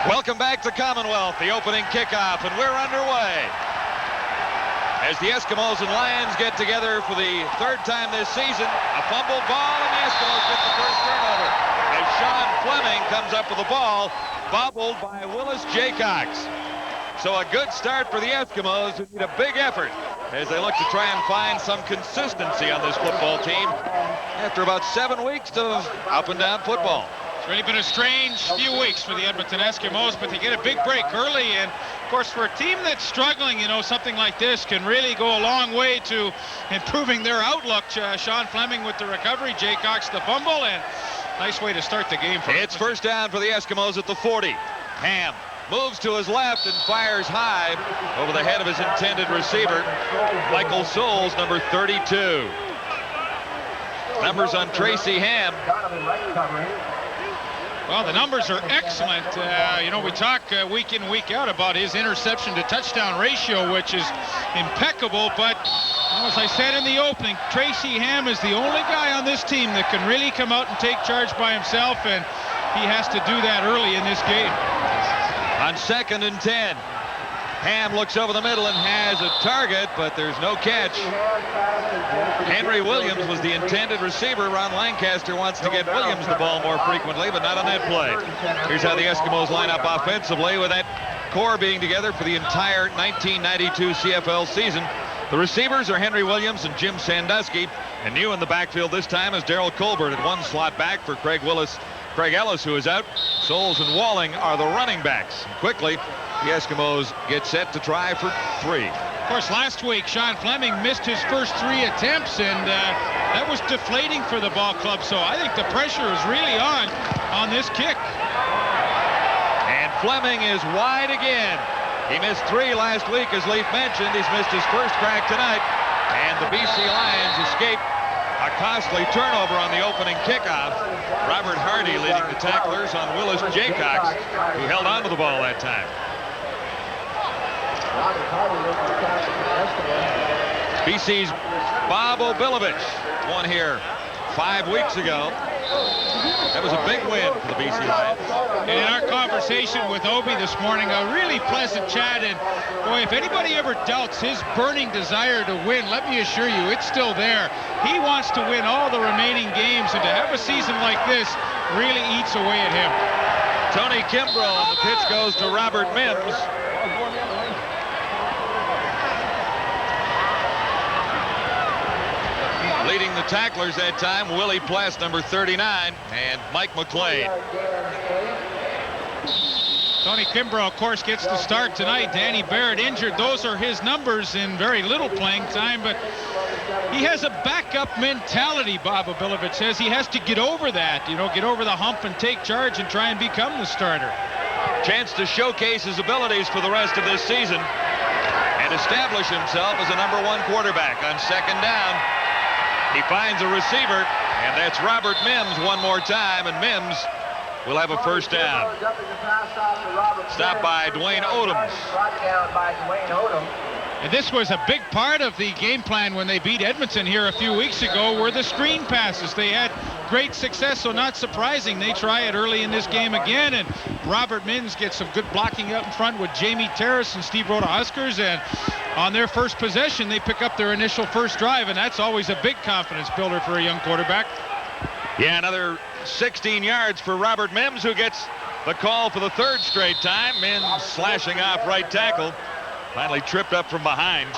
Welcome back to Commonwealth, the opening kickoff, and we're underway. As the Eskimos and Lions get together for the third time this season, a fumbled ball, and the Eskimos get the first turnover. As Sean Fleming comes up with the ball, bobbled by Willis Jaycox. So a good start for the Eskimos, who need a big effort as they look to try and find some consistency on this football team after about 7 weeks of up and down football. It's really been a strange few weeks for the Edmonton Eskimos, but they get a big break early, and of course for a team that's struggling, something like this can really go a long way to improving their outlook. Sean Fleming with the recovery, Jaycox the fumble, and nice way to start the game for It's first down for the Eskimos at the 40. Ham moves to his left and fires high over the head of his intended receiver, Michael Souls, number 32. Numbers on Tracy Ham. Well, the numbers are excellent. We talk week in, week out about his interception to touchdown ratio, which is impeccable. But as I said in the opening, Tracy Ham is the only guy on this team that can really come out and take charge by himself, and he has to do that early in this game. On 2nd and 10, Ham looks over the middle and has a target, but there's no catch. Henry Williams was the intended receiver. Ron Lancaster wants to get Williams the ball more frequently, but not on that play. Here's how the Eskimos line up offensively, with that core being together for the entire 1992 CFL season. The receivers are Henry Williams and Jim Sandusky, and new in the backfield this time is Darryl Colbert at one slot back for Craig Ellis, who is out. Souls and Walling are the running backs. And quickly, the Eskimos get set to try for 3. Of course, last week, Sean Fleming missed his first 3 attempts, and that was deflating for the ball club. So I think the pressure is really on this kick. And Fleming is wide again. He missed 3 last week, as Leaf mentioned. He's missed his first crack tonight. And the BC Lions escape a costly turnover on the opening kickoff. Robert Hardy leading the tacklers on Willis Jaycox, who held on to the ball that time. BC's Bob Obilovich won here 5 weeks ago. That was a big win for the BC Lions. And in our conversation with Obi this morning, a really pleasant chat, and boy, if anybody ever doubts his burning desire to win, let me assure you, it's still there. He wants to win all the remaining games, and to have a season like this really eats away at him. Tony Kimbrough, and the pitch goes to Robert Mims. Leading the tacklers that time, Willie Pless, number 39, and Mike McLean. Tony Kimbrough, of course, gets the start tonight. Danny Barrett injured. Those are his numbers in very little playing time, but he has a backup mentality, Bob Obilovich says. He has to get over that, get over the hump and take charge and try and become the starter. Chance to showcase his abilities for the rest of this season and establish himself as a number 1 quarterback. On 2nd down, he finds a receiver, and that's Robert Mims one more time, and Mims will have a first down. Stopped by Dwayne Odoms. And this was a big part of the game plan when they beat Edmonton here a few weeks ago, were the screen passes. They had great success, so not surprising they try it early in this game again. And Robert Mims gets some good blocking up in front with Jamie Terrace and Steve Rhoda Huskers. And on their first possession, they pick up their initial first drive, and that's always a big confidence builder for a young quarterback. Yeah, another 16 yards for Robert Mims, who gets the call for the 3rd straight time. Mims slashing off right tackle. Finally tripped up from behind.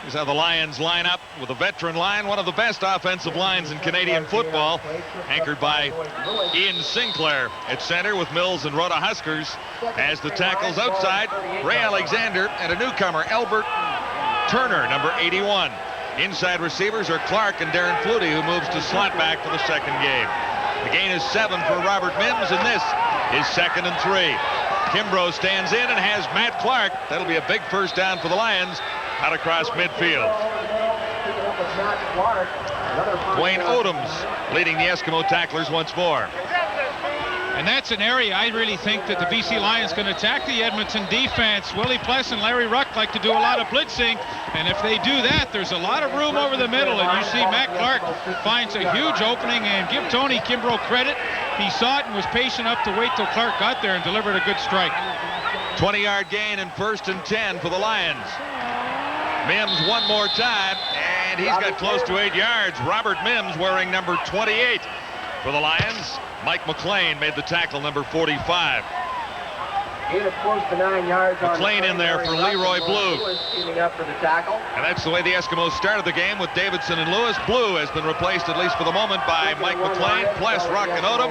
Here's how the Lions line up with a veteran line, one of the best offensive lines in Canadian football, anchored by Ian Sinclair at center with Mills and Rhoda Huskers as the tackles outside. Ray Alexander and a newcomer, Albert Turner, number 81. Inside receivers are Clark and Darren Flutie, who moves to slot back for the 2nd game. The gain is 7 for Robert Mims, and this is 2nd and 3. Kimbrough stands in and has Matt Clark. That'll be a big first down for the Lions out across midfield. Dwayne Odoms leading the Eskimo tacklers once more. And that's an area I really think that the BC Lions can attack the Edmonton defense. Willie Pless and Larry Ruck like to do a lot of blitzing, and if they do that, there's a lot of room over the middle, and you see Matt Clark finds a huge opening, and give Tony Kimbrough credit. He saw it and was patient enough to wait till Clark got there and delivered a good strike. 20-yard gain and 1st and 10 for the Lions. Mims one more time, and he's got close to 8 yards. Robert Mims wearing number 28 for the Lions. Mike McLean made the tackle, number 45. McLean in there for Leroy Blue. And that's the way the Eskimos started the game, with Davidson and Lewis. Blue has been replaced, at least for the moment, by Mike McLean, Pless, Ruck, and Odom.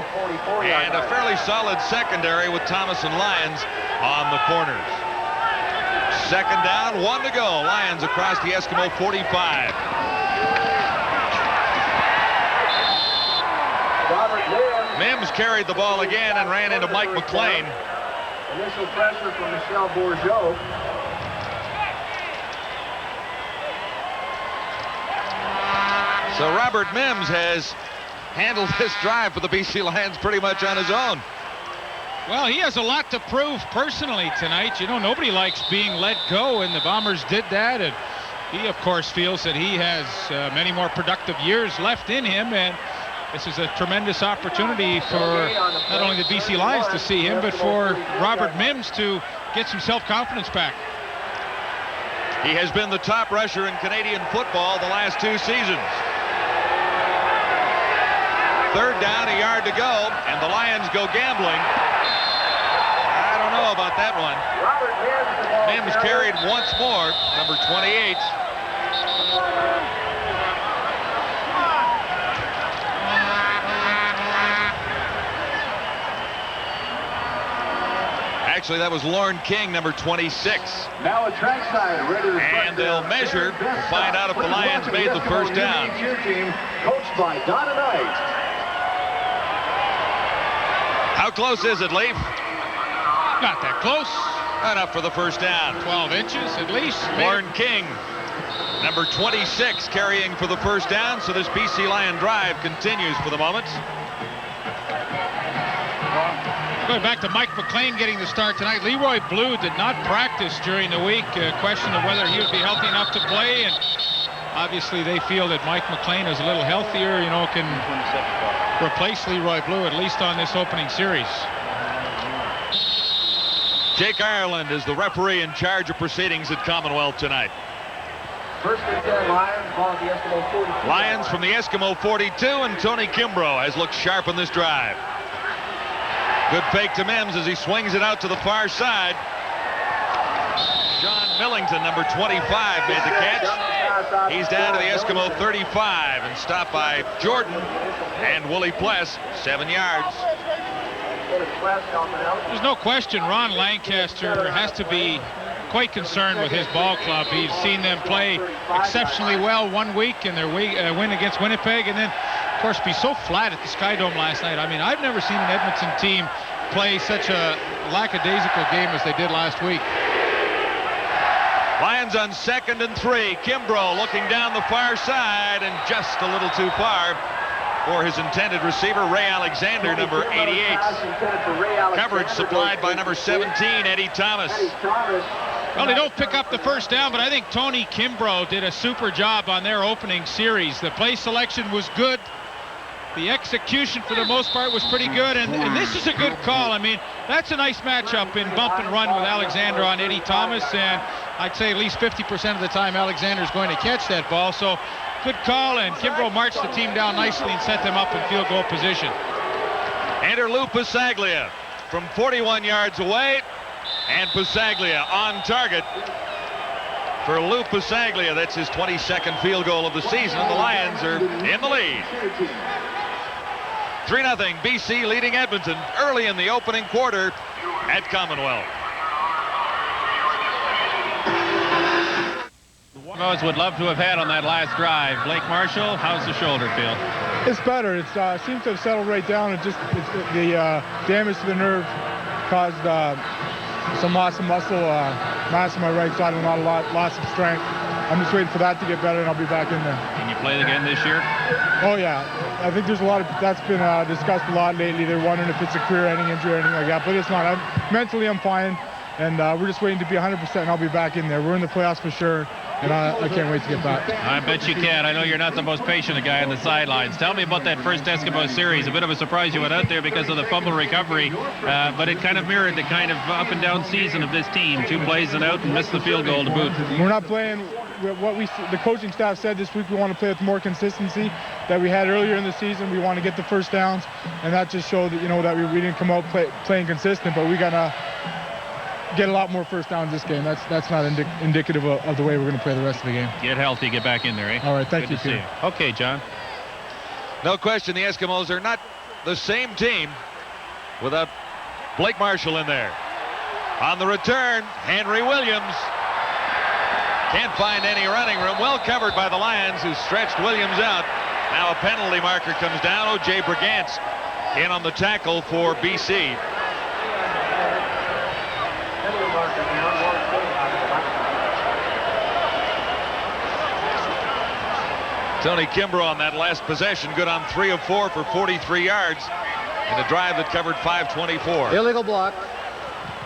And a fairly solid secondary with Thomas and Lyons on the corners. 2nd down, 1 to go. Lions across the Eskimo 45. Mims carried the ball again and ran into Mike McLean. Initial pressure from Michel Bourgeau. So Robert Mims has handled this drive for the BC Lions pretty much on his own. Well, he has a lot to prove personally tonight. You know, nobody likes being let go, and the Bombers did that. And he, of course, feels that he has many more productive years left in him, and this is a tremendous opportunity for not only the BC Lions to see him, but for Robert Mims to get some self-confidence back. He has been the top rusher in Canadian football the last 2 seasons. 3rd down, a yard to go, and the Lions go gambling. I don't know about that one. Mims carried once more, number 28. Actually, that was Lorne King, number 26. Now a trackside, and they'll measure to find out if the Lions made the 1st down. Coached by Donna Knight. How close is it, Leaf? Not that close. Enough for the 1st down. 12 inches at least. Lorne King, number 26, carrying for the 1st down. So this BC Lion drive continues for the moment. Going back to Mike McLean getting the start tonight. Leroy Blue did not practice during the week. A question of whether he would be healthy enough to play, and obviously they feel that Mike McLean is a little healthier, you know, can replace Leroy Blue at least on this opening series. Jake Ireland is the referee in charge of proceedings at Commonwealth tonight. 1st and 10, Lions, ball at the Eskimo 42. Lions from the Eskimo 42, and Tony Kimbrough has looked sharp on this drive. Good fake to Mims as he swings it out to the far side. John Millington, number 25, made the catch. He's down to the Eskimo 35 and stopped by Jordan and Willie Pless, 7 yards. There's no question Ron Lancaster has to be quite concerned with his ball club. He's seen them play exceptionally well one week in their win against Winnipeg, and then of course be so flat at the Sky Dome last night. I mean, I've never seen an Edmonton team play such a lackadaisical game as they did last week. Lions on 2nd and 3. Kimbrough looking down the far side and just a little too far for his intended receiver, Ray Alexander, number 88. Coverage supplied by number 17, Eddie Thomas. Well, they don't pick up the 1st down, but I think Tony Kimbrough did a super job on their opening series. The play selection was good. The execution, for the most part, was pretty good, and this is a good call. I mean, that's a nice matchup in bump and run with Alexander on Eddie Thomas, and I'd say at least 50% of the time Alexander's going to catch that ball. So good call, and Kimbrough marched the team down nicely and set them up in field goal position. Enter Lou Pasaglia from 41 yards away, and Pasaglia on target for Lou Pasaglia. That's his 22nd field goal of the season, and the Lions are in the lead. 3-0 BC leading Edmonton early in the opening quarter at Commonwealth. Eskimos would love to have had on that last drive. Blake Marshall, how's the shoulder feel? It's better. It seems to have settled right down. It just the damage to the nerve caused some loss of muscle mass on my right side and not a lot loss of strength. I'm just waiting for that to get better, and I'll be back in there. Can you play again this year? Oh yeah, I think there's a lot of that's been discussed a lot lately. They're wondering if it's a career-ending injury or anything like that, but it's not. Mentally, I'm fine, and we're just waiting to be 100%, and I'll be back in there. We're in the playoffs for sure, and I can't wait to get back. I bet you can. I know you're not the most patient guy on the sidelines. Tell me about that first Eskimo series. A bit of a surprise you went out there because of the fumble recovery, but it kind of mirrored the kind of up and down season of this team. 2 plays and out and missed the field goal to boot. We're not playing. The coaching staff said this week we want to play with more consistency that we had earlier in the season. We want to get the first downs, and that just showed that that we didn't come out playing consistent, but we gotta get a lot more first downs this game. That's not indicative of the way we're going to play the rest of the game. Get healthy, get back in there, eh? All right, thank Good you, to see Peter. you. Okay, John. No question, the Eskimos are not the same team without Blake Marshall in there. On the return, Henry Williams. Can't find any running room. Well covered by the Lions, who stretched Williams out. Now a penalty marker comes down. O.J. Brigance in on the tackle for BC. Tony Kimbrough on that last possession, good on 3 of 4 for 43 yards in a drive that covered 524. Illegal block.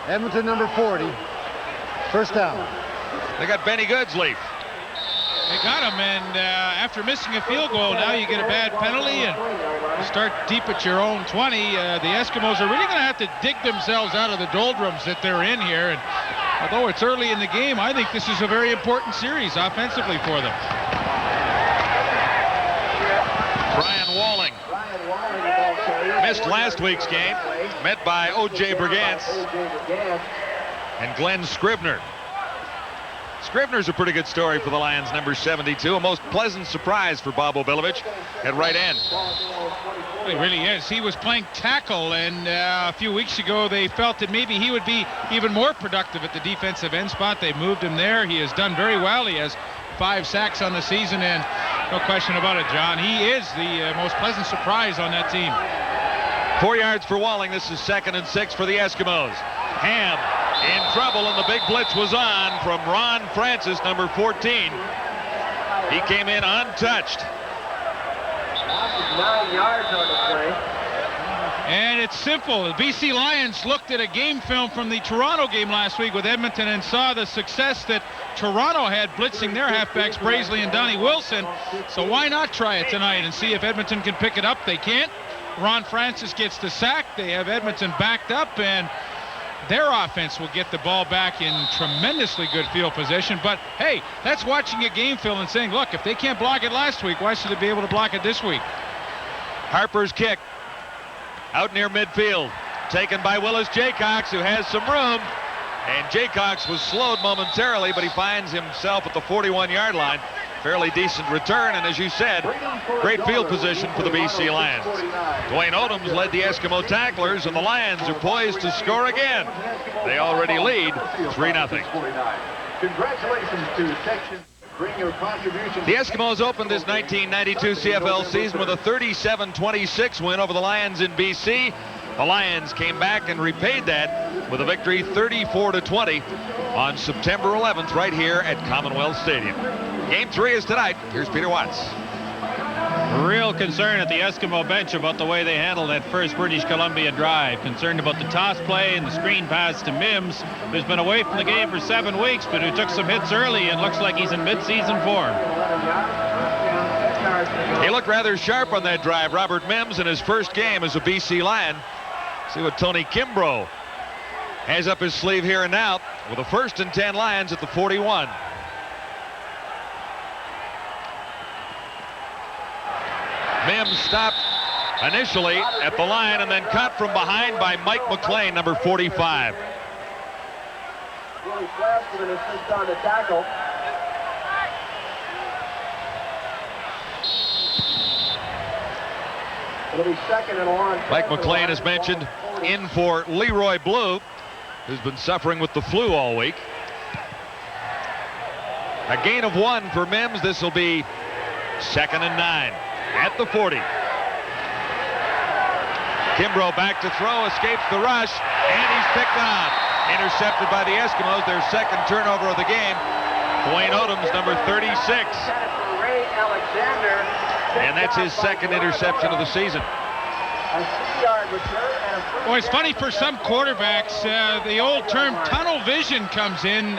Edmonton number 40. First down. They got Benny Goodsleaf. They got him, and after missing a field goal, now you get a bad penalty and you start deep at your own 20. The Eskimos are really going to have to dig themselves out of the doldrums that they're in here. And although it's early in the game, I think this is a very important series offensively for them. Brian Walling missed last week's game, met by O.J. Brigance and Glenn Scribner. Scribner's a pretty good story for the Lions, number 72. A most pleasant surprise for Bob Obilovich at right end. He really is. He was playing tackle, and a few weeks ago they felt that maybe he would be even more productive at the defensive end spot. They moved him there. He has done very well. He has 5 sacks on the season, and no question about it, John, he is the most pleasant surprise on that team. 4 yards for Walling. This is 2nd and 6 for the Eskimos. Ham in trouble, and the big blitz was on from Ron Francis, number 14. He came in untouched. 9 yards on the play. And it's simple. The BC Lions looked at a game film from the Toronto game last week with Edmonton and saw the success that Toronto had blitzing their halfbacks, Brazeley and Donnie Wilson. So why not try it tonight and see if Edmonton can pick it up? They can't. Ron Francis gets the sack. They have Edmonton backed up, and their offense will get the ball back in tremendously good field position. But hey, that's watching a game film and saying, look, if they can't block it last week, why should they be able to block it this week? Harper's kick out near midfield, taken by Willis Jaycox, who has some room. And Jaycox was slowed momentarily, but he finds himself at the 41-yard line. Fairly decent return, and as you said, great field position for the BC Lions. Dwayne Odoms led the Eskimo tacklers, and the Lions are poised to score again. They already lead 3-0. Congratulations to section. Bring your contribution. The Eskimos opened this 1992 CFL season with a 37-26 win over the Lions in BC. The Lions came back and repaid that with a victory 34-20 on September 11th right here at Commonwealth Stadium. Game 3 is tonight. Here's Peter Watts. Real concern at the Eskimo bench about the way they handled that first British Columbia drive. Concerned about the toss play and the screen pass to Mims, who's been away from the game for 7 weeks, but who took some hits early and looks like he's in mid-season form. He looked rather sharp on that drive, Robert Mims, in his first game as a BC Lion. See what Tony Kimbrough has up his sleeve here and now with a 1st and 10 Lions at the 41. Mims stopped initially at the line and then cut from behind by Mike McLean, number 45. Willie Flash with an assist on the tackle. It'll be 2nd and 1. Mike McLean is mentioned in for Leroy Blue, who's been suffering with the flu all week. A gain of 1 for Mims. This will be 2nd and 9 at the 40. Kimbrough back to throw, escapes the rush, and he's picked on. Intercepted by the Eskimos, their 2nd turnover of the game. Dwayne Odoms, number 36. Alexander. And that's his second interception of the season. A 6-yard return and a first Boy, it's funny down. for some quarterbacks, the old term tunnel vision comes in.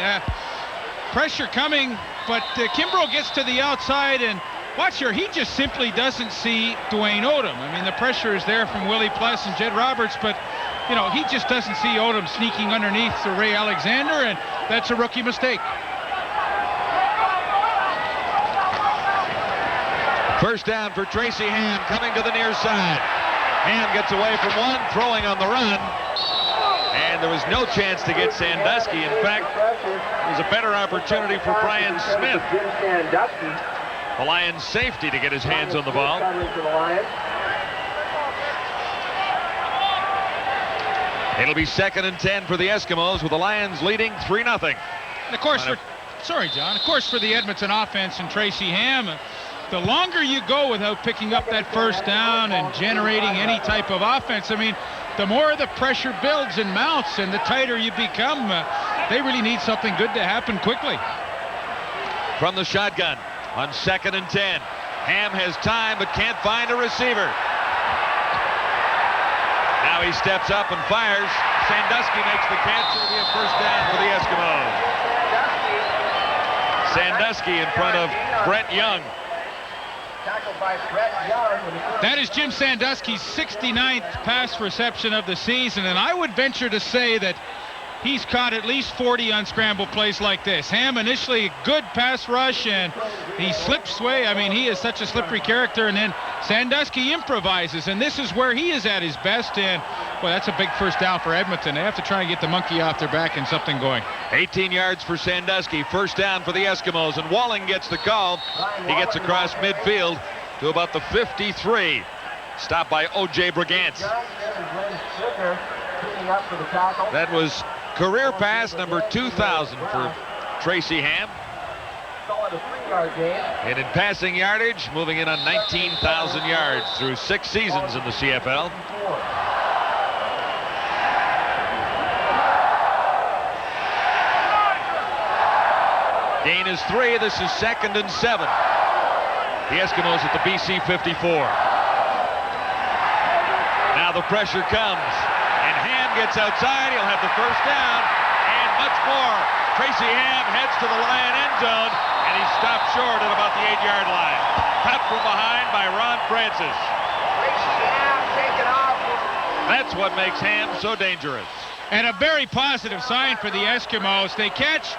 Pressure coming, but Kimbrough gets to the outside, and watch here, he just simply doesn't see Dwayne Odom. I mean, the pressure is there from Willie Pless and Jed Roberts, but you know, he just doesn't see Odom sneaking underneath to Ray Alexander, and that's a rookie mistake. First down for Tracy Ham, coming to the near side. Ham gets away from one, throwing on the run. And there was no chance to get Sandusky. In fact, it was a better opportunity for Brian Smith, Jim Sandusky. the Lions safety, to get his hands on the ball. Covering for the Lions. It'll be 2nd and 10 for the Eskimos, with the Lions leading 3-0. And of course, sorry, John. Of course, for the Edmonton offense and Tracy Ham, the longer you go without picking up that first down and generating any type of offense, I mean, the more the pressure builds and mounts and the tighter you become, they really need something good to happen quickly. From the shotgun on 2nd and 10. Ham has time but can't find a receiver. Now he steps up and fires. Sandusky makes the catch. It'll be a first down for the Eskimos. Sandusky in front of Brett Young. Tackled by Brett Young. That is Jim Sandusky's 69th pass reception of the season, and I would venture to say that he's caught at least 40 unscrambled plays like this. Ham initially a good pass rush, and he slips away. I mean, he is such a slippery character, and then Sandusky improvises, and this is where he is at his best. And boy, that's a big first down for Edmonton. They have to try and get the monkey off their back and something going. 18 yards for Sandusky. First down for the Eskimos, and Walling gets the call. He gets across midfield to about the 53. Stopped by O.J. Brigance. That was career pass number 2,000 for Tracy Ham. And in passing yardage, moving in on 19,000 yards through 6 seasons in the CFL. Gain is 3. This is 2nd and 7. The Eskimos at the BC 54. Now the pressure comes, and Ham gets outside. He'll have the first down and much more. Tracy Ham heads to the Lion end zone, and he's stopped short at about the 8-yard line. Cut from behind by Ron Francis. That's what makes Ham so dangerous. And a very positive sign for the Eskimos. They catch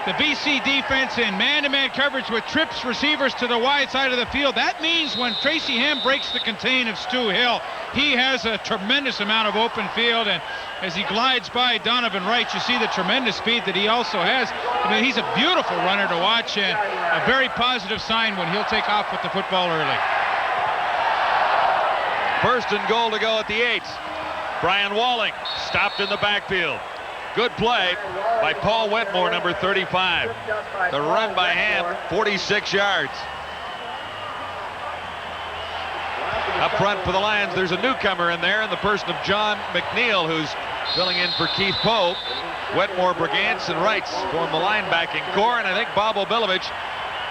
the BC defense in man-to-man coverage with trips receivers to the wide side of the field. That means when Tracy Ham breaks the contain of Stu Hill, he has a tremendous amount of open field, and as he glides by Donovan Wright, you see the tremendous speed that he also has. I mean, he's a beautiful runner to watch, and a very positive sign when he'll take off with the football early. First and goal to go at the 8. Brian Walling stopped in the backfield. Good play by Paul Wetmore, number 35. The run by Ham, 46 yards. Up front for the Lions, there's a newcomer in there in the person of John McNeil, who's filling in for Keith Pope. Wetmore, Brigance, and Wrights form the linebacking core, and I think Bob Obilovich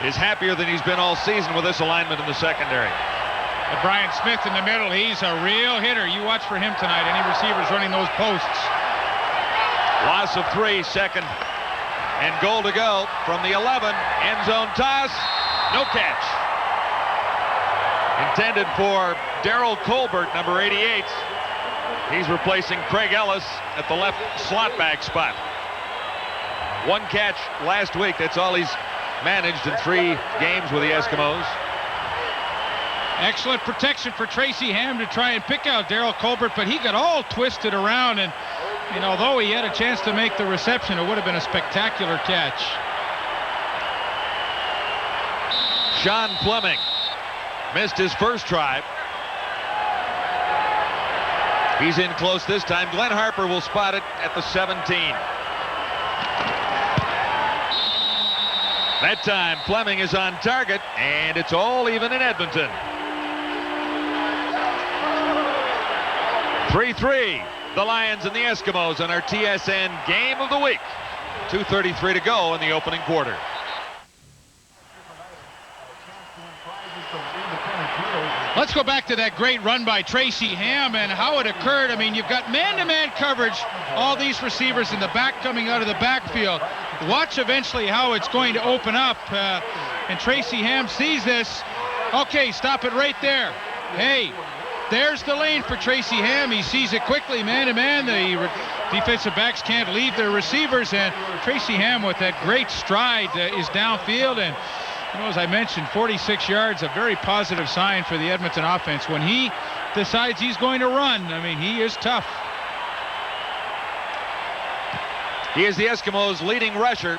is happier than he's been all season with this alignment in the secondary. And Brian Smith in the middle, he's a real hitter. You watch for him tonight, any receivers running those posts. Loss of 3, 2nd and goal to go from the 11. End zone toss, no catch. Intended for Darrell Colbert, number 88. He's replacing Craig Ellis at the left slot back spot. 1 catch last week. That's all he's managed in 3 games with the Eskimos. Excellent protection for Tracy Ham to try and pick out Darrell Colbert, but he got all twisted around, and although he had a chance to make the reception, it would have been a spectacular catch. Sean Fleming missed his first try. He's in close this time. Glenn Harper will spot it at the 17. That time Fleming is on target, and it's all even in Edmonton. 3-3. The Lions and the Eskimos on our TSN Game of the Week. 2:33 to go in the opening quarter. Let's go back to that great run by Tracy Ham and how it occurred. I mean, you've got man-to-man coverage, all these receivers in the back coming out of the backfield. Watch eventually how it's going to open up. And Tracy Ham sees this. Okay, stop it right there. Hey, there's the lane for Tracy Ham. He sees it quickly, man-to-man. The defensive backs can't leave their receivers, and Tracy Ham with that great stride is downfield. And you know, as I mentioned, 46 yards, a very positive sign for the Edmonton offense. When he decides he's going to run, I mean, he is tough. He is the Eskimos' leading rusher.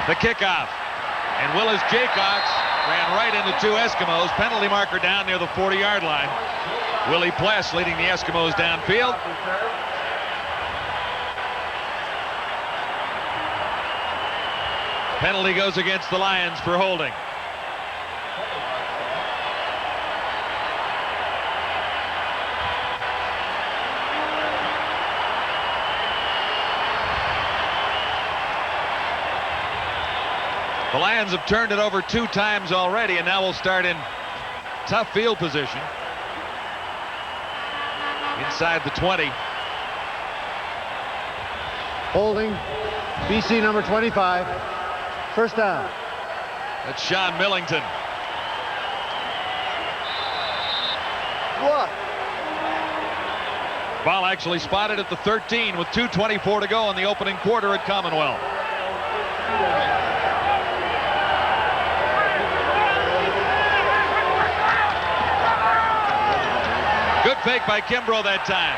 The kickoff. And Willis Jaycox ran right into two Eskimos. Penalty marker down near the 40-yard line. Willie Pless leading the Eskimos downfield. Penalty goes against the Lions for holding. The Lions have turned it over 2 times already, and now we'll start in tough field position. Inside the 20. Holding, BC number 25. First down. That's Sean Millington. What? Ball actually spotted at the 13 with 2:24 to go in the opening quarter at Commonwealth. Good fake by Kimbrough that time.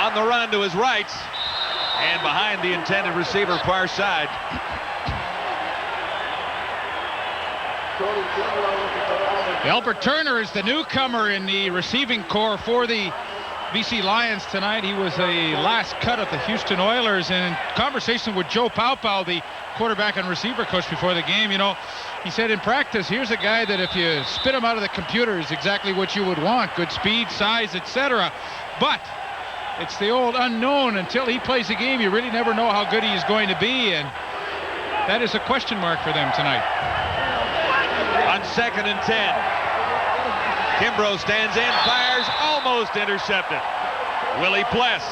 On the run to his right and behind the intended receiver far side. Albert Turner is the newcomer in the receiving corps for the BC Lions tonight. He was a last cut of the Houston Oilers, and in conversation with Joe Paupau, the quarterback and receiver coach before the game, you know, he said in practice, here's a guy that if you spit him out of the computer is exactly what you would want. Good speed, size, etc. But it's the old unknown. Until he plays the game, you really never know how good he is going to be, and that is a question mark for them tonight. On 2nd and 10. Kimbrough stands in, fires, almost intercepted. Willie Pless.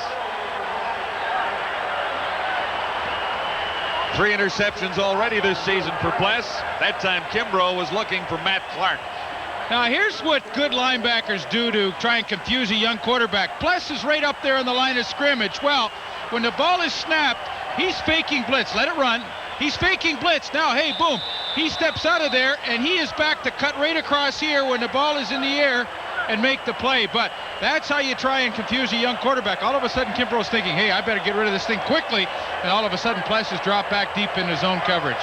3 interceptions already this season for Pless. That time Kimbrough was looking for Matt Clark. Now here's what good linebackers do to try and confuse a young quarterback. Pless is right up there on the line of scrimmage. Well, when the ball is snapped, he's faking blitz. Let it run. He's faking blitz. Now, hey, boom. He steps out of there, and he is back to cut right across here when the ball is in the air and make the play. But that's how you try and confuse a young quarterback. All of a sudden, Kimbrough's thinking, hey, I better get rid of this thing quickly. And all of a sudden, Pless has dropped back deep into zone coverage.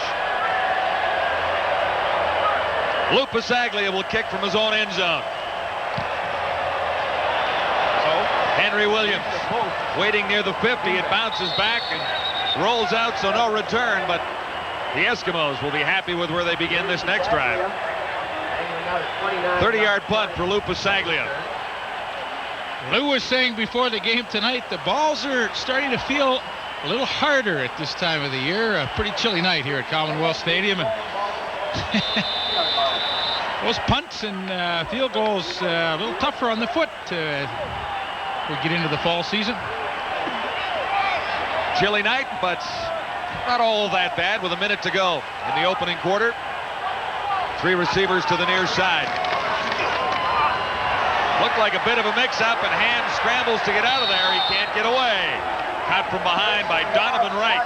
Lou Pasaglia will kick from his own end zone. Henry Williams waiting near the 50. It bounces back and rolls out, so no return, but the Eskimos will be happy with where they begin this next drive. 30-yard punt for Lou Pasaglia. Lou was saying before the game tonight, the balls are starting to feel a little harder at this time of the year. A pretty chilly night here at Commonwealth Stadium. And those punts and field goals a little tougher on the foot we get into the fall season. Chilly night, but not all that bad with a minute to go in the opening quarter. 3 receivers to the near side. Looked like a bit of a mix-up, and Ham scrambles to get out of there. He can't get away. Caught from behind by Donovan Wright.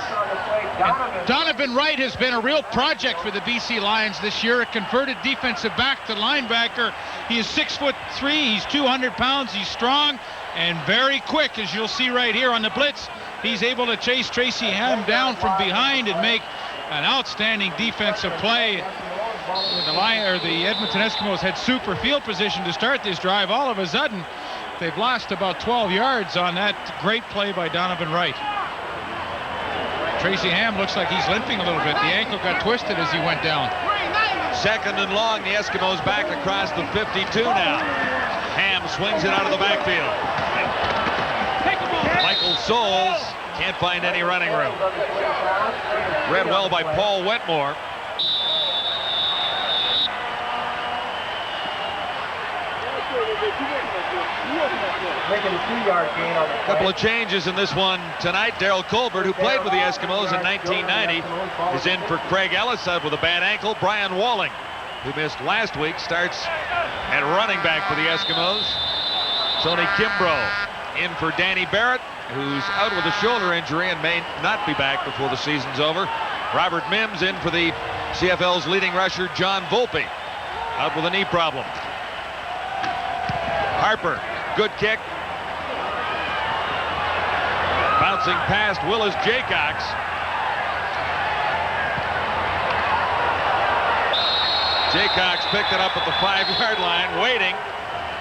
And Donovan Wright has been a real project for the BC Lions this year. A converted defensive back to linebacker. He is 6'3". He's 200 pounds. He's strong and very quick, as you'll see right here on the blitz. He's able to chase Tracy Ham down from behind and make an outstanding defensive play. The Edmonton Eskimos had super field position to start this drive. All of a sudden, they've lost about 12 yards on that great play by Donovan Wright. Tracy Ham looks like he's limping a little bit. The ankle got twisted as he went down. 2nd and long. The Eskimos back across the 52 now. Ham swings it out of the backfield. Michael Souls can't find any running room. Read well by Paul Wetmore. making a 2-yard gain on the play. Couple of changes in this one tonight. Daryl Colbert, who played with the Eskimos in 1990, is in for Craig Ellis out with a bad ankle. Brian Walling, who missed last week, starts at running back for the Eskimos. Tony Kimbrough in for Danny Barrett, who's out with a shoulder injury and may not be back before the season's over. Robert Mims in for the CFL's leading rusher, John Volpe, out with a knee problem. Harper, good kick. Bouncing past Willis Jaycox. Jaycox picked it up at the 5-yard line, waiting.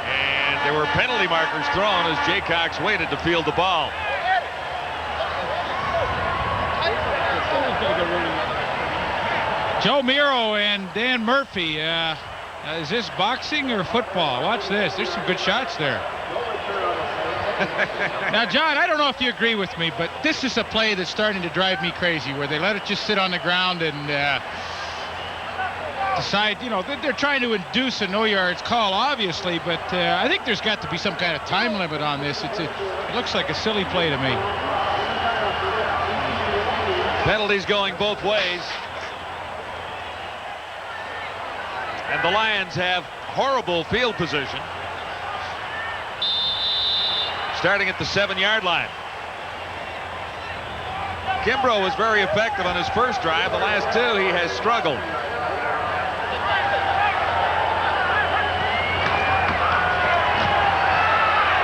And there were penalty markers thrown as Jaycox waited to field the ball. Joe Miro and Dan Murphy. Is this boxing or football? Watch this. There's some good shots there. Now, John, I don't know if you agree with me, but this is a play that's starting to drive me crazy, where they let it just sit on the ground and decide, you know, they're trying to induce a no yards call, obviously, but I think there's got to be some kind of time limit on this. It looks like a silly play to me. Penalties going both ways. And the Lions have horrible field position. Starting at the 7-yard line. Kimbrough was very effective on his first drive. The last two, he has struggled.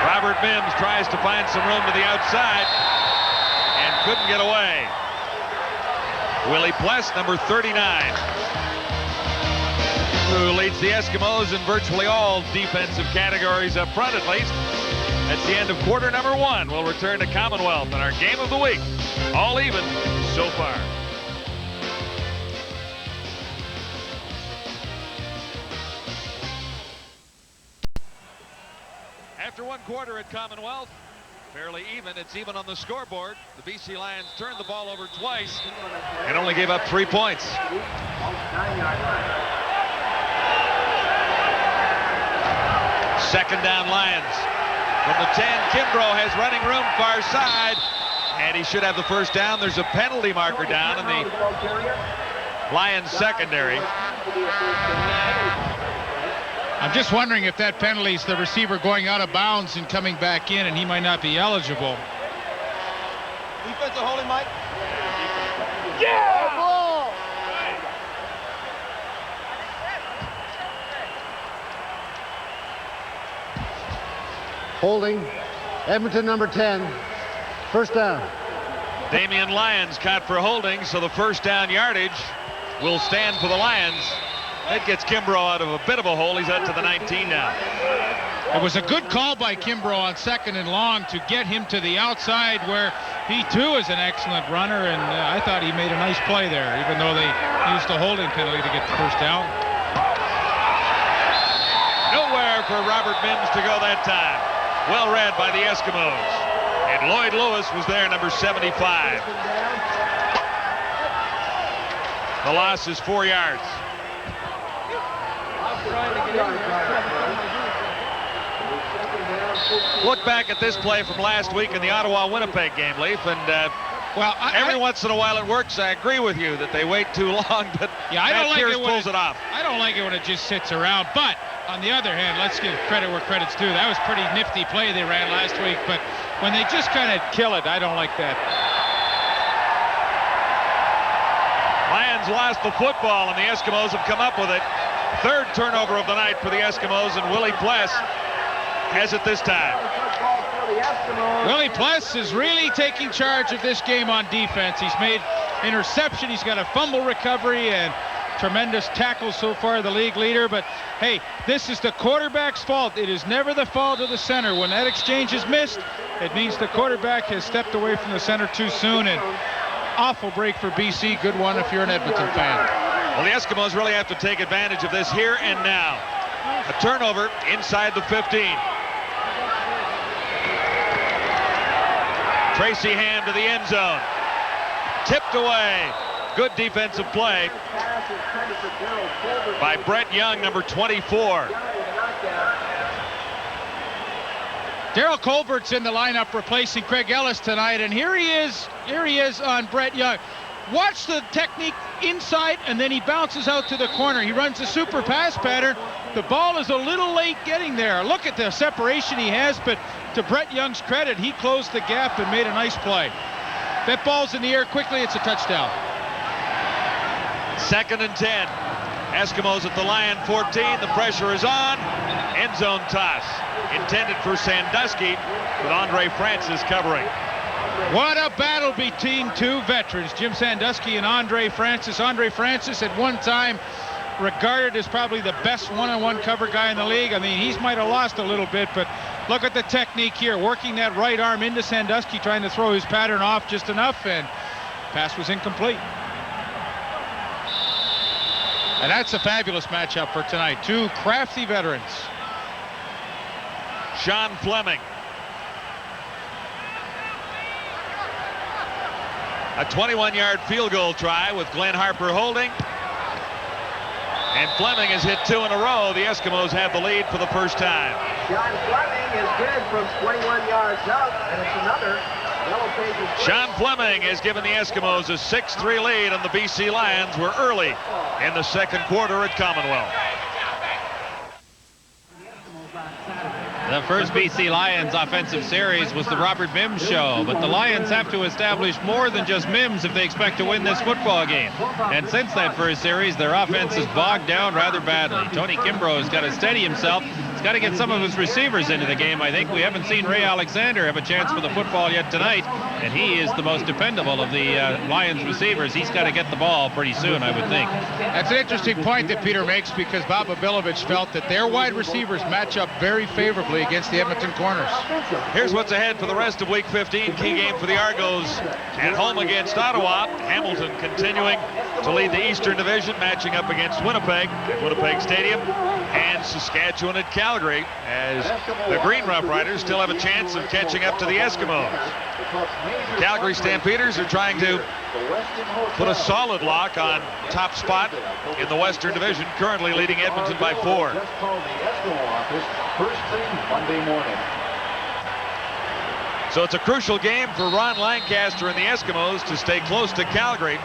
Robert Mims tries to find some room to the outside and couldn't get away. Willie Pless, number 39, who leads the Eskimos in virtually all defensive categories up front, at least. That's the end of quarter number 1. We'll return to Commonwealth in our game of the week. All even so far. After 1 quarter at Commonwealth, fairly even. It's even on the scoreboard. The BC Lions turned the ball over twice and only gave up 3 points. Second down, Lions. From the 10, Kimbrough has running room far side, and he should have the first down. There's a penalty marker down in the Lions secondary. I'm just wondering if that penalty is the receiver going out of bounds and coming back in, and he might not be eligible. Defensive holding, Mike. Yeah! Ball! Holding. Edmonton, number 10. First down. Damian Lyons caught for holding, so the first down yardage will stand for the Lions. That gets Kimbrough out of a bit of a hole. He's out to the 19 now. It was a good call by Kimbrough on 2nd and long to get him to the outside, where he too is an excellent runner, and I thought he made a nice play there, even though they used the holding penalty to get the first down. Nowhere for Robert Mims to go that time. Well read by the Eskimos. And Lloyd Lewis was there, number 75. The loss is 4 yards. Look back at this play from last week in the Ottawa-Winnipeg game, Leaf, and every once in a while it works. I agree with you that they wait too long, but yeah, I don't like it when pulls it off. I don't like it when it just sits around, but on the other hand, let's give credit where credit's due. That was a pretty nifty play they ran last week, but when they just kind of kill it, I don't like that. Lions lost the football, and the Eskimos have come up with it. Third turnover of the night for the Eskimos, and Willie Pless has it this time. Willie Pless is really taking charge of this game on defense. He's made interception, he's got a fumble recovery, and tremendous tackles so far, the league leader. But hey, this is the quarterback's fault. It is never the fault of the center. When that exchange is missed, it means the quarterback has stepped away from the center too soon, and awful break for BC. Good one if you're an Edmonton fan. Well, the Eskimos really have to take advantage of this here and now. A turnover inside the 15. Tracy Ham to the end zone. Tipped away. Good defensive play by Brett Young, number 24. Daryl Colbert's in the lineup replacing Craig Ellis tonight, and here he is on Brett Young. Watch the technique inside, and then he bounces out to the corner. He runs a super pass pattern. The ball is a little late getting there. Look at the separation he has, but to Brett Young's credit, he closed the gap and made a nice play. That ball's in the air quickly. It's a touchdown. 2nd and 10. Eskimos at the Lion 14. The pressure is on. End zone toss. Intended for Sandusky, with Andre Francis covering. What a battle between two veterans, Jim Sandusky and Andre Francis. Andre Francis at one time regarded as probably the best one-on-one cover guy in the league. I mean, he might have lost a little bit, but look at the technique here. Working that right arm into Sandusky, trying to throw his pattern off just enough, and pass was incomplete. And that's a fabulous matchup for tonight. Two crafty veterans. Sean Fleming. A 21-yard field goal try with Glenn Harper holding. And Fleming has hit 2 in a row. The Eskimos have the lead for the first time. Sean Fleming is good from 21 yards out, and it's another yellow pages. Sean Fleming has given the Eskimos a 6-3 lead, and the BC Lions were early in the second quarter at Commonwealth. The first BC Lions offensive series was the Robert Mims show, but the Lions have to establish more than just Mims if they expect to win this football game. And since that first series, their offense is bogged down rather badly. Tony Kimbrough has got to steady himself. He's got to get some of his receivers into the game. I think we haven't seen Ray Alexander have a chance for the football yet tonight, and he is the most dependable of the Lions receivers. He's got to get the ball pretty soon, I would think. That's an interesting point that Peter makes, because Bob Abilovich felt that their wide receivers match up very favorably against the Edmonton corners. Here's what's ahead for the rest of Week 15. Key game for the Argos at home against Ottawa. Hamilton continuing to lead the Eastern Division, matching up against Winnipeg at Winnipeg Stadium, and Saskatchewan at Calgary, as the Green Rough Riders still have a chance of catching up to the Eskimos. The Calgary Stampeders are trying to put a solid lock on top spot in the Western Division, currently leading Edmonton by 4. So it's a crucial game for Ron Lancaster and the Eskimos to stay close to Calgary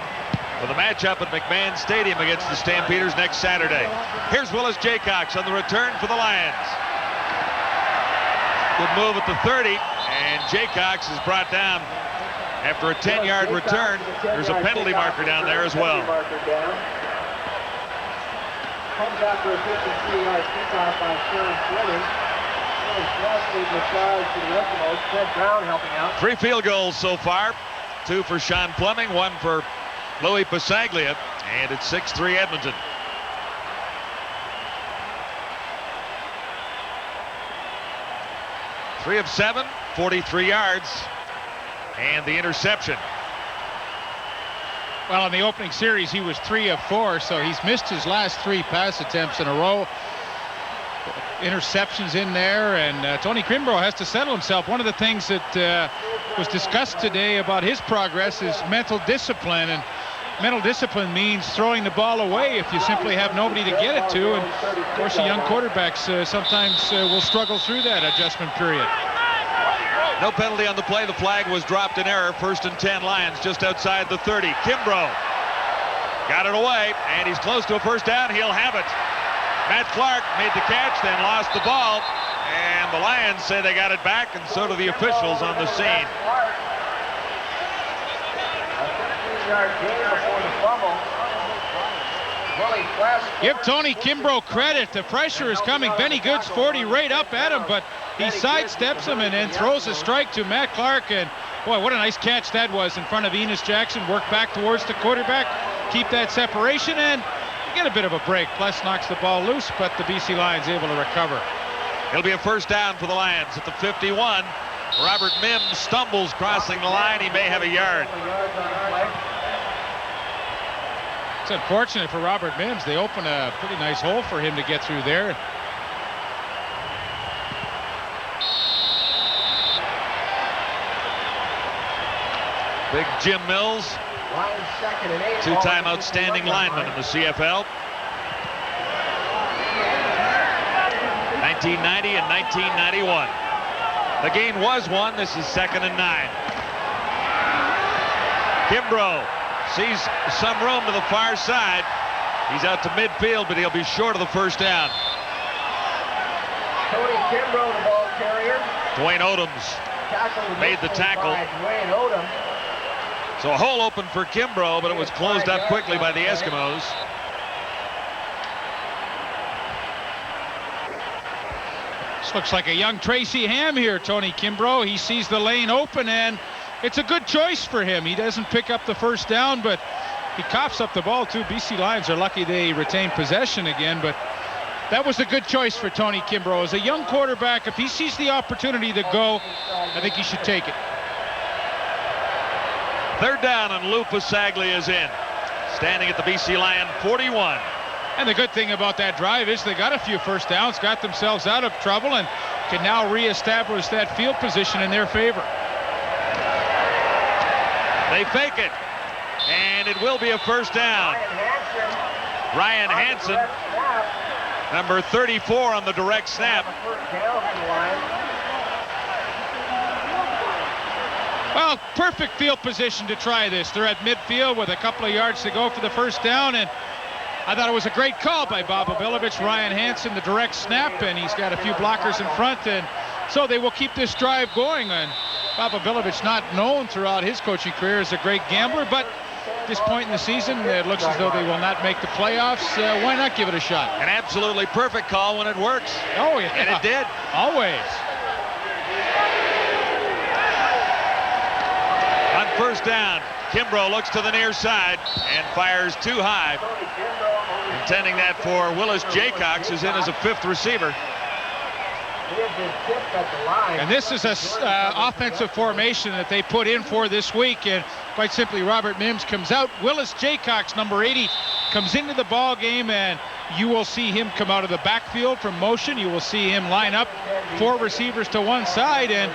for the matchup at McMahon Stadium against the Stampeders next Saturday. Here's Willis Jaycox on the return for the Lions. Good move at the 30, and Jaycox is brought down after a 10-yard return. There's a penalty marker down there as well. Comes after a 53-yard kickoff by Sean Fleming. Fred Brown helping out. 3 field goals so far. 2 for Sean Fleming, 1 for Louis Pasaglia, and it's 6-3 Edmonton. Three of 7, 43 yards, and the interception. Well, in the opening series, he was 3 of 4, so he's missed his last 3 pass attempts in a row. Interceptions in there, and Tony Kimbrough has to settle himself. One of the things that was discussed today about his progress is mental discipline, and mental discipline means throwing the ball away if you simply have nobody to get it to, and of course the young quarterbacks sometimes will struggle through that adjustment period. No penalty on the play. The flag was dropped in error. 1st and 10 Lions just outside the 30. Kimbrough got it away, and he's close to a first down. He'll have it. Matt Clark made the catch, then lost the ball, and the Lions say they got it back, and so do the officials on the scene. Give Tony Kimbrough credit. The pressure is coming. Benny Good's 40 right up at him, but he sidesteps him and then throws a strike to Matt Clark. And boy, what a nice catch that was in front of Enos Jackson. Work back towards the quarterback, keep that separation, and get a bit of a break. Plus knocks the ball loose, but the BC Lions able to recover. It'll be a first down for the Lions at the 51. Robert Mims stumbles crossing the line. He may have a yard. It's unfortunate for Robert Mims. They open a pretty nice hole for him to get through there. Big Jim Mills, 2-time outstanding lineman in the CFL. 1990 and 1991. The gain was 1. This is 2nd and 9. Kimbrough sees some room to the far side. He's out to midfield, but he'll be short of the first down. Tony Kimbrough, the ball carrier. Dwayne Odoms made the tackle. Dwayne Odom. So a hole open for Kimbrough, but it was closed up quickly by the Eskimos. This looks like a young Tracy Ham here, Tony Kimbrough. He sees the lane open, and it's a good choice for him. He doesn't pick up the first down, but he coughs up the ball too. BC Lions are lucky they retain possession again, but that was a good choice for Tony Kimbrough. As a young quarterback, if he sees the opportunity to go, I think he should take it. 3rd down, and Lou Pasaglia is in, standing at the BC Lion 41. And the good thing about that drive is they got a few first downs, got themselves out of trouble, and can now reestablish that field position in their favor. They fake it, and it will be a first down. Ryan Hansen, number 34 on the direct snap. Well, perfect field position to try this. They're at midfield with a couple of yards to go for the first down, and I thought it was a great call by Bob Obilovich. Ryan Hansen, the direct snap, and he's got a few blockers in front, and so they will keep this drive going. And Bob Obilovich, not known throughout his coaching career as a great gambler, but at this point in the season, it looks as though they will not make the playoffs. Why not give it a shot? An absolutely perfect call when it works. Oh, yeah. And it did. Always. On first down, Kimbrough looks to the near side and fires too high, intending that for Willis Jaycox, who's in as a 5th receiver. And this is a offensive formation that they put in for this week, and quite simply Robert Mims comes out. Willis Jaycox, number 80, comes into the ball game, and you will see him come out of the backfield from motion. You will see him line up 4 receivers to one side, and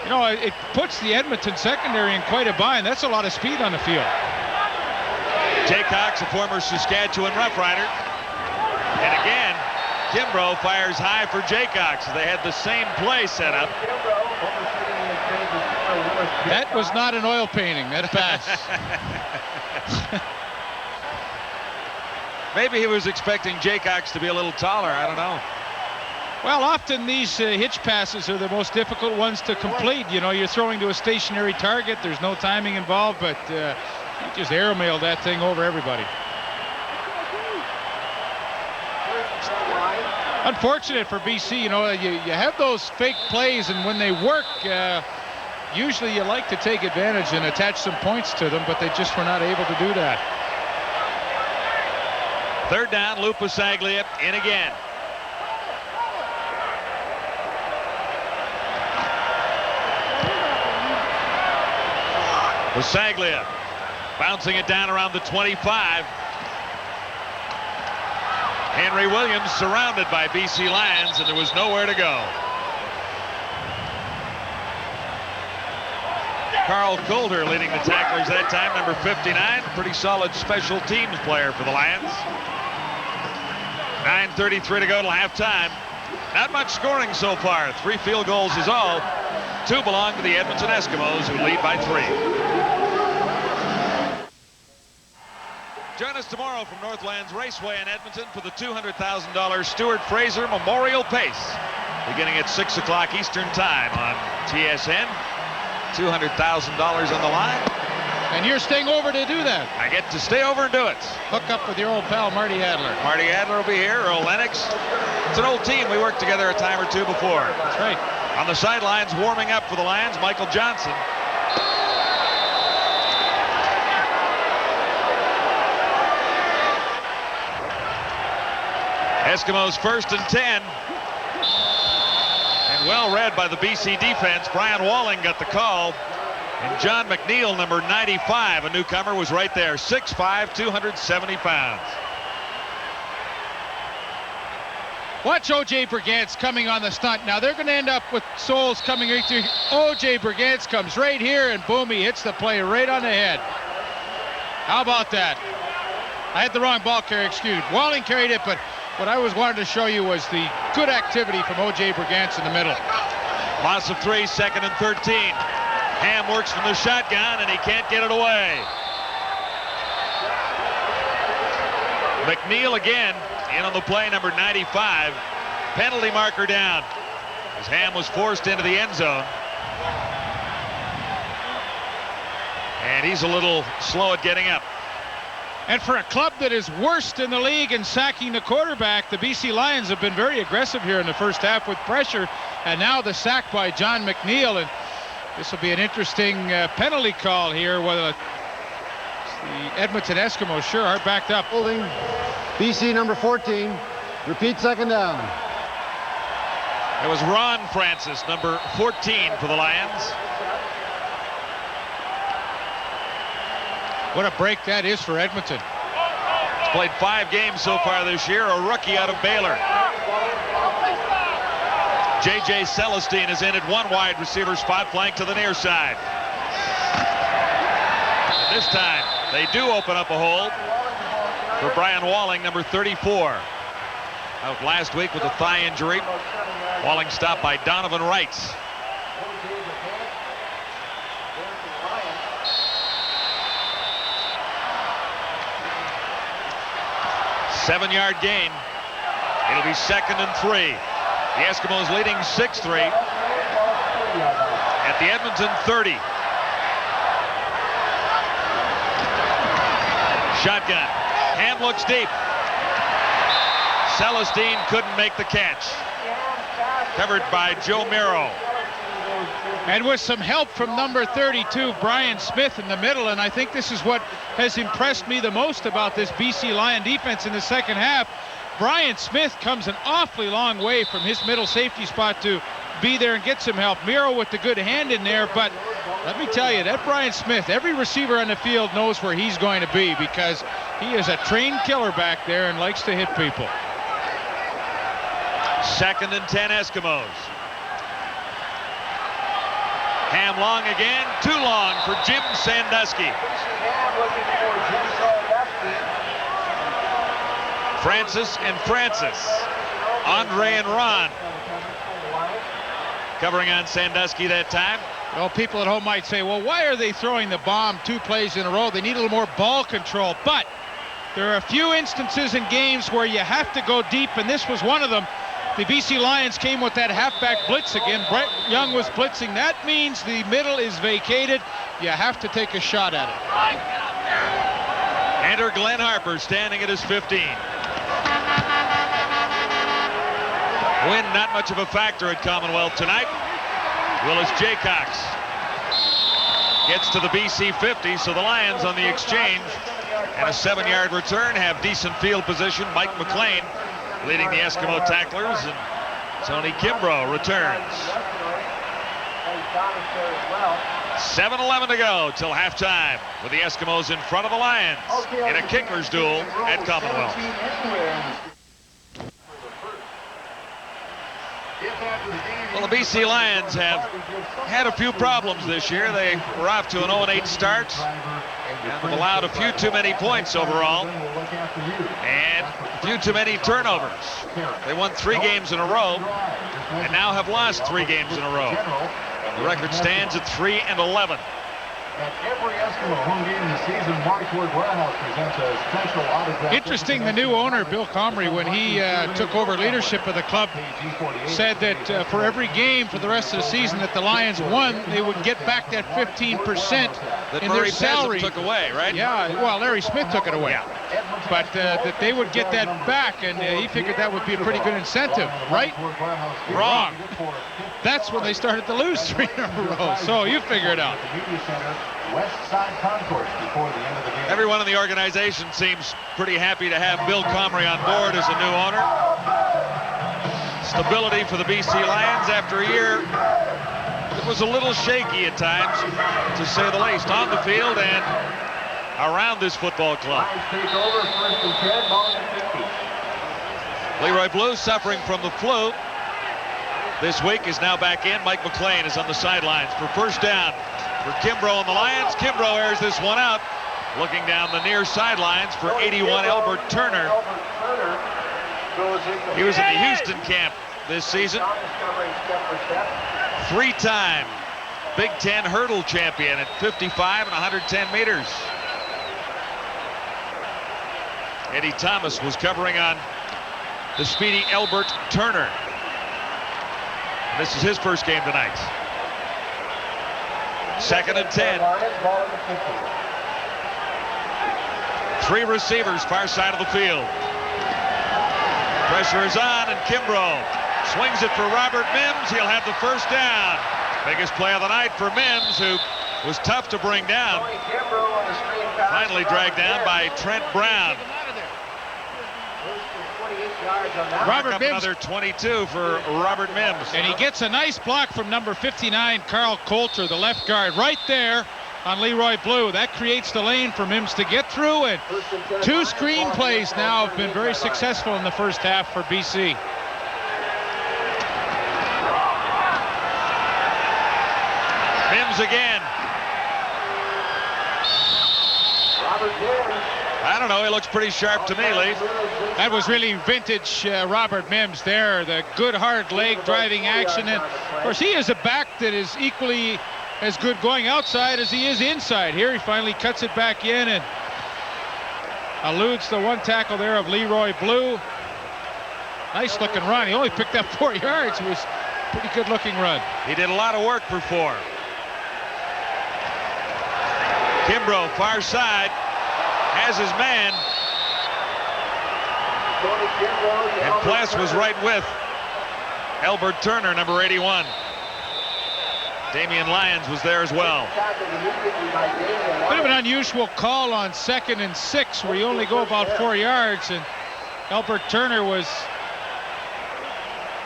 you know, it puts the Edmonton secondary in quite a bind. That's a lot of speed on the field. Jaycox, a former Saskatchewan Rough Rider. And again, Kimbrough fires high for Jaycox. They had the same play set up. That was not an oil painting, that pass. Maybe he was expecting Jaycox to be a little taller. I don't know. Well, often these hitch passes are the most difficult ones to complete. You know, you're throwing to a stationary target. There's no timing involved, but he just airmailed that thing over everybody. Unfortunate for BC, you know, you have those fake plays, and when they work, usually you like to take advantage and attach some points to them, but they just were not able to do that. 3rd down, Lou Pasaglia in again. Pasaglia bouncing it down around the 25. Henry Williams surrounded by BC Lions, and there was nowhere to go. Carl Coulter leading the tacklers that time, number 59. Pretty solid special teams player for the Lions. 9:33 to go till halftime. Not much scoring so far. 3 field goals is all. 2 belong to the Edmonton Eskimos, who lead by 3. Join us tomorrow from Northlands Raceway in Edmonton for the $200,000 Stuart Fraser Memorial Pace, beginning at 6 o'clock Eastern Time on TSN. $200,000 on the line. And you're staying over to do that. I get to stay over and do it. Hook up with your old pal Marty Adler. Marty Adler will be here, Earl Lennox. It's an old team. We worked together a time or 2 before. That's right. On the sidelines, warming up for the Lions, Michael Johnson. Eskimos 1st and 10. And well read by the BC defense. Brian Walling got the call. And John McNeil, number 95, a newcomer, was right there. 6'5", 270 pounds. Watch O.J. Brigance coming on the stunt. Now they're going to end up with Souls coming right through. O.J. Brigance comes right here, and boom, he hits the play right on the head. How about that? I had the wrong ball carrier, excuse me. Walling carried it, but what I was wanting to show you was the good activity from O.J. Brigance in the middle. Loss of 3, 2nd and 13. Ham works from the shotgun, and he can't get it away. McNeil again in on the play, number 95. Penalty marker down as Ham was forced into the end zone. And he's a little slow at getting up. And for a club that is worst in the league in sacking the quarterback, the BC Lions have been very aggressive here in the first half with pressure. And now the sack by John McNeil. And this will be an interesting penalty call here. Whether the Edmonton Eskimos sure are backed up. Holding BC number 14. Repeat, second down. It was Ron Francis, number 14 for the Lions. What a break that is for Edmonton. He's played 5 games so far this year, a rookie out of Baylor. J.J. Celestine is in at one wide receiver spot, flank to the near side. And this time, they do open up a hole for Brian Walling, number 34. Out last week with a thigh injury. Walling stopped by Donovan Wright. Seven-yard gain. It'll be 2nd and 3. The Eskimos leading 6-3 at the Edmonton 30. Shotgun. Ham looks deep. Celestine couldn't make the catch. Covered by Joe Miro. And with some help from number 32, Brian Smith, in the middle. And I think this is what has impressed me the most about this BC Lion defense in the second half. Brian Smith comes an awfully long way from his middle safety spot to be there and get some help. Miro with the good hand in there, but let me tell you, that Brian Smith, every receiver on the field knows where he's going to be because he is a trained killer back there and likes to hit people. 2nd and 10 Eskimos. Ham long again, too long for Jim Sandusky. Francis and Francis. Andre and Ron covering on Sandusky that time. Well, people at home might say, well, why are they throwing the bomb 2 plays in a row? They need a little more ball control. But there are a few instances in games where you have to go deep, and this was one of them. The BC Lions came with that halfback blitz again. Brett Young was blitzing. That means the middle is vacated. You have to take a shot at it. Enter Glenn Harper standing at his 15. Wind not much of a factor at Commonwealth tonight. Willis Jaycox gets to the BC 50, so the Lions on the exchange and a 7-yard return have decent field position. Mike McLean leading the Eskimo tacklers, and Tony Kimbrough returns. 7:11 to go till halftime with the Eskimos in front of the Lions in a kicker's duel at Commonwealth. Well, the BC Lions have had a few problems this year. They were off to an 0-8 start and have allowed a few too many points overall and a few too many turnovers. They won 3 games in a row and now have lost 3 games in a row. The record stands at 3-11. At every Eskimo home game this season, Marquardt Warehouse presents a special autograph. Interesting, the new owner, Bill Comrie, when he took over leadership of the club, said that for every game for the rest of the season that the Lions won, they would get back that 15% in their salary. Took away, right? Yeah, well, Larry Smith took it away. Yeah. But that they would get that back, and he figured that would be a pretty good incentive, right? Wrong. That's when they started to lose 3 in a row. So you figure it out. Everyone in the organization seems pretty happy to have Bill Comrie on board as a new owner. Stability for the BC Lions after a year that was a little shaky at times, to say the least, on the field and around this football club. Leroy Blue suffering from the flu this week is now back in. Mike McLean is on the sidelines for first down for Kimbrough and the Lions. Kimbrough airs this one out, looking down the near sidelines for 81 Albert Turner. He was in the Houston camp this season. three-time Big Ten hurdle champion at 55 and 110 meters. Eddie Thomas was covering on the speedy Albert Turner. This is his first game tonight. 2nd and 10. 3 receivers far side of the field. Pressure is on, and Kimbrough swings it for Robert Mims. He'll have the first down. Biggest play of the night for Mims, who was tough to bring down. Finally dragged down by Trent Brown. Robert Mims. Another 22 for Robert Mims. And he gets a nice block from number 59, Carl Coulter, the left guard, right there on Leroy Blue. That creates the lane for Mims to get through, and 2 screen plays now have been very successful in the first half for BC. Mims again. I don't know, he looks pretty sharp to me, Leaf. That was really vintage Robert Mims there. The good hard leg driving action. And of course, he is a back that is equally as good going outside as he is inside. Here he finally cuts it back in and eludes the one tackle there of Leroy Blue. Nice looking run. He only picked up 4 yards. It was a pretty good looking run. He did a lot of work for 4. Kimbrough, far side, has his man. And Pless was right with Albert Turner, number 81. Damian Lyons was there as well. Bit of an unusual call on 2nd and 6, where you only go about 4 yards, and Albert Turner was...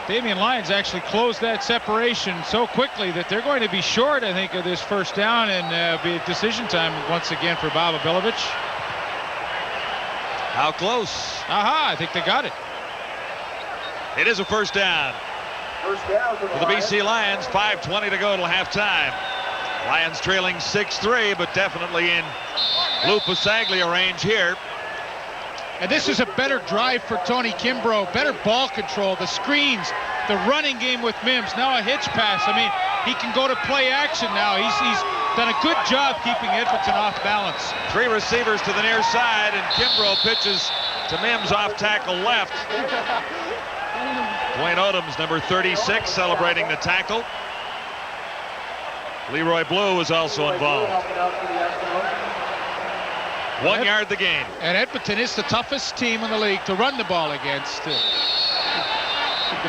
Damian Lyons actually closed that separation so quickly that they're going to be short, I think, of this first down, and be a decision time once again for Bob Abilovich. How close? Aha, I think they got it. It is a first down. For the BC Lions, 5:20 to go till halftime. Lions trailing 6-3, but definitely in Lou Pasaglia range here. And this is a better drive for Tony Kimbrough, better ball control, the screens, the running game with Mims, now a hitch pass. I mean, he can go to play action now. He's done a good job keeping Edmonton off balance. 3 receivers to the near side, and Kimbrough pitches to Mims off tackle left. Dwayne Odoms, number 36, celebrating the tackle. Leroy Blue was also involved. 1 yard the gain. And Edmonton is the toughest team in the league to run the ball against. The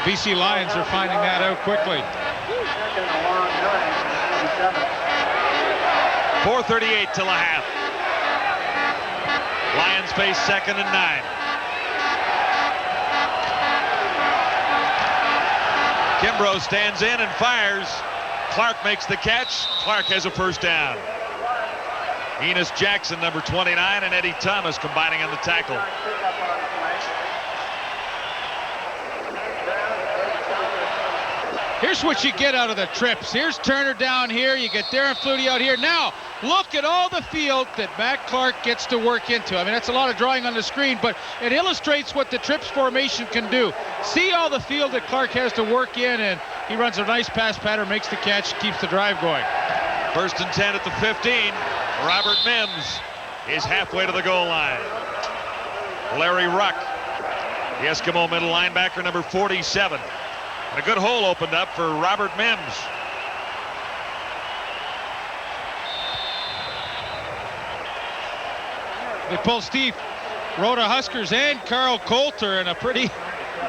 BC Lions are finding that out quickly. 4:38 till a half. Lions face 2nd and 9. Kimbrough stands in and fires. Clark makes the catch. Clark has a first down. Enos Jackson, number 29, and Eddie Thomas combining on the tackle. Here's what you get out of the trips. Here's Turner down here. You get Darren Flutie out here. Now, look at all the field that Matt Clark gets to work into. I mean, that's a lot of drawing on the screen, but it illustrates what the trips formation can do. See all the field that Clark has to work in, and he runs a nice pass pattern, makes the catch, keeps the drive going. 1st and 10 at the 15. Robert Mims is halfway to the goal line. Larry Ruck, the Eskimo middle linebacker, number 47. And a good hole opened up for Robert Mims. They pull Steve Rhoda Huskers and Carl Coulter, and a pretty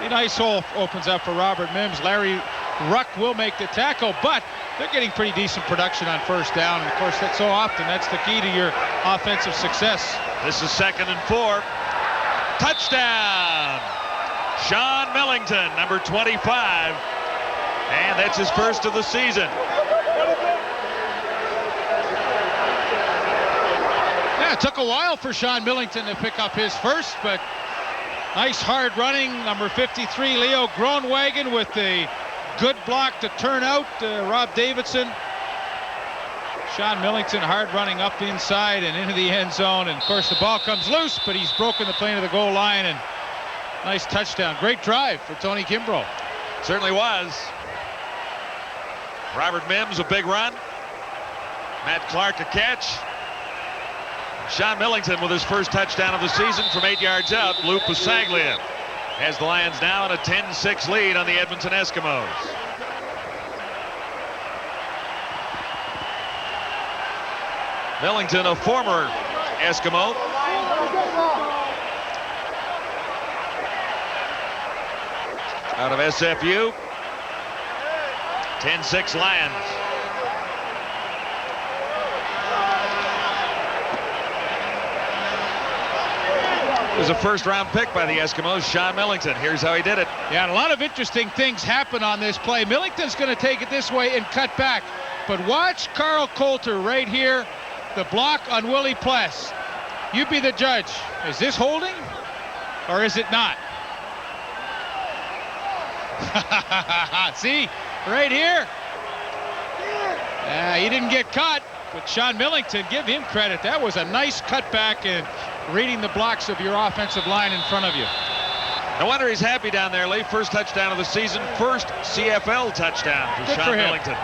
nice hole opens up for Robert Mims. Larry Ruck will make the tackle, but they're getting pretty decent production on first down. And of course, that's so often, that's the key to your offensive success. This is 2nd and 4. Touchdown! Sean Millington, number 25. And that's his first of the season. Yeah, it took a while for Sean Millington to pick up his first, but nice hard running. Number 53, Leo Groenwagen, with a good block to turn out Rob Davidson. Sean Millington hard running up inside and into the end zone, and of course the ball comes loose, but he's broken the plane of the goal line, and nice touchdown. Great drive for Tony Kimbrough. Certainly was. Robert Mims, a big run. Matt Clark, a catch. Sean Millington with his first touchdown of the season from 8 yards out. Lou Pasaglia has the Lions now in a 10-6 lead on the Edmonton Eskimos. Millington, a former Eskimo. Out of SFU. 10-6 Lions. It was a first-round pick by the Eskimos, Sean Millington. Here's how he did it. Yeah, and a lot of interesting things happen on this play. Millington's going to take it this way and cut back. But watch Carl Coulter right here. The block on Willie Pless. You be the judge. Is this holding or is it not? See, right here. He didn't get caught, but Sean Millington, give him credit. That was a nice cutback and reading the blocks of your offensive line in front of you. No wonder he's happy down there, Lee. First touchdown of the season, first CFL touchdown for Sean Millington.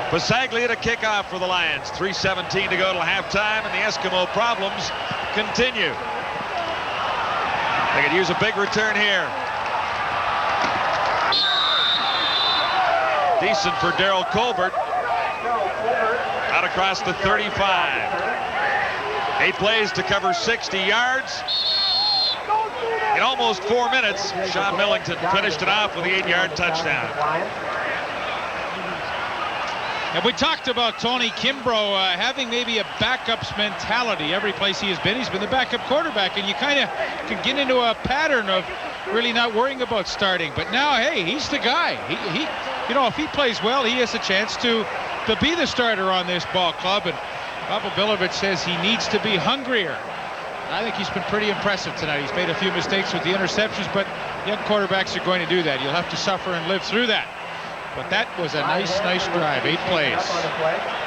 Pasaglia to kick off for the Lions. 3:17 to go till halftime, and the Eskimo problems continue. They could use a big return here. Decent for Darryl Colbert. Out across the 35. 8 plays to cover 60 yards. In almost 4 minutes, Sean Millington finished it off with the 8-yard touchdown. And we talked about Tony Kimbrough having maybe a backup's mentality. Every place he has been, he's been the backup quarterback, and you kind of can get into a pattern of really not worrying about starting. But now, hey, he's the guy. He you know, if he plays well, he has a chance to be the starter on this ball club. And Bob Bilovich says he needs to be hungrier. I think he's been pretty impressive tonight. He's made a few mistakes with the interceptions, but young quarterbacks are going to do that. You'll have to suffer and live through that. But that was a nice drive. 8 plays.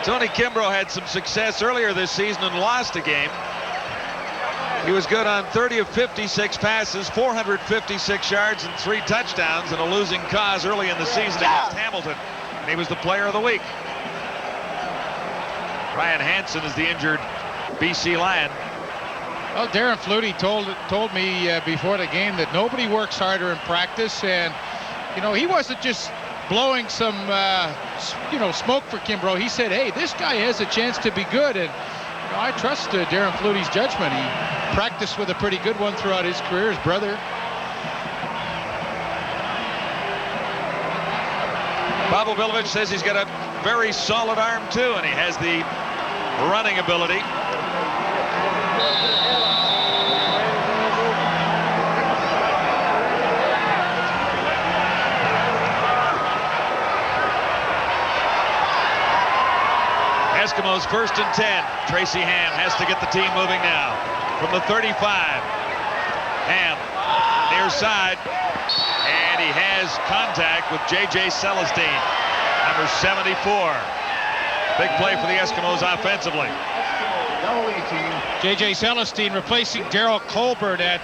Tony Kimbrough had some success earlier this season and lost a game. He was good on 30 of 56 passes, 456 yards and 3 touchdowns in a losing cause early in the season against Hamilton. And he was the player of the week. Ryan Hansen is the injured BC Lion. Well, Darren Flutie told me before the game that nobody works harder in practice, and you know, he wasn't just blowing some smoke for Kimbrough. He said, hey, this guy has a chance to be good, and you know, I trust Darren Flutie's judgment. He practiced with a pretty good one throughout his career, his brother. Bob Bilovich says he's got a very solid arm too, and he has the running ability. Eskimos 1st and 10. Tracy Ham has to get the team moving now. From the 35. Ham near side. And he has contact with J.J. Celestine, number 74. Big play for the Eskimos offensively. J.J. Celestine replacing Darryl Colbert at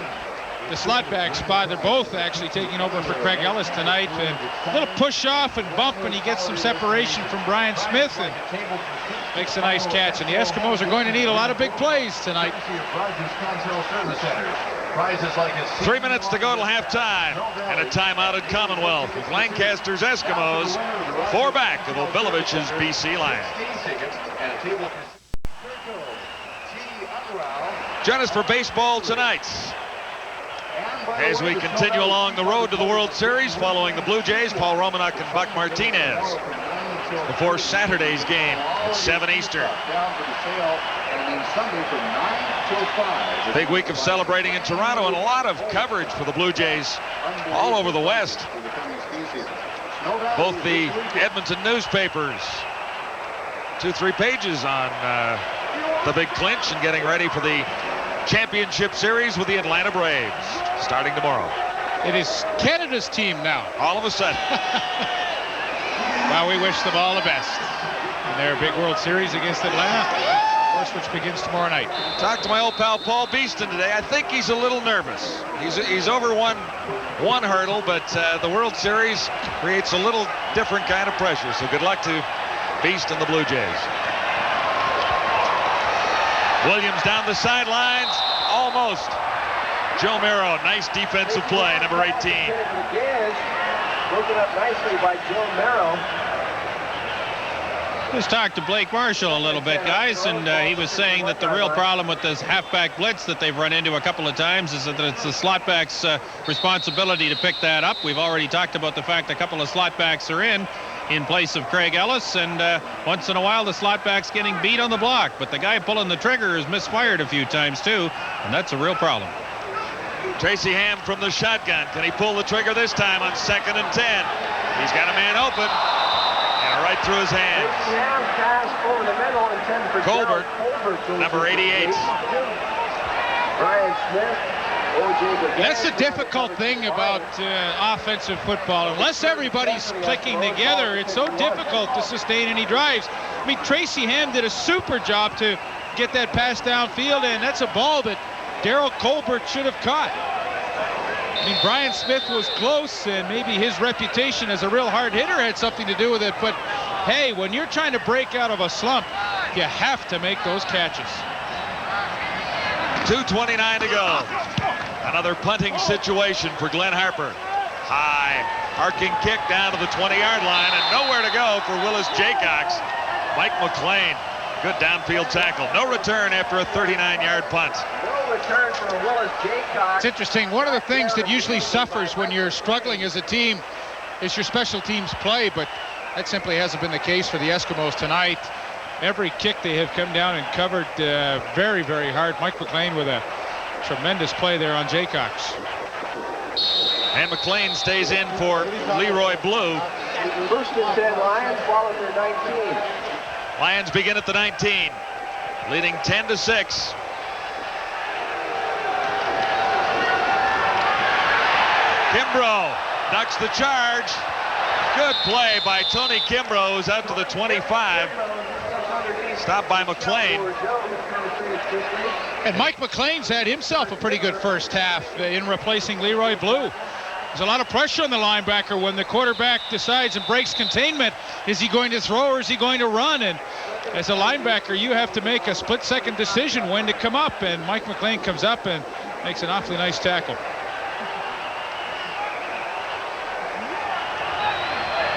the slot back spot. They're both actually taking over for Craig Ellis tonight. And a little push off and bump, and he gets some separation from Brian Smith and makes a nice catch. And the Eskimos are going to need a lot of big plays tonight. 3 minutes to go till halftime, and a timeout at Commonwealth with Lancaster's Eskimos 4 back of Bilovich's BC Lions. Join us for baseball tonight as we continue along the road to the World Series following the Blue Jays, Paul Romanuk and Buck Martinez, before Saturday's game at 7 Eastern. Big week of celebrating in Toronto, and a lot of coverage for the Blue Jays all over the West. Both the Edmonton newspapers, 2-3 pages on the big clinch and getting ready for the championship series with the Atlanta Braves starting tomorrow. It is Canada's team now. All of a sudden. Well, we wish them all the best in their big World Series against Atlanta. Of course, which begins tomorrow night. Talked to my old pal Paul Beeston today. I think he's a little nervous. He's over one hurdle, but the World Series creates a little different kind of pressure. So good luck to Beast and the Blue Jays. Williams down the sidelines, almost. Joe Merrow, nice defensive play, number 18. Broken up nicely by Joe Merrow. Just talked to Blake Marshall a little bit, guys, and he was saying that the real problem with this halfback blitz that they've run into a couple of times is that it's the slot back's responsibility to pick that up. We've already talked about the fact a couple of slot backs are in place of Craig Ellis, and once in a while the slot back's getting beat on the block, but the guy pulling the trigger has misfired a few times too, and that's a real problem. Tracy Ham from the shotgun. Can he pull the trigger this time on 2nd and 10? He's got a man open. And right through his hands. Tracy Ham pass over the middle intended for Colbert, number 88. Brian Smith. That's the difficult thing about offensive football. Unless everybody's clicking together, it's so difficult to sustain any drives. I mean, Tracy Ham did a super job to get that pass downfield, and that's a ball that Darryl Colbert should have caught. I mean, Brian Smith was close, and maybe his reputation as a real hard hitter had something to do with it. But, hey, when you're trying to break out of a slump, you have to make those catches. 2:29 to go. Another punting situation for Glenn Harper. High, arcing kick down to the 20-yard line, and nowhere to go for Willis Jaycox. Mike McLean, good downfield tackle. No return after a 39-yard punt. No return for Willis Jaycox. It's interesting. One of the things that usually suffers when you're struggling as a team is your special teams play, but that simply hasn't been the case for the Eskimos tonight. Every kick they have come down and covered very, very hard. Mike McLean with a tremendous play there on Jaycox. And McLean stays in for Leroy Blue. First and 10 Lions, ball at their 19. Lions begin at the 19, leading 10-6. Kimbrough ducks the charge. Good play by Tony Kimbrough, who's out to the 25. Stopped by McLean. And Mike McLean's had himself a pretty good first half in replacing Leroy Blue. There's a lot of pressure on the linebacker when the quarterback decides and breaks containment. Is he going to throw or is he going to run? And as a linebacker, you have to make a split-second decision when to come up. And Mike McLean comes up and makes an awfully nice tackle.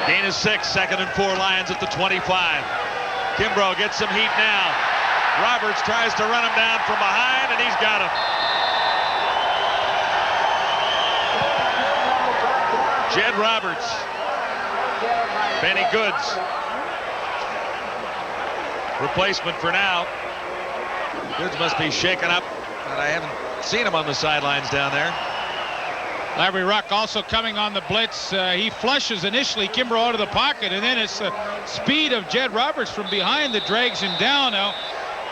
Gain is 6, 2nd and 4, Lions at the 25. Kimbrough gets some heat now. Roberts tries to run him down from behind, and he's got him. Jed Roberts. Benny Goods. Replacement for now. Goods must be shaken up, but I haven't seen him on the sidelines down there. Larry Ruck also coming on the blitz. He flushes initially Kimbrough out of the pocket, and then it's the speed of Jed Roberts from behind that drags him down. Now,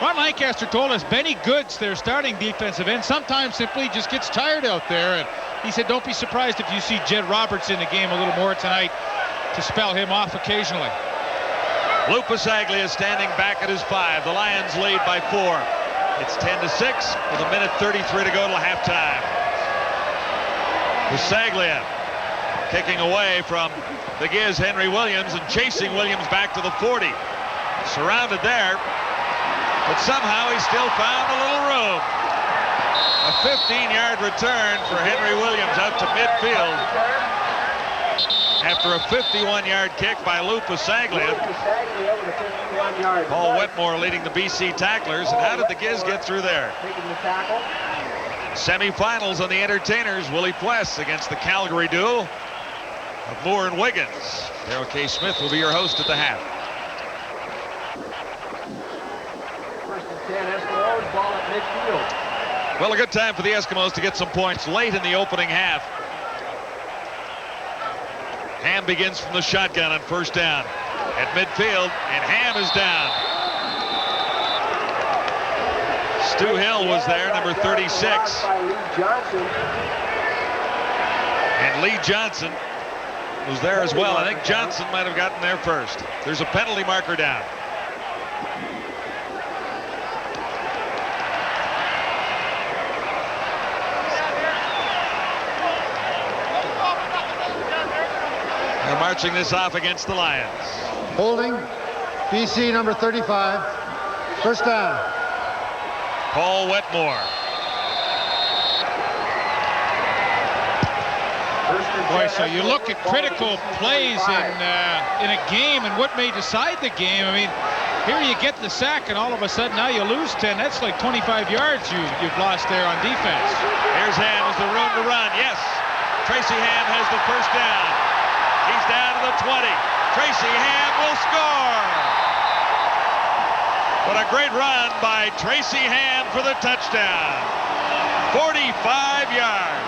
Ron Lancaster told us Benny Goods, their starting defensive end, sometimes simply just gets tired out there. And he said, don't be surprised if you see Jed Roberts in the game a little more tonight to spell him off occasionally. Lou Pasaglia standing back at his 5. The Lions lead by 4. It's 10-6 with a minute 33 to go till halftime. Pasaglia kicking away from the Giz Henry Williams and chasing Williams back to the 40. Surrounded there, but somehow he still found a little room. A 15-yard return for Henry Williams out to midfield after a 51-yard kick by Lou Pasaglia. Paul Wetmore leading the BC tacklers. And how did the Giz get through there? Semifinals on the entertainers. Willie Pless against the Calgary duo of Moore and Wiggins. Darrell K. Smith will be your host at the half. First and 10 Eskimos, ball at midfield. Well, a good time for the Eskimos to get some points late in the opening half. Ham begins from the shotgun on first down at midfield, and Ham is down. Stu Hill was there, number 36. And Lee Johnson was there as well. I think Johnson might have gotten there first. There's a penalty marker down. They're marching this off against the Lions. Holding, BC number 35. First down. Paul Wetmore. Boy, so you look at critical plays in a game and what may decide the game. I mean, here you get the sack and all of a sudden now you lose 10. That's like 25 yards you've lost there on defense. Here's Ham with the room to run. Yes, Tracy Ham has the first down. He's down to the 20. Tracy Ham will score. What a great run by Tracy Ham for the touchdown. 45 yards.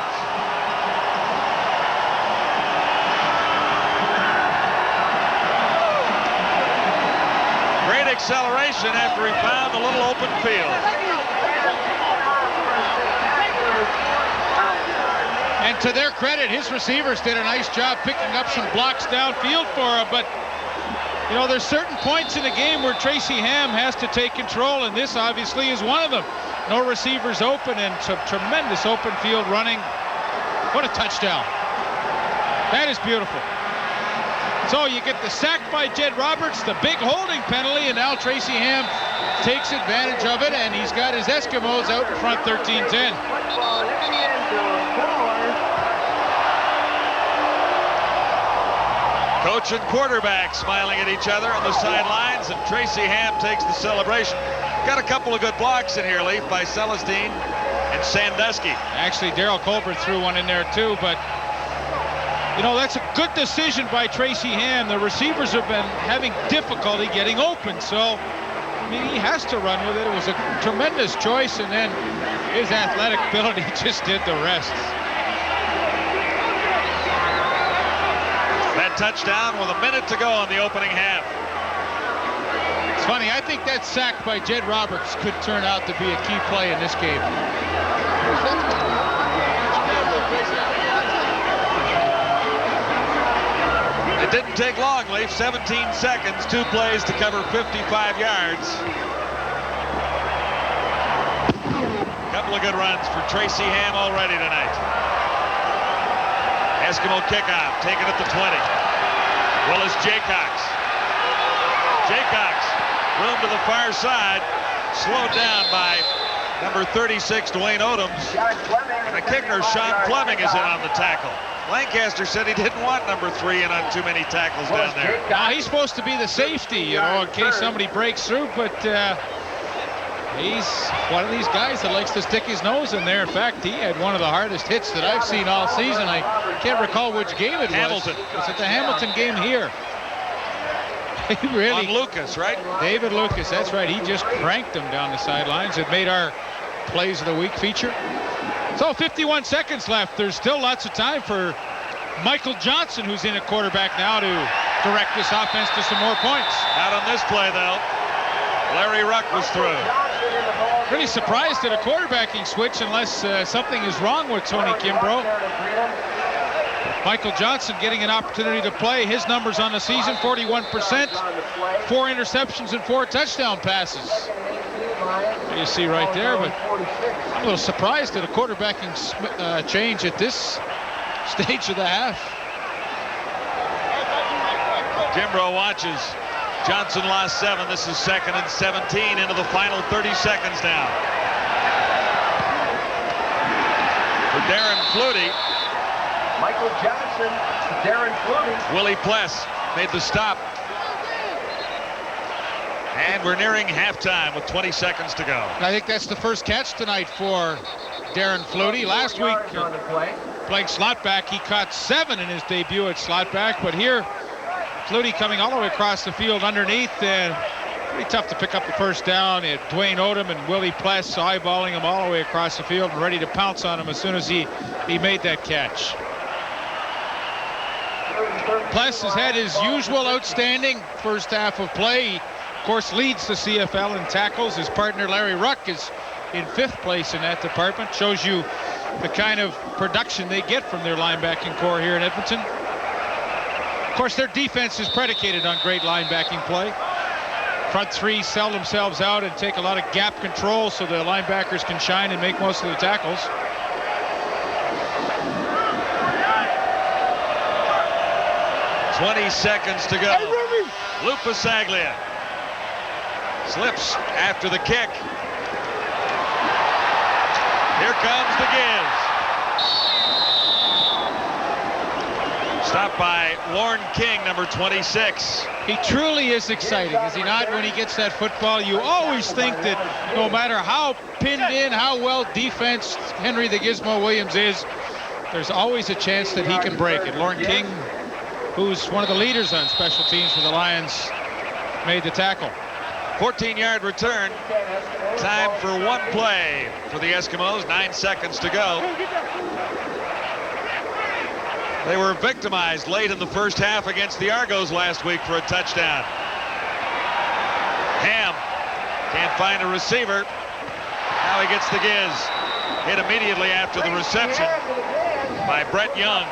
Great acceleration after he found a little open field. And to their credit, his receivers did a nice job picking up some blocks downfield for him. But, you know, there's certain points in the game where Tracy Ham has to take control, and this obviously is one of them. No receivers open and some tremendous open field running. What a touchdown. That is beautiful. So you get the sack by Jed Roberts, the big holding penalty, and now Tracy Ham takes advantage of it, and he's got his Eskimos out in front 13-10. Coach and quarterback smiling at each other on the sidelines, and Tracy Ham takes the celebration. Got a couple of good blocks in here, Leaf, by Celestine and Sandusky. Actually, Darryl Colbert threw one in there too, but you know, that's a good decision by Tracy Ham. The receivers have been having difficulty getting open, so I mean, he has to run with it. It was a tremendous choice, and then his athletic ability just did the rest. That touchdown with a minute to go in the opening half. It's funny, I think that sack by Jed Roberts could turn out to be a key play in this game. It didn't take long, Leaf. 17 seconds, 2 plays to cover 55 yards. A couple of good runs for Tracy Ham already tonight. Eskimo kickoff, taken at the 20. Willis Jaycox. Jaycox, room to the far side, slowed down by number 36, Dwayne Odoms. And the kicker, Sean Fleming, is in on the tackle. Lancaster said he didn't want number 3 in on too many tackles down there. Now, he's supposed to be the safety, you know, in case somebody breaks through, but he's one of these guys that likes to stick his nose in there. In fact, he had one of the hardest hits that I've seen all season. I can't recall which game it was. Hamilton. Was it the Hamilton game here? He really. On Lucas, right? David Lucas, that's right. He just cranked him down the sidelines. It made our Plays of the Week feature. So 51 seconds left. There's still lots of time for Michael Johnson, who's in at quarterback now, to direct this offense to some more points. Not on this play, though. Larry Ruck was through. Really surprised at a quarterbacking switch unless something is wrong with Tony Kimbrough. Michael Johnson getting an opportunity to play. His numbers on the season, 41%, 4 interceptions and 4 touchdown passes. You see right there, but I'm a little surprised at a quarterbacking change at this stage of the half. Kimbrough watches. Johnson lost 7. This is 2nd and 17 into the final 30 seconds now. For Darren Flutie. Michael Johnson, Darren Flutie. Willie Pless made the stop. And we're nearing halftime with 20 seconds to go. I think that's the first catch tonight for Darren Flutie. Last week, playing slot back, he caught 7 in his debut at slot back, but here, Flutie coming all the way across the field underneath, and pretty tough to pick up the first down. He had Dwayne Odom and Willie Pless eyeballing him all the way across the field and ready to pounce on him as soon as he made that catch. Pless has had his usual outstanding first half of play. He, of course, leads the CFL in tackles. His partner Larry Ruck is in 5th place in that department. Shows you the kind of production they get from their linebacking core here in Edmonton. Of course, their defense is predicated on great linebacking play. Front 3 sell themselves out and take a lot of gap control so the linebackers can shine and make most of the tackles. 20 seconds to go. Lupasaglia slips after the kick. Here comes the Giz. Stopped by Lorne King, number 26. He truly is exciting, is he not? When he gets that football, you always think that no matter how pinned in, how well defensed Henry the Gizmo Williams is, there's always a chance that he can break it. Lorne King, who's one of the leaders on special teams for the Lions, made the tackle. 14-yard return. Time for one play for the Eskimos. 9 seconds to go. They were victimized late in the first half against the Argos last week for a touchdown. Ham can't find a receiver. Now he gets the Giz. Hit immediately after the reception by Brett Young.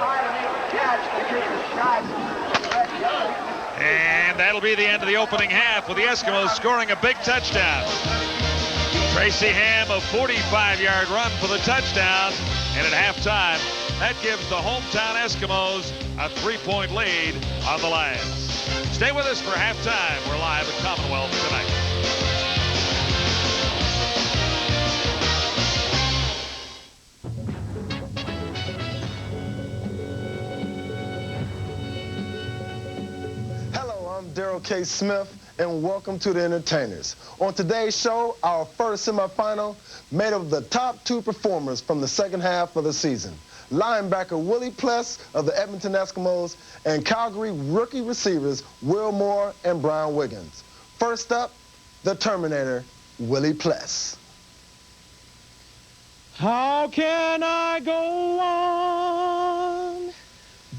And that'll be the end of the opening half with the Eskimos scoring a big touchdown. Tracy Ham, a 45-yard run for the touchdown. And at halftime, that gives the hometown Eskimos a 3-point lead on the Lions. Stay with us for halftime. We're live at Commonwealth tonight. Hello, I'm Daryl K. Smith, and welcome to the Entertainers. On today's show, our first semifinal made of the top 2 performers from the second half of the season. Linebacker Willie Pless of the Edmonton Eskimos and Calgary rookie receivers Will Moore and Brian Wiggins. First up, the Terminator, Willie Pless. How can I go on?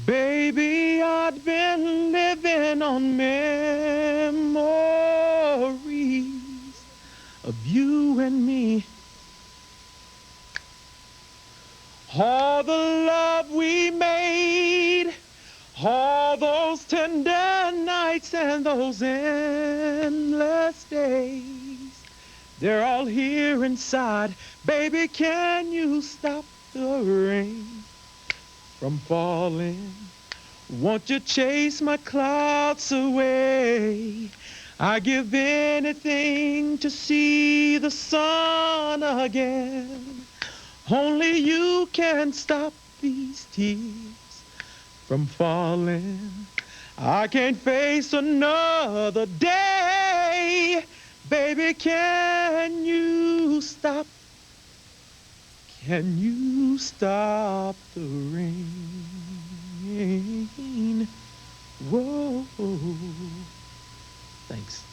Baby, I've been living on memories of you and me. All the love we made, all those tender nights and those endless days, they're all here inside. Baby, can you stop the rain from falling? Won't you chase my clouds away? I give anything to see the sun again. Only you can stop these tears from falling. I can't face another day. Baby, can you stop? Can you stop the rain? Whoa. Thanks.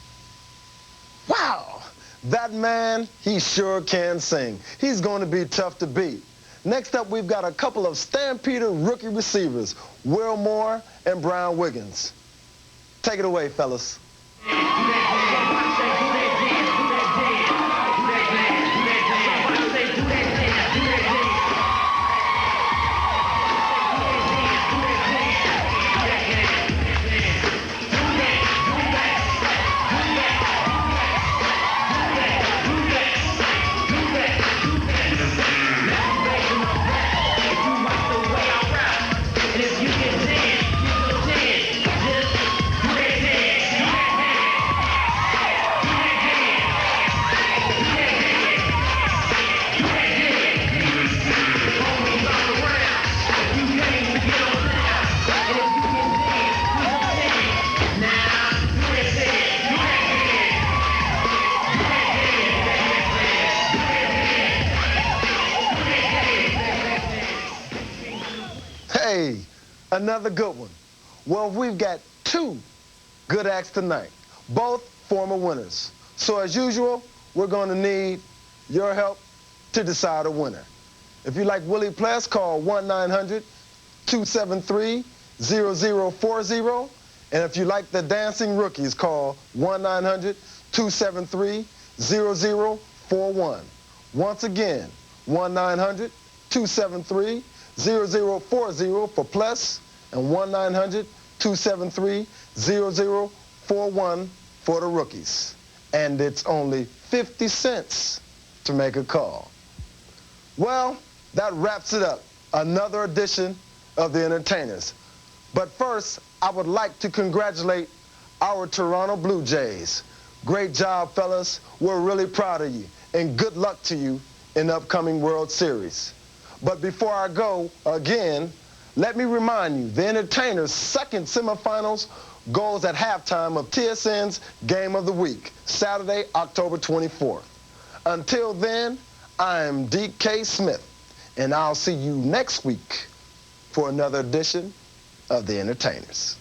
Wow! That man, he sure can sing. He's going to be tough to beat. Next up, we've got a couple of Stampeder rookie receivers, Will Moore and Brian Wiggins. Take it away, fellas. Hey, another good one. Well, we've got 2 good acts tonight, both former winners. So as usual, we're going to need your help to decide a winner. If you like Willie Pless, call 1-900-273-0040. And if you like the Dancing Rookies, call 1-900-273-0041. Once again, 1-900-273-0040 for Pless and 1-900-273-0041 for the rookies. And it's only 50 cents to make a call. Well, that wraps it up. Another edition of the Entertainers. But first, I would like to congratulate our Toronto Blue Jays. Great job, fellas. We're really proud of you, and good luck to you in the upcoming World Series. But before I go, again, let me remind you, the Entertainers' second semifinals goes at halftime of TSN's Game of the Week, Saturday, October 24th. Until then, I'm DK Smith, and I'll see you next week for another edition of The Entertainers.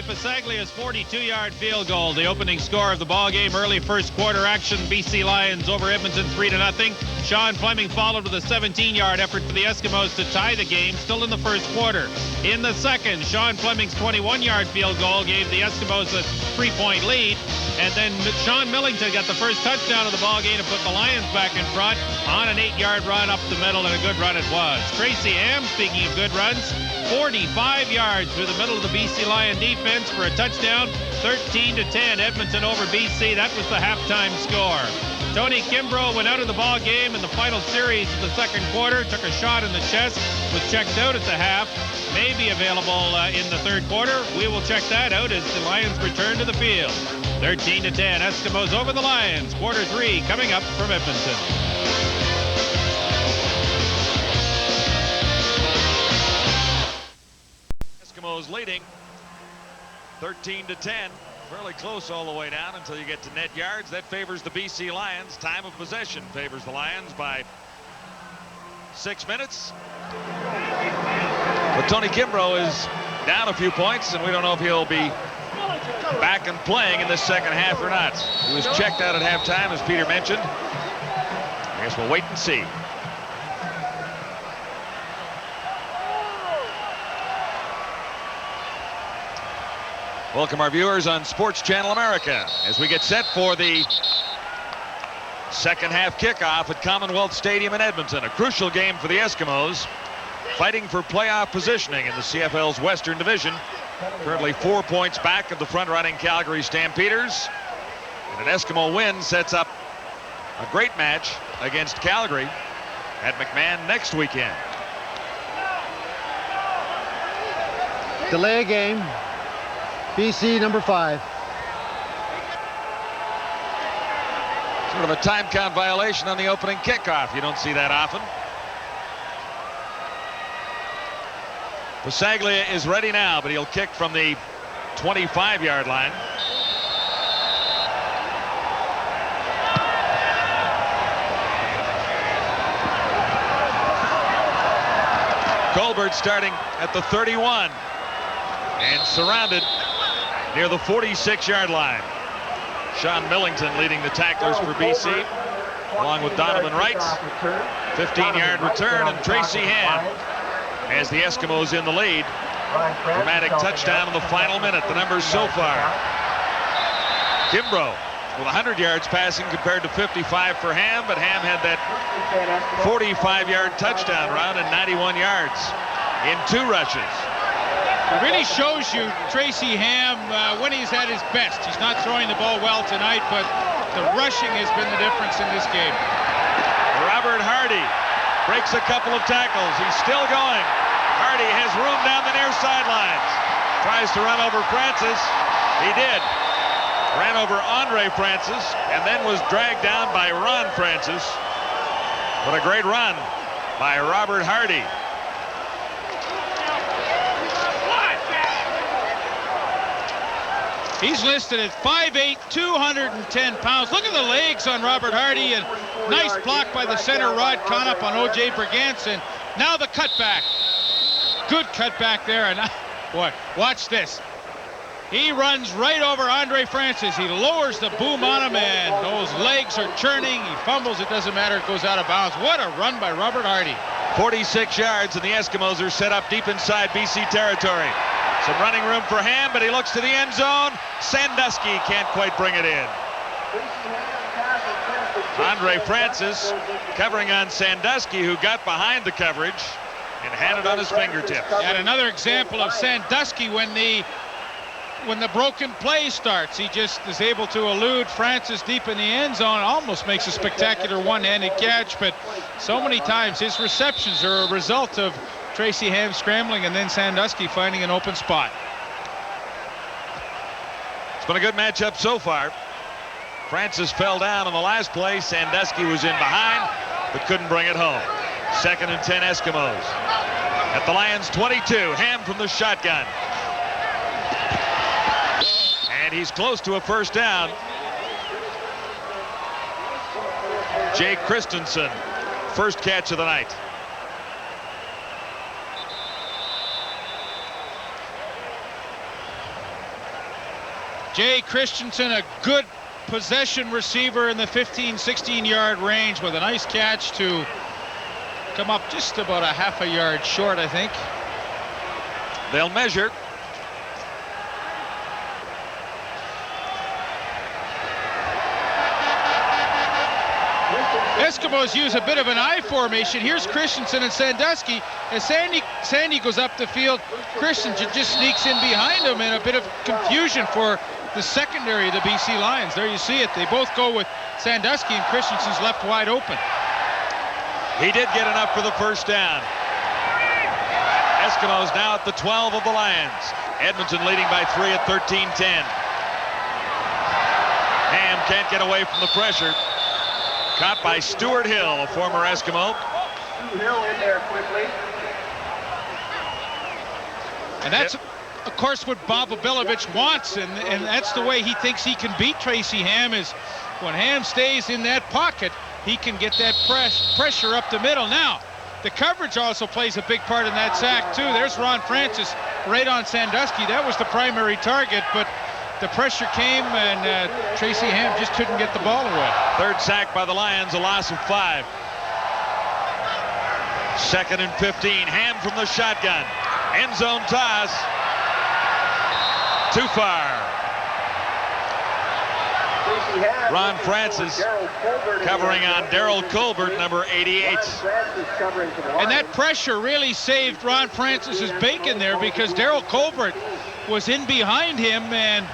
Pasaglia's 42-yard field goal, the opening score of the ball game. Early first quarter action, BC Lions over Edmonton 3-0. Sean Fleming followed with a 17-yard effort for the Eskimos to tie the game, still in the first quarter. In the second, Sean Fleming's 21-yard field goal gave the Eskimos a 3-point lead, and then Sean Millington got the first touchdown of the ball game to put the Lions back in front on an 8-yard run up the middle, and a good run it was. Tracy Ham, speaking of good runs, 45 yards through the middle of the BC Lion defense for a touchdown. 13-10, Edmonton over BC. That was the halftime score. Tony Kimbrough went out of the ball game in the final series of the second quarter, took a shot in the chest, was checked out at the half, may be available in the third quarter. We will check that out as the Lions return to the field. 13-10, Eskimos over the Lions. Quarter 3 coming up from Edmonton. Eskimos leading 13-10. Fairly close all the way down until you get to net yards. That favors the BC Lions. Time of possession favors the Lions by 6 minutes. But Tony Kimbrough is down a few points, and we don't know if he'll be back and playing in this second half or not. He was checked out at halftime, as Peter mentioned. I guess we'll wait and see. Welcome our viewers on Sports Channel America as we get set for the second half kickoff at Commonwealth Stadium in Edmonton. A crucial game for the Eskimos, fighting for playoff positioning in the CFL's Western Division. Currently 4 points back of the front-running Calgary Stampeders. And an Eskimo win sets up a great match against Calgary at McMahon next weekend. Delay a game. BC number 5. Sort of a time count violation on the opening kickoff. You don't see that often. Pasaglia is ready now, but he'll kick from the 25-yard line. Colbert starting at the 31 and surrounded near the 46-yard line. Sean Millington leading the tacklers for BC, along with Donovan Wright. 15-yard return, and Tracy Ham has the Eskimos in the lead. Dramatic touchdown in the final minute. The numbers so far. Kimbrough with 100 yards passing compared to 55 for Ham, but Ham had that 45-yard touchdown run and 91 yards in 2 rushes. It really shows you Tracy Ham when he's at his best. He's not throwing the ball well tonight, but the rushing has been the difference in this game. Robert Hardy breaks a couple of tackles. He's still going. Hardy has room down the near sidelines. Tries to run over Francis. He did. Ran over Andre Francis and then was dragged down by Ron Francis. What a great run by Robert Hardy. He's listed at 5'8", 210 pounds. Look at the legs on Robert Hardy, and nice block by the center, Rod Conop on O.J. Berganson. Now the cutback. Good cutback there, and boy, watch this. He runs right over Andre Francis. He lowers the boom on him, and those legs are churning. He fumbles. It doesn't matter. It goes out of bounds. What a run by Robert Hardy. 46 yards, and the Eskimos are set up deep inside BC territory. Some running room for Ham, but he looks to the end zone. Sandusky can't quite bring it in. Andre Francis covering on Sandusky, who got behind the coverage and had it on his fingertips. And another example of Sandusky when the broken play starts. He just is able to elude Francis deep in the end zone. Almost makes a spectacular one-handed catch, but so many times his receptions are a result of Tracy Ham scrambling and then Sandusky finding an open spot. It's been a good matchup so far. Francis fell down on the last play. Sandusky was in behind, but couldn't bring it home. 2nd and 10 Eskimos. At the Lions 22, Ham from the shotgun. And he's close to a first down. Jay Christensen, first catch of the night. Jay Christensen, a good possession receiver in the 15-16 yard range with a nice catch to come up just about a half a yard short, I think. They'll measure. Eskimos use a bit of an I formation. Here's Christensen and Sandusky. As Sandy goes up the field, Christensen just sneaks in behind him, and a bit of confusion for the secondary of the BC Lions. There you see it. They both go with Sandusky, and Christensen's left wide open. He did get enough for the first down. Eskimos now at the 12 of the Lions. Edmonton leading by 3 at 13-10. Ham can't get away from the pressure. Caught by Stuart Hill, a former Eskimo. Hill in there quickly. And that's, of course, what Bob Abilovich wants, and that's the way he thinks he can beat Tracy Ham, is when Ham stays in that pocket, he can get that pressure up the middle. Now, the coverage also plays a big part in that sack, too. There's Ron Francis right on Sandusky. That was the primary target, but the pressure came, and Tracy Ham just couldn't get the ball away. Third sack by the Lions, a loss of 5. 2nd and 15. Ham from the shotgun. End zone toss. Too far. Ron Francis covering on Darryl Colbert, number 88. And that pressure really saved Ron Francis's bacon there, because Darryl Colbert was in behind him, and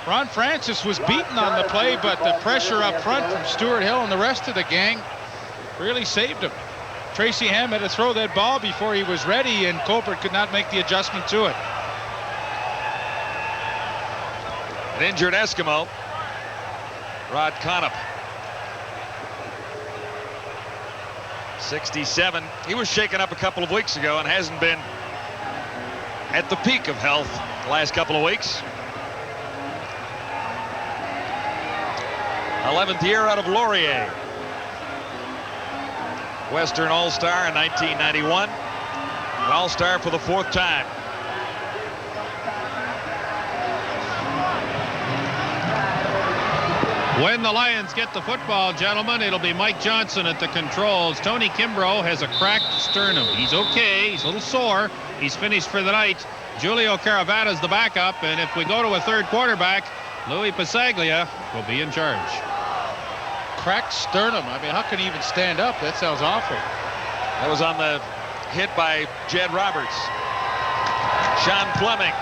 Ron Francis was beaten on the play, but the pressure up front from Stuart Hill and the rest of the gang really saved him. Tracy Ham had to throw that ball before he was ready, and Colbert could not make the adjustment to it. An injured Eskimo, Rod Conop, 67. He was shaken up a couple of weeks ago and hasn't been at the peak of health the last couple of weeks. 11th year out of Laurier. Western All-Star in 1991. An All-Star for the 4th time. When the Lions get the football, gentlemen, it'll be Mike Johnson at the controls. Tony Kimbrough has a cracked sternum. He's okay. He's a little sore. He's finished for the night. Julio Caravana's the backup, and if we go to a third quarterback, Louis Pasaglia will be in charge. Cracked sternum. I mean, how can he even stand up? That sounds awful. That was on the hit by Jed Roberts. Sean Fleming.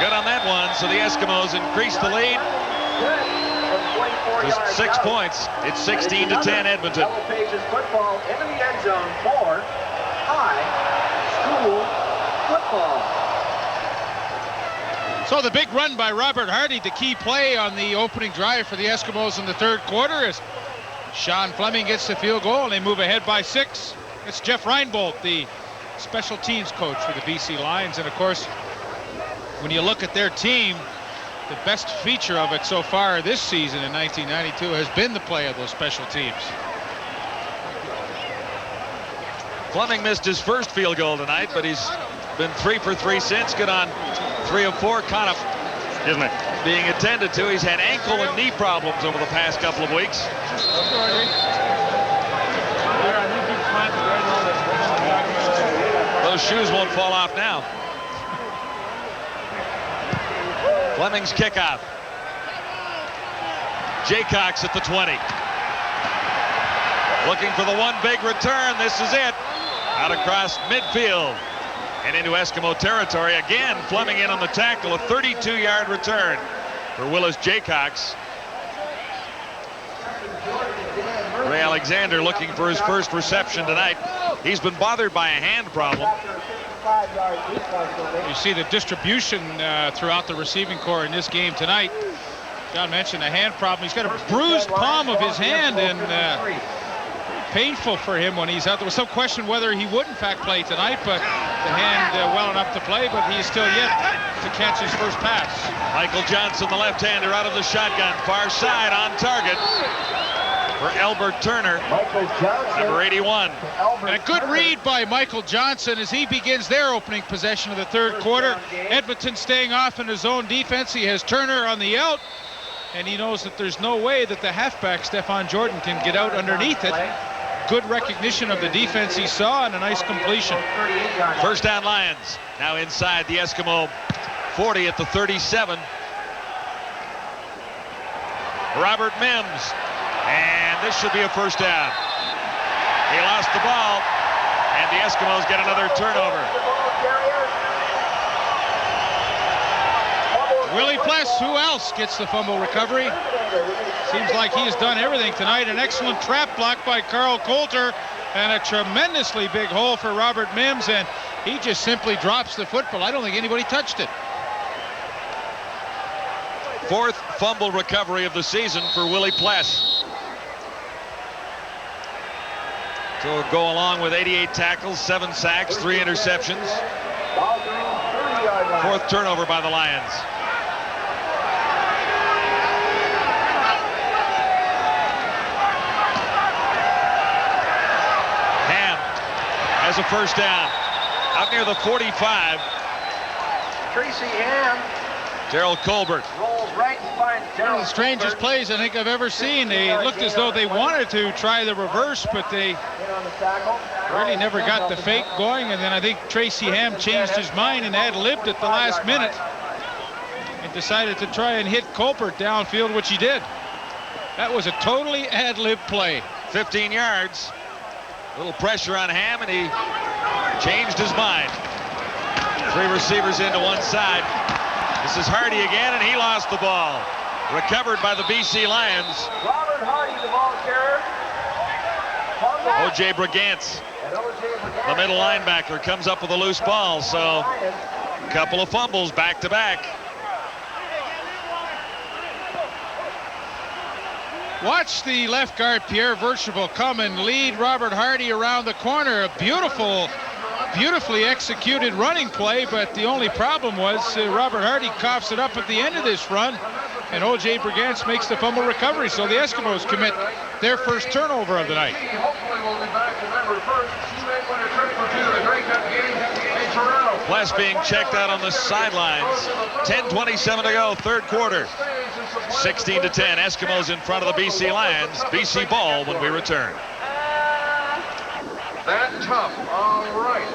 Good on that one, so the Eskimos increase the lead. Just 6 points. It's 16-10 Edmonton. Yellow Pages football into the end zone for high school football. So the big run by Robert Hardy, the key play on the opening drive for the Eskimos in the third quarter, as Sean Fleming gets the field goal and they move ahead by 6. It's Jeff Reinbold, the special teams coach for the BC Lions, and of course, when you look at their team, the best feature of it so far this season in 1992 has been the play of those special teams. Fleming missed his first field goal tonight, but he's been 3 for 3 since. Good on 3 of 4. Conop being attended to. He's had ankle and knee problems over the past couple of weeks. Those shoes won't fall off now. Fleming's kickoff. Jaycox at the 20. looking for the one big return. This is it. Out across midfield and into Eskimo territory. Again, Fleming in on the tackle. A 32-yard return for Willis Jaycox. Ray Alexander looking for his first reception tonight. He's been bothered by a hand problem. You see the distribution throughout the receiving corps in this game tonight. John mentioned a hand problem. He's got a bruised palm of his hand, and painful for him when he's out. There was some question whether he would in fact play tonight, but the hand well enough to play, but he's still yet to catch his first pass. Michael Johnson, the left-hander, out of the shotgun, far side on target for Albert Turner, number 81. And a good read by Michael Johnson as he begins their opening possession of the third quarter. Edmonton staying off in his own defense. He has Turner on the out, and he knows that there's no way that the halfback, Stefan Jordan, can get out underneath it. Good recognition of the defense he saw, and a nice completion. First down Lions. Now inside the Eskimo 40 at the 37. Robert Mims. And this should be a first down. He lost the ball, and the Eskimos get another turnover. Willie Pless, who else gets the fumble recovery? Seems like he has done everything tonight. An excellent trap block by Carl Coulter, and a tremendously big hole for Robert Mims, and he just simply drops the football. I don't think anybody touched it. Fourth fumble recovery of the season for Willie Pless. So go along with 88 tackles, 7 sacks, 3 interceptions. Fourth turnover by the Lions. Ham has a first down out near the 45. Tracy Ham. Gerald Colbert. Rolls right and finds One of the strangest plays I think I've ever seen. They looked as though they wanted to try the reverse, but they really never got the fake going. And then I think Tracy Ham changed his mind and ad-libbed at the last minute and decided to try and hit Colbert downfield, which he did. That was a totally ad-lib play. 15 yards. A little pressure on Ham, and he changed his mind. 3 receivers into one side. This is Hardy again, and he lost the ball. Recovered by the BC Lions. Robert Hardy, the ball carrier. O.J. Brigance, the middle linebacker, comes up with a loose ball. So a couple of fumbles back to back. Watch the left guard Pierre Vercheville come and lead Robert Hardy around the corner. A beautifully executed running play, but the only problem was Robert Hardy coughs it up at the end of this run, and O.J. Brigance makes the fumble recovery. So the Eskimos commit their first turnover of the night. Pless being checked out on the sidelines. 10:27 to go, third quarter. 16-10, Eskimos in front of the BC Lions. BC ball when we return. That tough. All right.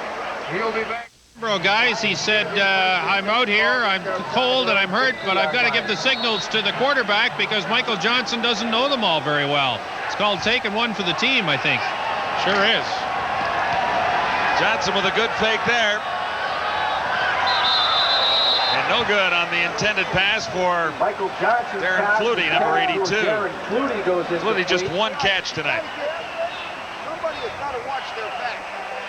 He'll be back. Bro, guys, he said, I'm out here, I'm cold and I'm hurt, but I've got to give the signals to the quarterback because Michael Johnson doesn't know them all very well. It's called taking one for the team, I think. Sure is. Johnson with a good fake there. And no good on the intended pass for Michael Johnson. Darren Flutie, number 82. Darren Flutie goes in. Flutie just one catch tonight.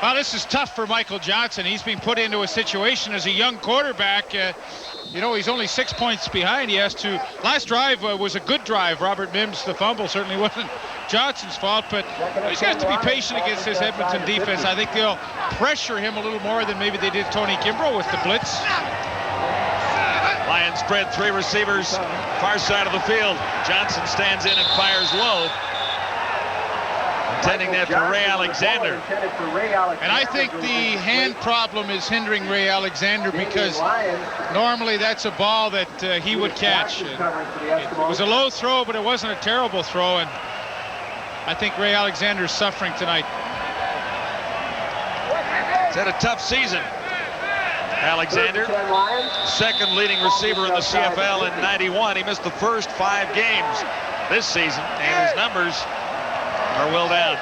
Well, this is tough for Michael Johnson. He's been put into a situation as a young quarterback. You know, he's only 6 points behind. He has to. Last drive was a good drive. Robert Mims, the fumble, certainly wasn't Johnson's fault, but he's got to be patient against this Edmonton defense. I think they'll pressure him a little more than maybe they did Tony Kimbrough with the blitz. Lions spread, 3 receivers, far side of the field. Johnson stands in and fires low. Intending that for Ray Alexander. And I think the hand problem is hindering Ray Alexander because normally that's a ball that he would catch. It was a low throw, but it wasn't a terrible throw, and I think Ray Alexander is suffering tonight. He's had a tough season. Alexander, second leading receiver in the CFL in '91. He missed the first 5 games this season, and his numbers are well down.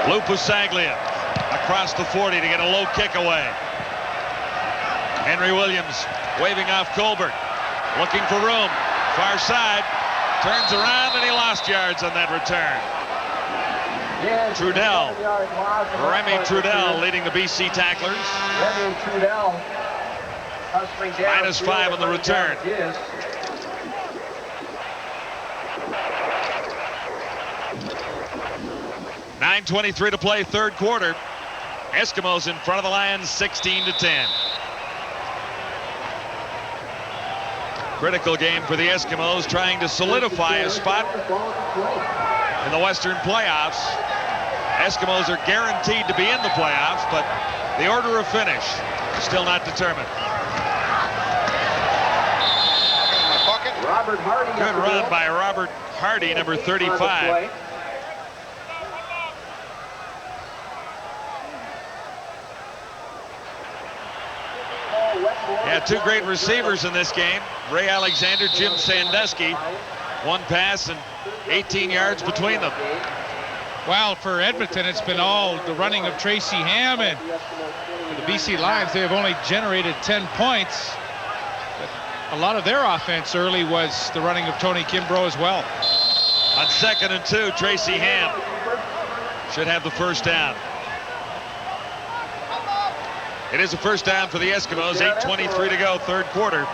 Lou Pusaglia across the 40 to get a low kick away. Henry Williams waving off Colbert. Looking for room. Far side. Turns around and he lost yards on that return. Trudell. Remy Trudell leading the BC tacklers. Remy Trudell hustling down. -5 on the return. 9:23 to play, third quarter. Eskimos in front of the Lions, 16-10. Critical game for the Eskimos, trying to solidify a spot in the Western playoffs. Eskimos are guaranteed to be in the playoffs, but the order of finish still not determined. Robert Hardy. Good run by Robert Hardy, number 35. Yeah, two great receivers in this game. Ray Alexander, Jim Sandusky. One pass and 18 yards between them. Well, for Edmonton, it's been all the running of Tracy Ham, and for the BC Lions, they have only generated 10 points. But a lot of their offense early was the running of Tony Kimbrough as well. On 2nd and 2, Tracy Ham should have the first down. It is a first down for the Eskimos, 8:23 to go, third quarter.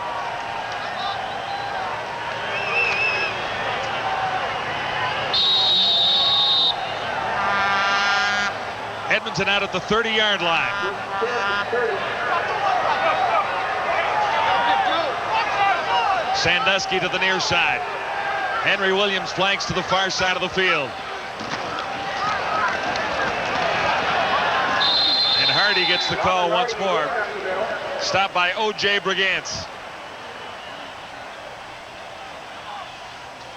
Edmonton out at the 30-yard line. Sandusky to the near side. Henry Williams flanks to the far side of the field. And Hardy gets the call once more. Stopped by O.J. Brigance.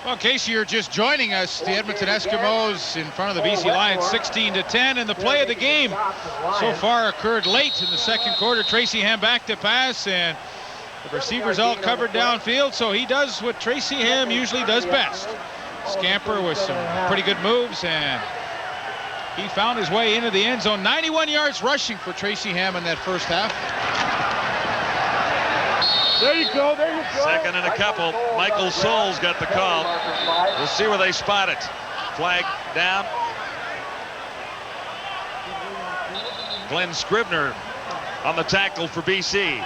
Well, in case you're just joining us, the Edmonton Eskimos in front of the BC Lions 16-10, and the play of the game so far occurred late in the second quarter. Tracy Ham back to pass, and the receivers all covered downfield, so he does what Tracy Ham usually does best. Scamper with some pretty good moves, and he found his way into the end zone. 91 yards rushing for Tracy Ham in that first half. There you go, there you go. Second and a couple. Michael Souls got the call. We'll see where they spot it. Flag down. Glenn Scribner on the tackle for BC.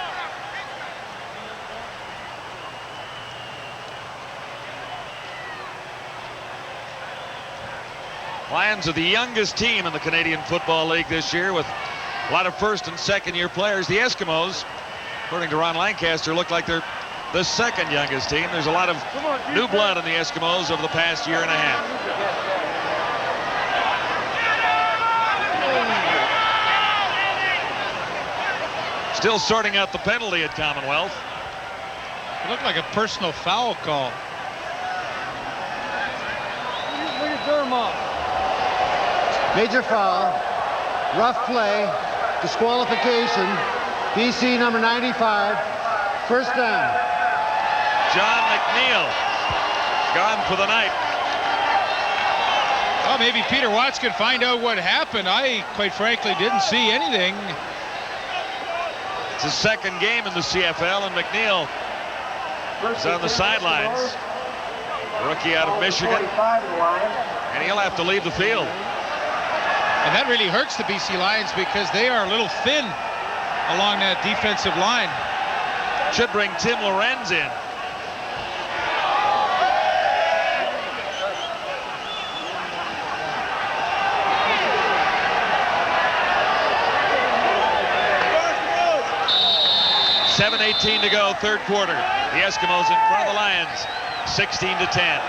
Lions are the youngest team in the Canadian Football League this year, with a lot of first and second year players. The Eskimos, according to Ron Lancaster, look like they're the second youngest team. There's a lot of new blood in the Eskimos over the past year and a half. Still sorting out the penalty at Commonwealth. It looked like a personal foul call. Major foul, rough play, disqualification, BC number 95, first down. John McNeil gone for the night. Well, maybe Peter Watts can find out what happened. I, quite frankly, didn't see anything. It's his second game in the CFL, and McNeil is on the sidelines. Rookie out of Michigan, and he'll have to leave the field. And that really hurts the BC Lions because they are a little thin along that defensive line. Should bring Tim Lorenz in. .7:18 to go, third quarter. The Eskimos in front of the Lions, 16-10.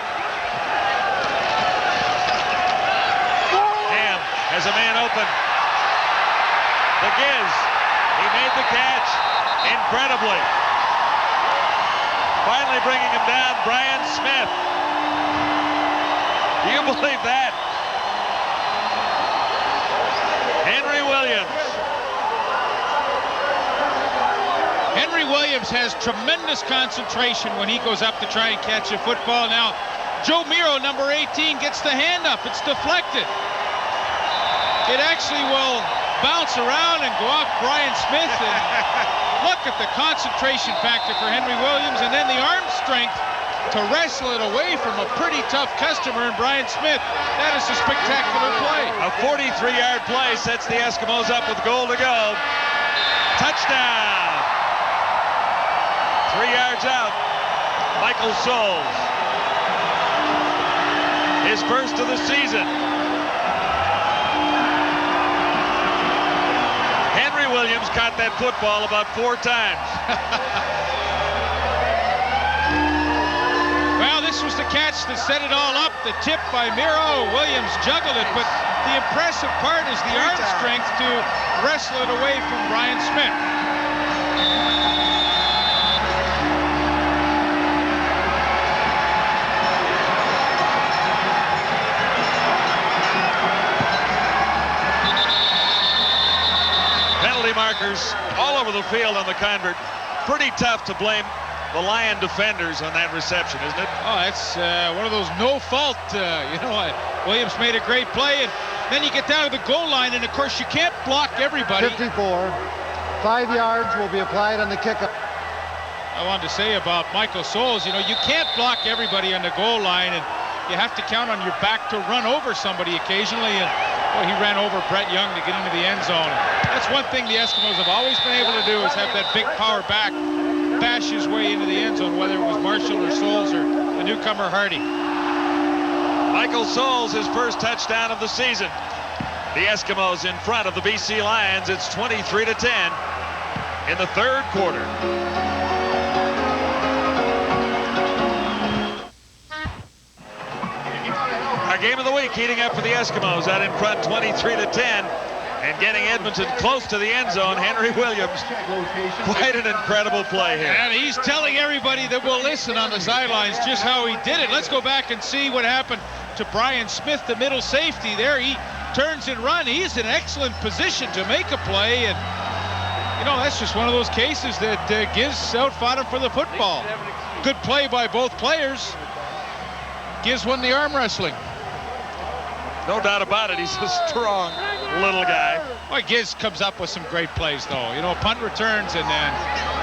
Has a man open. The Giz. He made the catch. Incredibly. Finally bringing him down, Brian Smith. Do you believe that? Henry Williams. Henry Williams has tremendous concentration when he goes up to try and catch a football. Now, Joe Miro, number 18, gets the hand up. It's deflected. it actually will bounce around and go off Brian Smith. And look at the concentration factor for Henry Williams, and then the arm strength to wrestle it away from a pretty tough customer in Brian Smith. That is a spectacular play. A 43-yard play sets the Eskimos up with goal to go. Touchdown! 3 yards out. Michael Souls. His first of the season. Henry Williams caught that football about 4 times. Well, this was the catch that set it all up. The tip by Miro. Williams juggled it, but the impressive part is the arm strength to wrestle it away from Brian Smith. Penalty markers all over the field on the convert. Pretty tough to blame the Lion defenders on that reception, isn't it? Oh, that's one of those no-fault, Williams made a great play, and then you get down to the goal line, and of course you can't block everybody. 54. 5 yards will be applied on the kickoff. I wanted to say about Michael Souls, you can't block everybody on the goal line, and you have to count on your back to run over somebody occasionally, and he ran over Brett Young to get into the end zone. That's one thing the Eskimos have always been able to do, is have that big power back bash his way into the end zone, whether it was Marshall or Souls or the newcomer Hardy. Michael Souls, his first touchdown of the season. The Eskimos in front of the BC Lions. It's 23-10 in the third quarter. Our game of the week heating up for the Eskimos out in front 23-10. And getting Edmonton close to the end zone, Henry Williams. Quite an incredible play here. And he's telling everybody that will listen on the sidelines just how he did it. Let's go back and see what happened to Brian Smith, the middle safety there. He turns and runs. He's in excellent position to make a play. And, that's just one of those cases that Giz out-fought him for the football. Good play by both players. Giz won the arm wrestling. No doubt about it. He's a strong little guy. Well, Giz comes up with some great plays, though. Punt returns, and then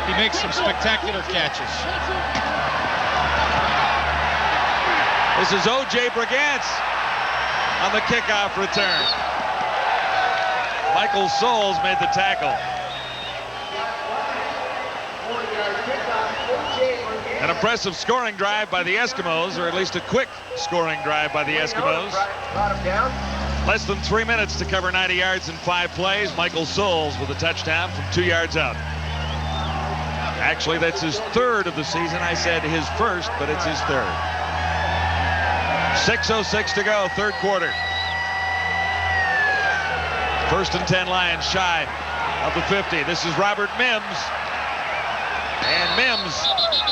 he makes some spectacular catches. This is O.J. Brigance on the kickoff return. Michael Souls made the tackle. An impressive scoring drive by the Eskimos, or at least a quick scoring drive by the Eskimos. Less than 3 minutes to cover 90 yards in 5 plays. Michael Souls with a touchdown from 2 yards out. Actually, that's his third of the season. I said his first, but it's his third. 6:06 to go, third quarter. 1st and 10 Lions shy of the 50. This is Robert Mims. And Mims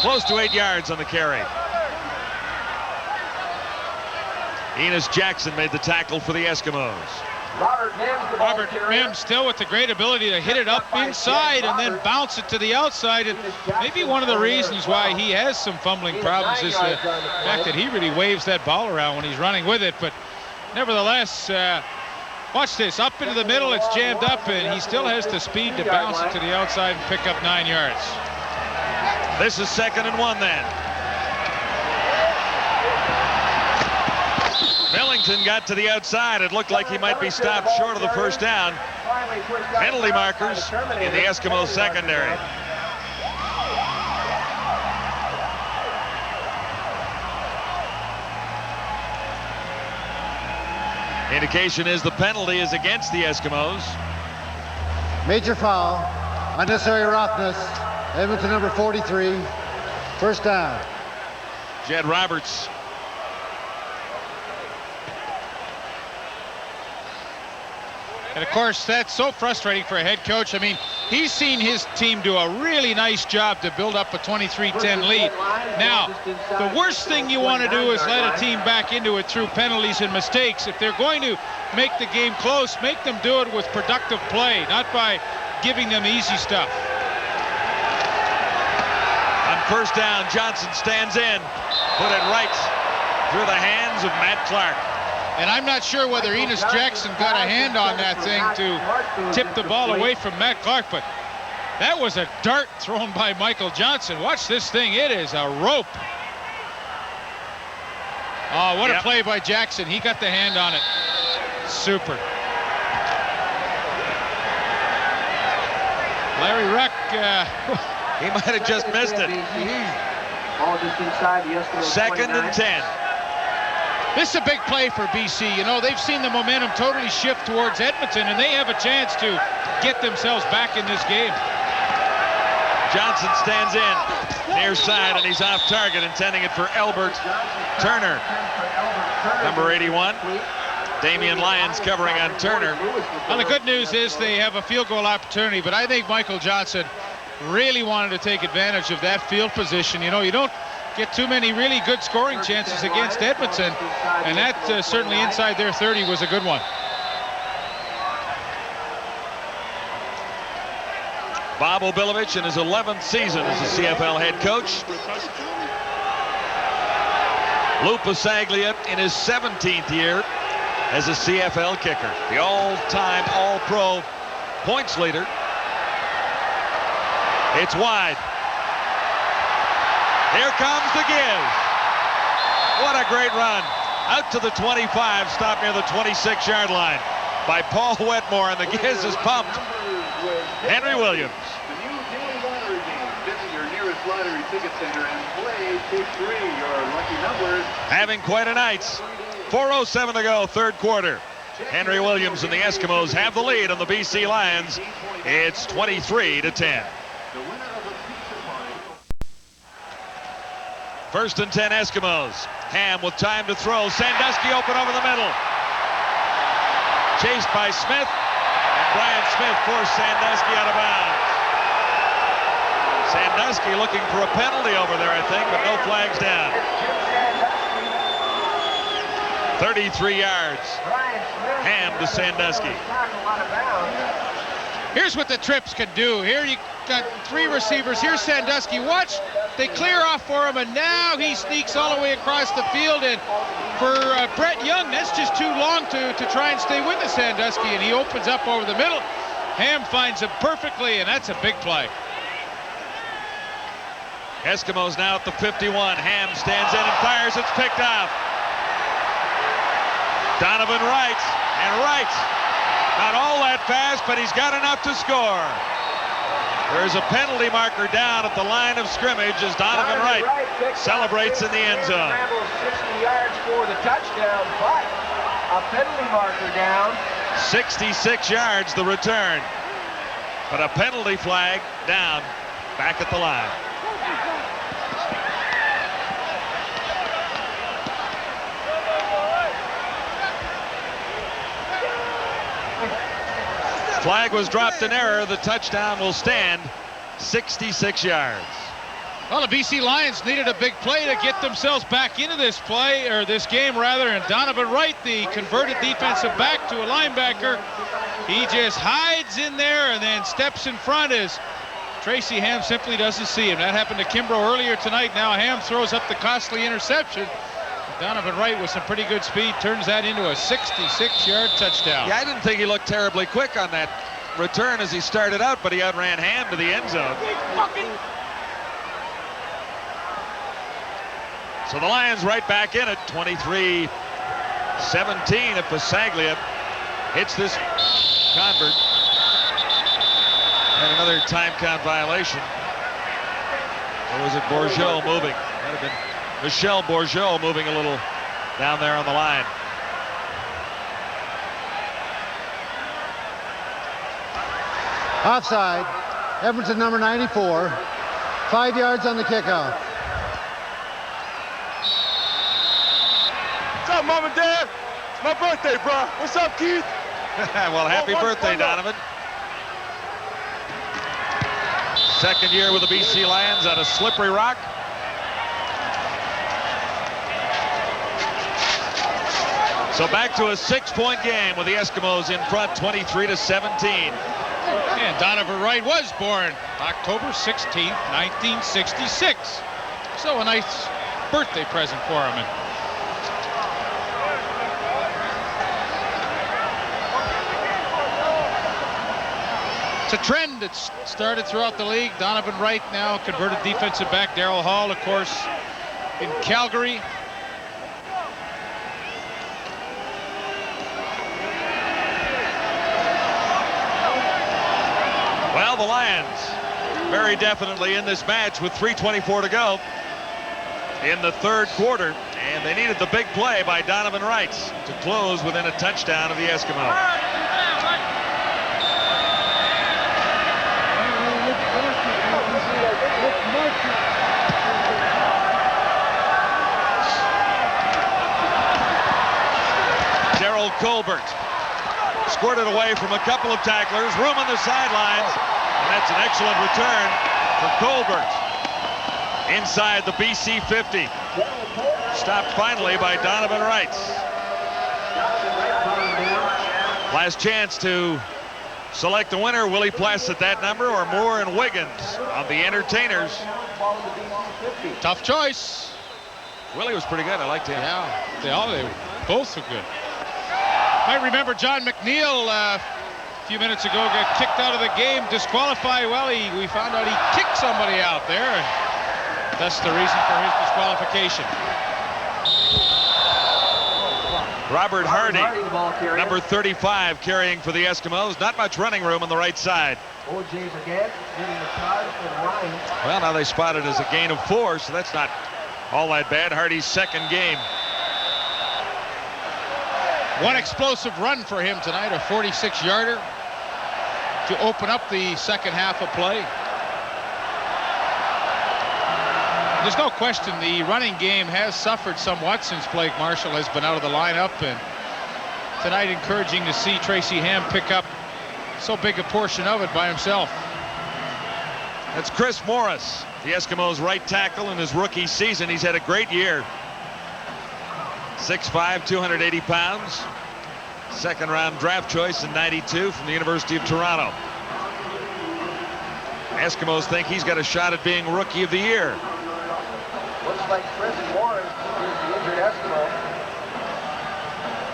close to 8 yards on the carry. Enos Jackson made the tackle for the Eskimos. Robert Mims still with the great ability to hit it up inside and then bounce it to the outside. And maybe one of the reasons why he has some fumbling problems is the fact that he really waves that ball around when he's running with it. But nevertheless, watch this. Up into the middle, it's jammed up, and he still has the speed to bounce it to the outside and pick up 9 yards. This is 2nd and 1 then. Millington got to the outside. It looked like he might be stopped short of the first down. Penalty markers in the Eskimo secondary. Indication is the penalty is against the Eskimos. Major foul, unnecessary roughness, Edmonton number 43, first down. Jed Roberts. And of course, that's so frustrating for a head coach. I mean, he's seen his team do a really nice job to build up a 23-10 lead. Now, the worst thing you want to do is let a team back into it through penalties and mistakes. If they're going to make the game close, make them do it with productive play, not by giving them easy stuff. On first down, Johnson stands in. Put it right through the hands of Matt Clark. And I'm not sure whether Enos Jackson got a hand on that thing to tip the ball away from Matt Clark, but that was a dart thrown by Michael Johnson. Watch this thing. It is a rope. Oh, what a play by Jackson. He got the hand on it. Super. Larry Ruck. He might have just missed it. All just inside the Eskimos. 2nd and 10. This is a big play for BC. You know, they've seen the momentum totally shift towards Edmonton, and they have a chance to get themselves back in this game. Johnson stands in near side, and he's off target, intending it for Albert Turner. Number 81. Damian Lyons covering on Turner. Well, the good news is they have a field goal opportunity, but I think Michael Johnson really wanted to take advantage of that field position. You know, you don't get too many really good scoring chances against Edmonton, and that certainly inside their 30 was a good one. Bob Obilovich in his 11th season as a CFL head coach. Lou Pasaglia in his 17th year as a CFL kicker. The all-time All-Pro points leader. It's wide. Here comes the give. What a great run. Out to the 25, stopped near the 26-yard line by Paul Wetmore, and the Giz is pumped. Henry Williams. The new daily lottery game. Visit your nearest lottery ticket center and play. Take 3. Your lucky numbers. Having quite a night. 4:07 to go, third quarter. Henry Williams and the Eskimos have the lead on the BC Lions. It's 23-10. 1st and 10 Eskimos. Ham with time to throw. Sandusky open over the middle. Chased by Smith. And Brian Smith forced Sandusky out of bounds. Sandusky looking for a penalty over there, I think, but no flags down. 33 yards. Ham to Sandusky. Here's what the trips can do. Here you got 3 receivers. Here's Sandusky. Watch. They clear off for him, and now he sneaks all the way across the field. And for Brett Young, that's just too long to try and stay with the Sandusky, and he opens up over the middle. Ham finds him perfectly, and that's a big play. Eskimos now at the 51. Ham stands in and fires. It's picked off. Donovan Wright, and Wright, not all that fast, but he's got enough to score. There's a penalty marker down at the line of scrimmage as Donovan Wright celebrates in the end zone. 60 yards for the touchdown, but a penalty marker down. 66 yards the return, but a penalty flag down back at the line. Flag was dropped in error. The touchdown will stand 66 yards. Well, the BC Lions needed a big play to get themselves back into this play, or this game rather, and Donovan Wright, the converted defensive back to a linebacker, he just hides in there and then steps in front as Tracy Ham simply doesn't see him. That happened to Kimbrough earlier tonight. Now Ham throws up the costly interception. Donovan Wright with some pretty good speed turns that into a 66-yard touchdown. Yeah, I didn't think he looked terribly quick on that return as he started out, but he outran Ham to the end zone. So the Lions right back in it, 23-17 if Pasaglia hits this convert. And another time count violation. Or was it Bourgeau moving? Might have been Michel Bourgeau moving a little down there on the line. Offside. Edmonton number 94. 5 yards on the kickoff. What's up, Mom and Dad? It's my birthday, bro. What's up, Keith? Well, happy birthday, Donovan. Second year with the BC Lions out of Slippery Rock. So back to a 6-point game with the Eskimos in front, 23-17. And Donovan Wright was born October 16th, 1966. So a nice birthday present for him. And It's a trend that's started throughout the league. Donovan Wright now converted defensive back. Darryl Hall, of course, in Calgary. Well, the Lions very definitely in this match with 3:24 to go in the third quarter, and they needed the big play by Donovan Wright to close within a touchdown of the Eskimos. Gerald Colbert squirted away from a couple of tacklers, room on the sidelines, and that's an excellent return for Colbert inside the BC 50. Stopped finally by Donovan Wright. Last chance to select the winner. Willie Pless at that number, or Moore and Wiggins on the Entertainers. Tough choice. Willie was pretty good. I liked him. Yeah, they both were good. I remember John McNeil a few minutes ago got kicked out of the game, disqualified. Well, we found out he kicked somebody out there, and that's the reason for his disqualification. Robert Hardy, number 35, carrying for the Eskimos. Not much running room on the right side. Well, now they spot it as a gain of 4, so that's not all that bad. Hardy's second game. One explosive run for him tonight, a 46-yarder to open up the second half of play. There's no question the running game has suffered somewhat since Blake Marshall has been out of the lineup, and tonight encouraging to see Tracy Ham pick up so big a portion of it by himself. That's Chris Morris, the Eskimos' right tackle in his rookie season. He's had a great year. 6'5", 280 pounds. Second round draft choice in '92 from the University of Toronto. Eskimos think he's got a shot at being Rookie of the Year. Looks like Chris Morris is the injured Eskimo.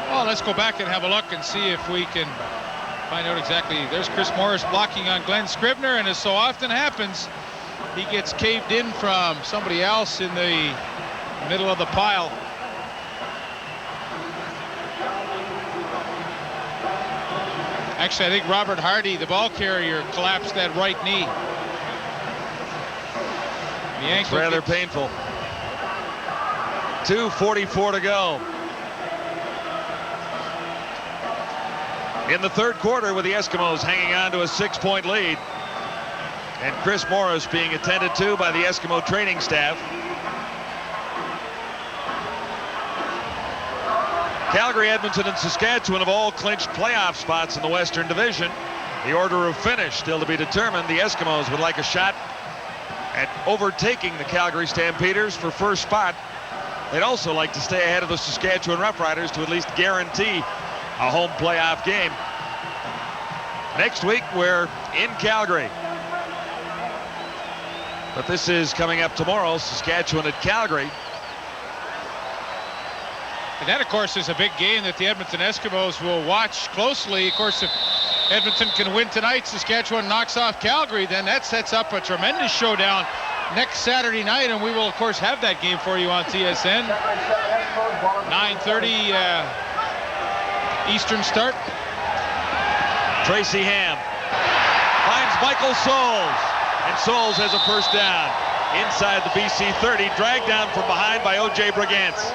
Well, let's go back and have a look and see if we can find out exactly. There's Chris Morris blocking on Glenn Scribner, and as so often happens, he gets caved in from somebody else in the middle of the pile. Actually, I think Robert Hardy, the ball carrier, collapsed that right knee. The ankle rather painful. 2:44 to go in the third quarter, with the Eskimos hanging on to a 6-point lead, and Chris Morris being attended to by the Eskimo training staff. Calgary, Edmonton, and Saskatchewan have all clinched playoff spots in the Western Division. The order of finish still to be determined. The Eskimos would like a shot at overtaking the Calgary Stampeders for first spot. They'd also like to stay ahead of the Saskatchewan Roughriders to at least guarantee a home playoff game. Next week, we're in Calgary. But this is coming up tomorrow, Saskatchewan at Calgary. And that, of course, is a big game that the Edmonton Eskimos will watch closely. Of course, if Edmonton can win tonight, Saskatchewan knocks off Calgary, then that sets up a tremendous showdown next Saturday night, and we will, of course, have that game for you on TSN. 9:30 Eastern start. Tracy Ham finds Michael Souls, and Souls has a first down inside the BC 30, dragged down from behind by O.J. Brigance.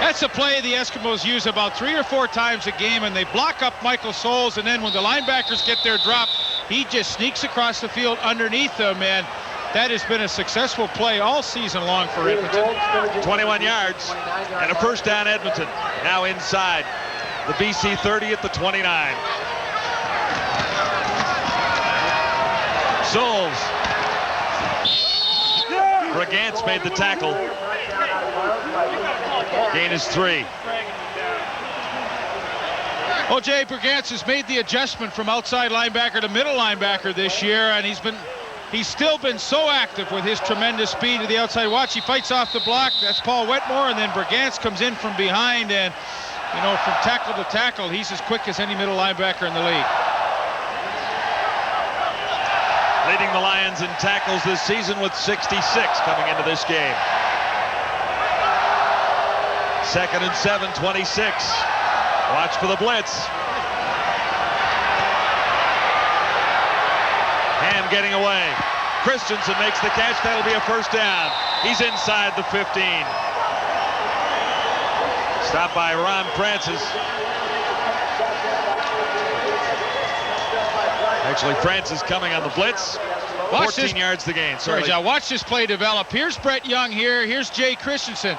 That's a play the Eskimos use about 3 or 4 times a game, and they block up Michael Souls, and then when the linebackers get their drop, he just sneaks across the field underneath them, and that has been a successful play all season long for Edmonton. 21 yards and a first down. Edmonton now inside the BC 30 at the 29. Souls. Brigance made the tackle. Gain is 3. O.J. Brigance has made the adjustment from outside linebacker to middle linebacker this year, and he's still been so active with his tremendous speed to the outside. Watch, he fights off the block. That's Paul Wetmore, and then Brigance comes in from behind, and You know, from tackle to tackle, he's as quick as any middle linebacker in the league. Leading the Lions in tackles this season with 66 coming into this game. 2nd and 7, 26. Watch for the blitz. Ham getting away. Christensen makes the catch. That'll be a first down. He's inside the 15. Stopped by Ron Francis. Actually, Francis coming on the blitz. 14 yards to gain. Sorry, John. Watch this play develop. Here's Brett Young here. Here's Jay Christensen.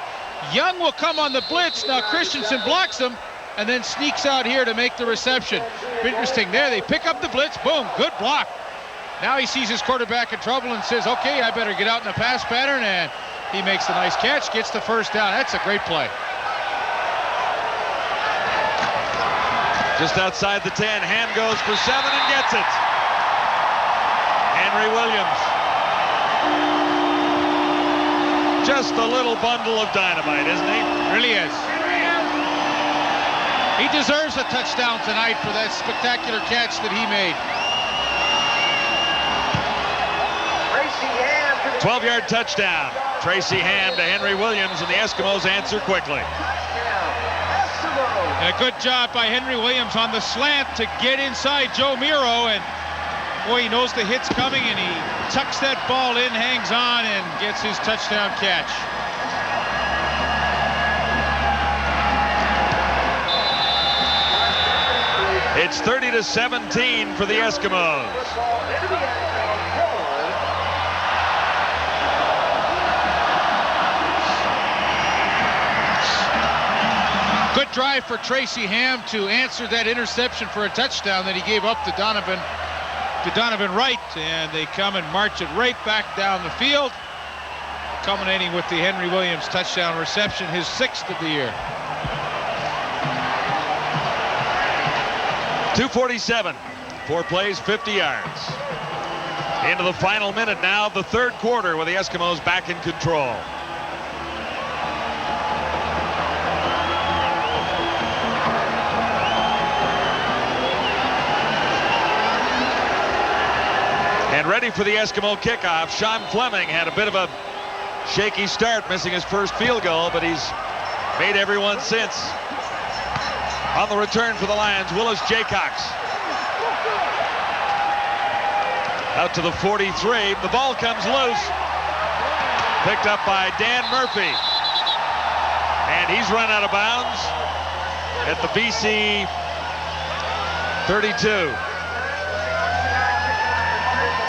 Young will come on the blitz. Now Christensen blocks him and then sneaks out here to make the reception. Interesting there. They pick up the blitz. Boom. Good block. Now he sees his quarterback in trouble and says, okay, I better get out in a pass pattern. And he makes a nice catch, gets the first down. That's a great play. Just outside the 10. Ham goes for 7 and gets it. Henry Williams. Just a little bundle of dynamite, isn't he? Really is. He deserves a touchdown tonight for that spectacular catch that he made. 12-yard touchdown. Tracy Ham to Henry Williams, and the Eskimos answer quickly. And a good job by Henry Williams on the slant to get inside Joe Miro, and boy, he knows the hit's coming, and he tucks that ball in, hangs on, and gets his touchdown catch. It's 30-17 for the Eskimos. Good drive for Tracy Ham to answer that interception for a touchdown that he gave up to Donovan Wright, and they come and march it right back down the field, culminating with the Henry Williams touchdown reception, his 6th of the year. 2:47, 4 plays, 50 yards. Into the final minute now, the third quarter, with the Eskimos back in control. And ready for the Eskimo kickoff. Sean Fleming had a bit of a shaky start, missing his first field goal, but he's made everyone since. On the return for the Lions, Willis Jaycox. Out to the 43. The ball comes loose. Picked up by Dan Murphy. And he's run out of bounds at the BC 32.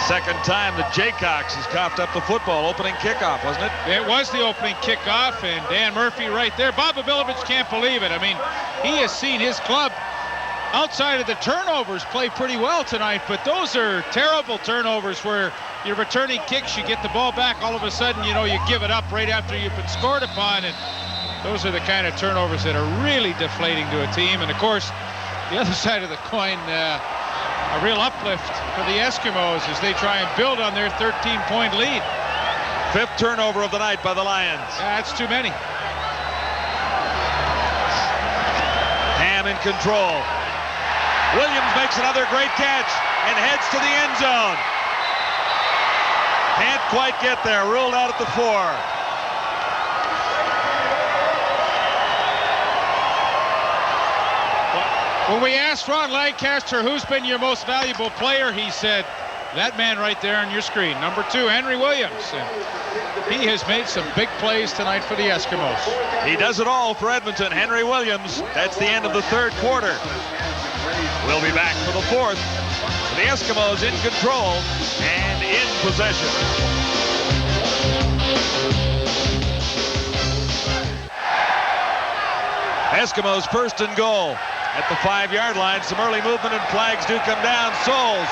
Second time that Jaycox has coughed up the football. Opening kickoff, wasn't it? It was the opening kickoff, and Dan Murphy right there. Bob Abilovich can't believe it. I mean, he has seen his club, outside of the turnovers, play pretty well tonight, but those are terrible turnovers where you're returning kicks, you get the ball back, all of a sudden, you know, you give it up right after you've been scored upon, and those are the kind of turnovers that are really deflating to a team. And of course, the other side of the coin, a real uplift for the Eskimos as they try and build on their 13-point lead. 5th turnover of the night by the Lions. That's too many. Ham in control. Williams makes another great catch and heads to the end zone. Can't quite get there. Ruled out at the 4. When we asked Ron Lancaster who's been your most valuable player, he said, that man right there on your screen, number 2, Henry Williams. And he has made some big plays tonight for the Eskimos. He does it all for Edmonton. Henry Williams. That's the end of the third quarter. We'll be back for the 4th. The Eskimos in control and in possession. Eskimos 1st and goal. At the 5-yard line, some early movement and flags do come down. Souls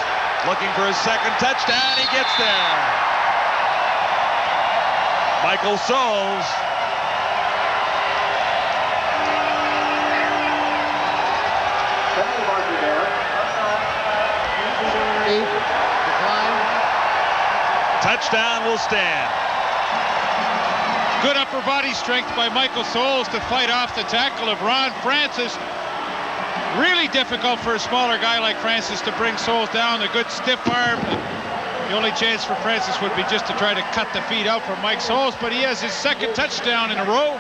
looking for his 2nd touchdown. He gets there. Michael Souls. Touchdown will stand. Good upper body strength by Michael Soles to fight off the tackle of Ron Francis. Really difficult for a smaller guy like Francis to bring Soles down. A good stiff arm. The only chance for Francis would be just to try to cut the feet out from Mike Soles, but he has his second touchdown in a row.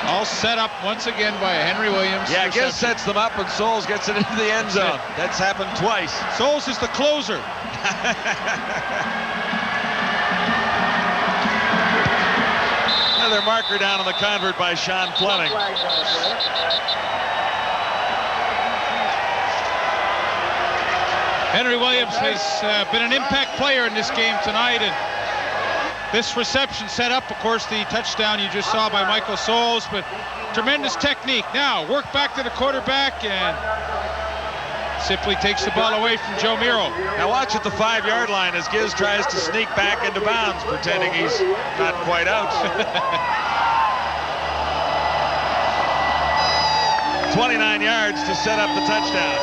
All set up once again by Henry Williams. Yeah, Giz sets them up and Soles gets it into the end zone. That's happened twice. Soles is the closer. Another marker down on the convert by Sean Fleming. Henry Williams has been an impact player in this game tonight, and this reception set up, of course, the touchdown you just saw by Michael Soles, but tremendous technique. Now, work back to the quarterback and simply takes the ball away from Joe Miro. Now watch at the 5-yard line as Giz tries to sneak back into bounds, pretending he's not quite out. 29 yards to set up the touchdown.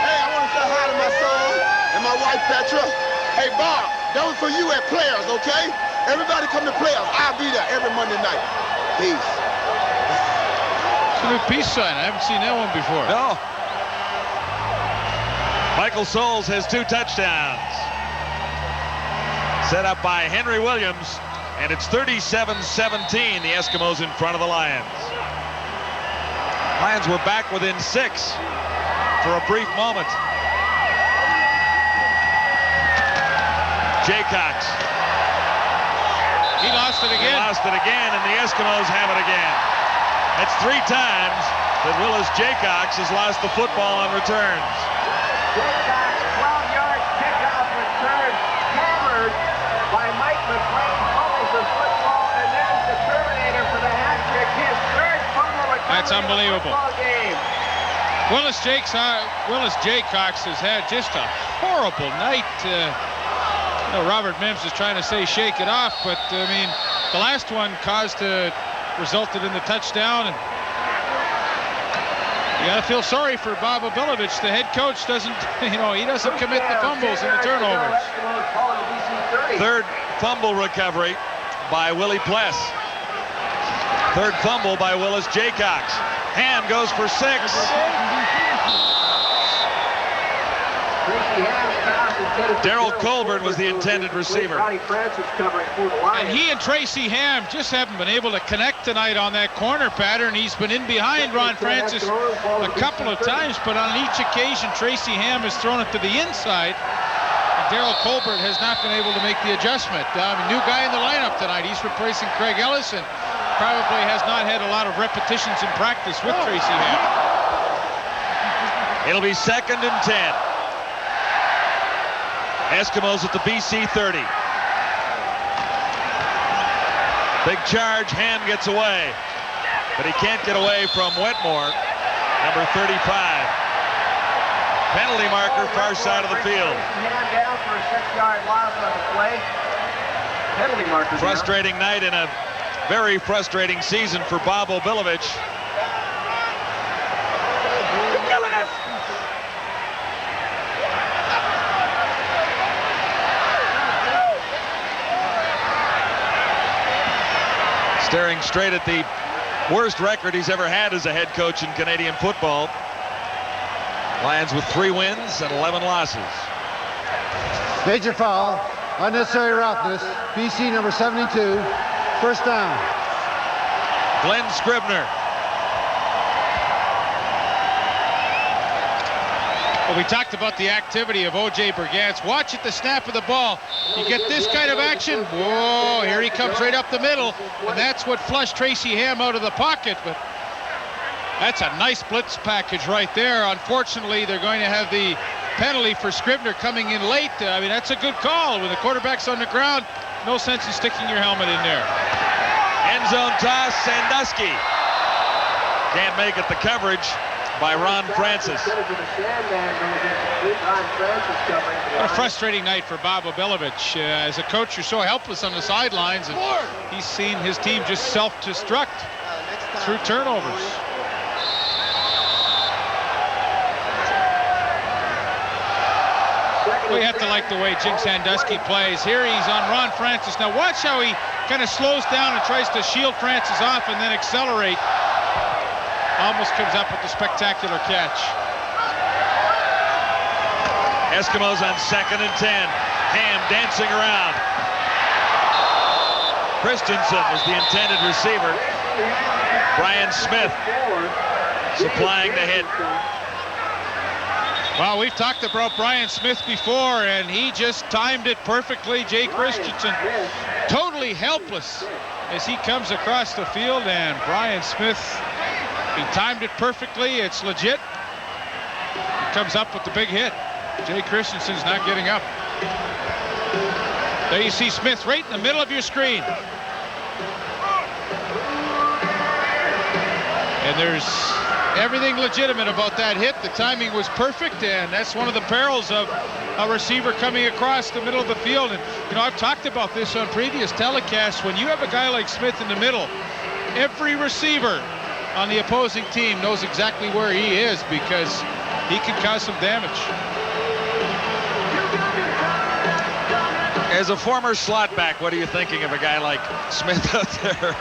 Hey, I want to say hi to my son and my wife, Petra. Hey, Bob, that was for you at Players, okay? Everybody come to Players. I'll be there every Monday night. Peace. It's a new peace sign. I haven't seen that one before. No. Michael Soles has 2 touchdowns. Set up by Henry Williams, and it's 37-17, the Eskimos in front of the Lions. Lions were back within 6 for a brief moment. Jaycox. He lost it again. He lost it again, and the Eskimos have it again. That's 3 times that Willis Jaycox has lost the football on returns. Jaycox, 12-yard kickoff return, hammered by Mike McLean, fumbles the football, and there's the Terminator for the hat trick. His 3rd fumble recovery. That's unbelievable. Of the football game. Willis Jaycox has had just a horrible night. Robert Mims is trying to say shake it off, but I mean, the last one resulted in the touchdown, and you got to feel sorry for Bob Obilovich. The head coach doesn't, he doesn't commit the fumbles and the turnovers. 3rd fumble recovery by Willie Pless. 3rd fumble by Willis Jaycox. Ham goes for 6. Darrell Colbert was the intended receiver. And he and Tracy Ham just haven't been able to connect tonight on that corner pattern. He's been in behind Ron Francis a couple of times, but on each occasion Tracy Ham has thrown it to the inside. And Darrell Colbert has not been able to make the adjustment. New guy in the lineup tonight. He's replacing Craig Ellis and probably has not had a lot of repetitions in practice with Tracy Ham. It'll be 2nd and 10. Eskimos at the BC 30. Big charge, Ham gets away, but he can't get away from Wetmore, number 35. Penalty marker, far side of the field. Ham down for a 6-yard loss on the play. Penalty marker. Frustrating night and a very frustrating season for Bob Obilovich. Staring straight at the worst record he's ever had as a head coach in Canadian football. Lions with 3 wins and 11 losses. Major foul, unnecessary roughness, BC number 72, 1st down. Glenn Scribner. Well, we talked about the activity of O.J. Bergantz. Watch at the snap of the ball. You get this kind of action. Whoa, here he comes right up the middle. And that's what flushed Tracy Ham out of the pocket. But that's a nice blitz package right there. Unfortunately, they're going to have the penalty for Scribner coming in late. I mean, that's a good call. When the quarterback's on the ground, no sense in sticking your helmet in there. End zone toss, Sandusky. Can't make it the coverage by Ron Francis. What a frustrating night for Bob Obilovich. As a coach, you're so helpless on the sidelines, and he's seen his team just self-destruct through turnovers. Well, you have to like the way Jim Sandusky plays. Here he's on Ron Francis. Now watch how he kind of slows down and tries to shield Francis off and then accelerate. Almost comes up with the spectacular catch. Eskimos on 2nd and 10. Ham dancing around. Christensen is the intended receiver. Brian Smith supplying the hit. Well, we've talked about Brian Smith before, and he just timed it perfectly. Jay Christensen totally helpless as he comes across the field, and Brian Smith, he timed it perfectly. It's legit. He comes up with the big hit. Jay Christensen's not getting up. There you see Smith right in the middle of your screen. And there's everything legitimate about that hit. The timing was perfect, and that's one of the perils of a receiver coming across the middle of the field. And, you know, I've talked about this on previous telecasts. When you have a guy like Smith in the middle, every receiver on the opposing team knows exactly where he is because he can cause some damage. As a former slot back, what are you thinking of a guy like Smith out there?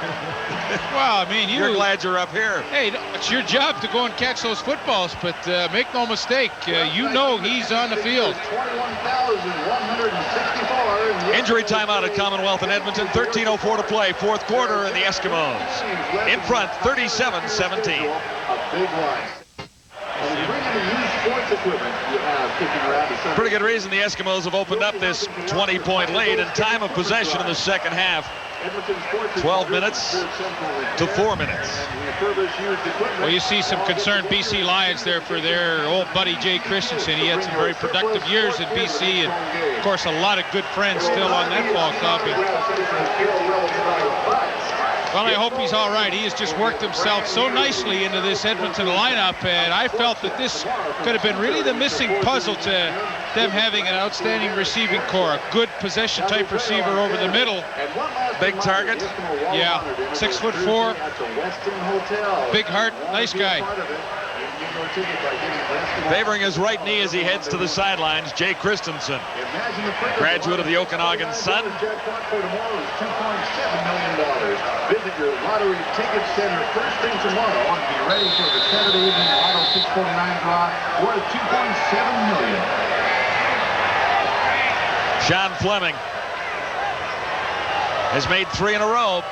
Well, I mean, you're glad you're up here. Hey, it's your job to go and catch those footballs, but make no mistake, you know he's on the field. Injury timeout at Commonwealth in Edmonton. 13:04 to play, 4th quarter, and the Eskimos in front, 37-17. Pretty good reason the Eskimos have opened up this 20-point lead, and time of possession in the second half, 12 minutes to 4 minutes. Well, you see some concerned BC Lions there for their old buddy Jay Christensen. He had some very productive years in BC, and of course a lot of good friends still on that ball club. Well, I hope he's all right. He has just worked himself so nicely into this Edmonton lineup, and I felt that this could have been really the missing puzzle to them having an outstanding receiving core. A good possession-type receiver over the middle. Big target. Yeah, 6'4", big heart, nice guy. Favoring his right knee as he heads to the sidelines, Jay Christensen, graduate of the Okanagan Sun. Visit your lottery ticket center first thing tomorrow and be ready for the Saturday evening Lotto 649 draw worth $2.7 million. Sean Fleming has made 3 in a row.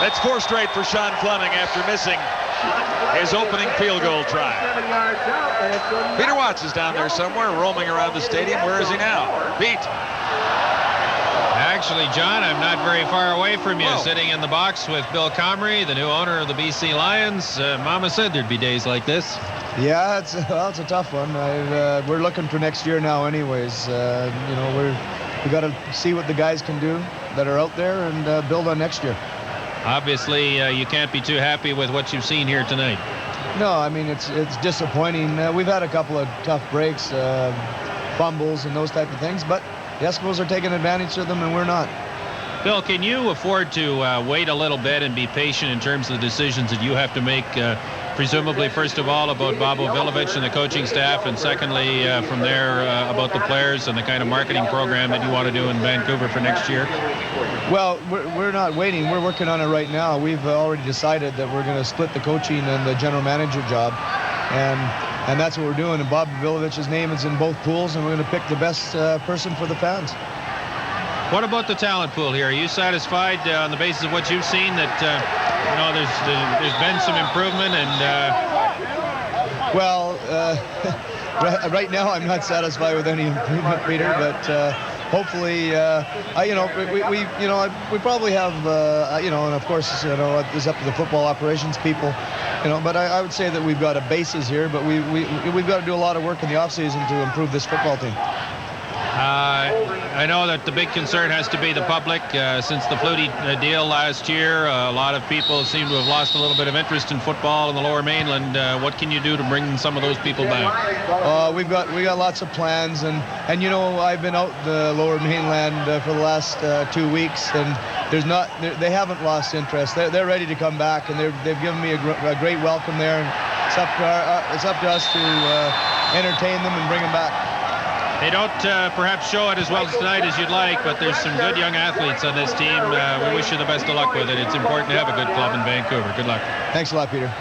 That's 4 straight for Sean Fleming after missing his opening field goal try. Peter Watts is down there somewhere roaming around the stadium. Where is he now? Pete. Actually, John, I'm not very far away from you. Whoa. Sitting in the box with Bill Comrie, the new owner of the BC Lions. Mama said there'd be days like this. Yeah, it's a tough one. We're looking for next year now anyways. You know, we got to see what the guys can do that are out there and build on next year. Obviously, you can't be too happy with what you've seen here tonight. No, I mean, it's disappointing. We've had a couple of tough breaks, fumbles and those type of things, but the Eskimos are taking advantage of them and we're not. Bill, can you afford to wait a little bit and be patient in terms of the decisions that you have to make, presumably, first of all, about Bobo Vilovich and the coaching staff, and secondly, from there, about the players and the kind of marketing program that you want to do in Vancouver for next year? Well, we're not waiting. We're working on it right now. We've already decided that we're going to split the coaching and the general manager job, and that's what we're doing. And Bob Vilovich's name is in both pools, and we're going to pick the best person for the fans. What about the talent pool here? Are you satisfied on the basis of what you've seen that you know there's been some improvement and? Well, right now I'm not satisfied with any improvement, Peter, but hopefully, we probably have, and of course, it's up to the football operations people, but I would say that we've got a basis here, but we've got to do a lot of work in the offseason to improve this football team. I know that the big concern has to be the public. Since the Flutie deal last year, a lot of people seem to have lost a little bit of interest in football in the Lower Mainland. What can you do to bring some of those people back? We got lots of plans, and I've been out the Lower Mainland for the last 2 weeks, and they haven't lost interest. They're ready to come back, and they've given me a great welcome there. it's up to us to entertain them and bring them back. They don't perhaps show it as well tonight as you'd like, but there's some good young athletes on this team. We wish you the best of luck with it. It's important to have a good club in Vancouver. Good luck. Thanks a lot, Peter.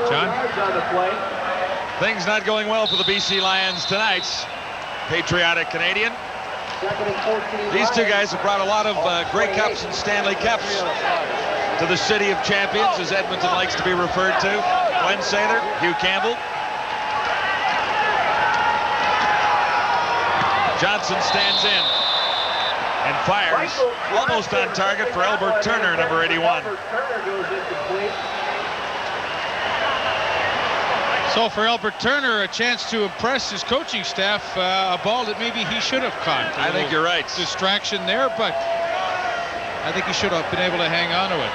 John? Things not going well for the BC Lions tonight. Patriotic Canadian. These two guys have brought a lot of Grey Cups and Stanley Cups to the city of champions, as Edmonton likes to be referred to. Glenn Saylor, Hugh Campbell. Johnson stands in and fires almost on target for Albert Turner, number 81. So for Albert Turner, a chance to impress his coaching staff, a ball that maybe he should have caught. I think you're right. Distraction there, but I think he should have been able to hang on to it.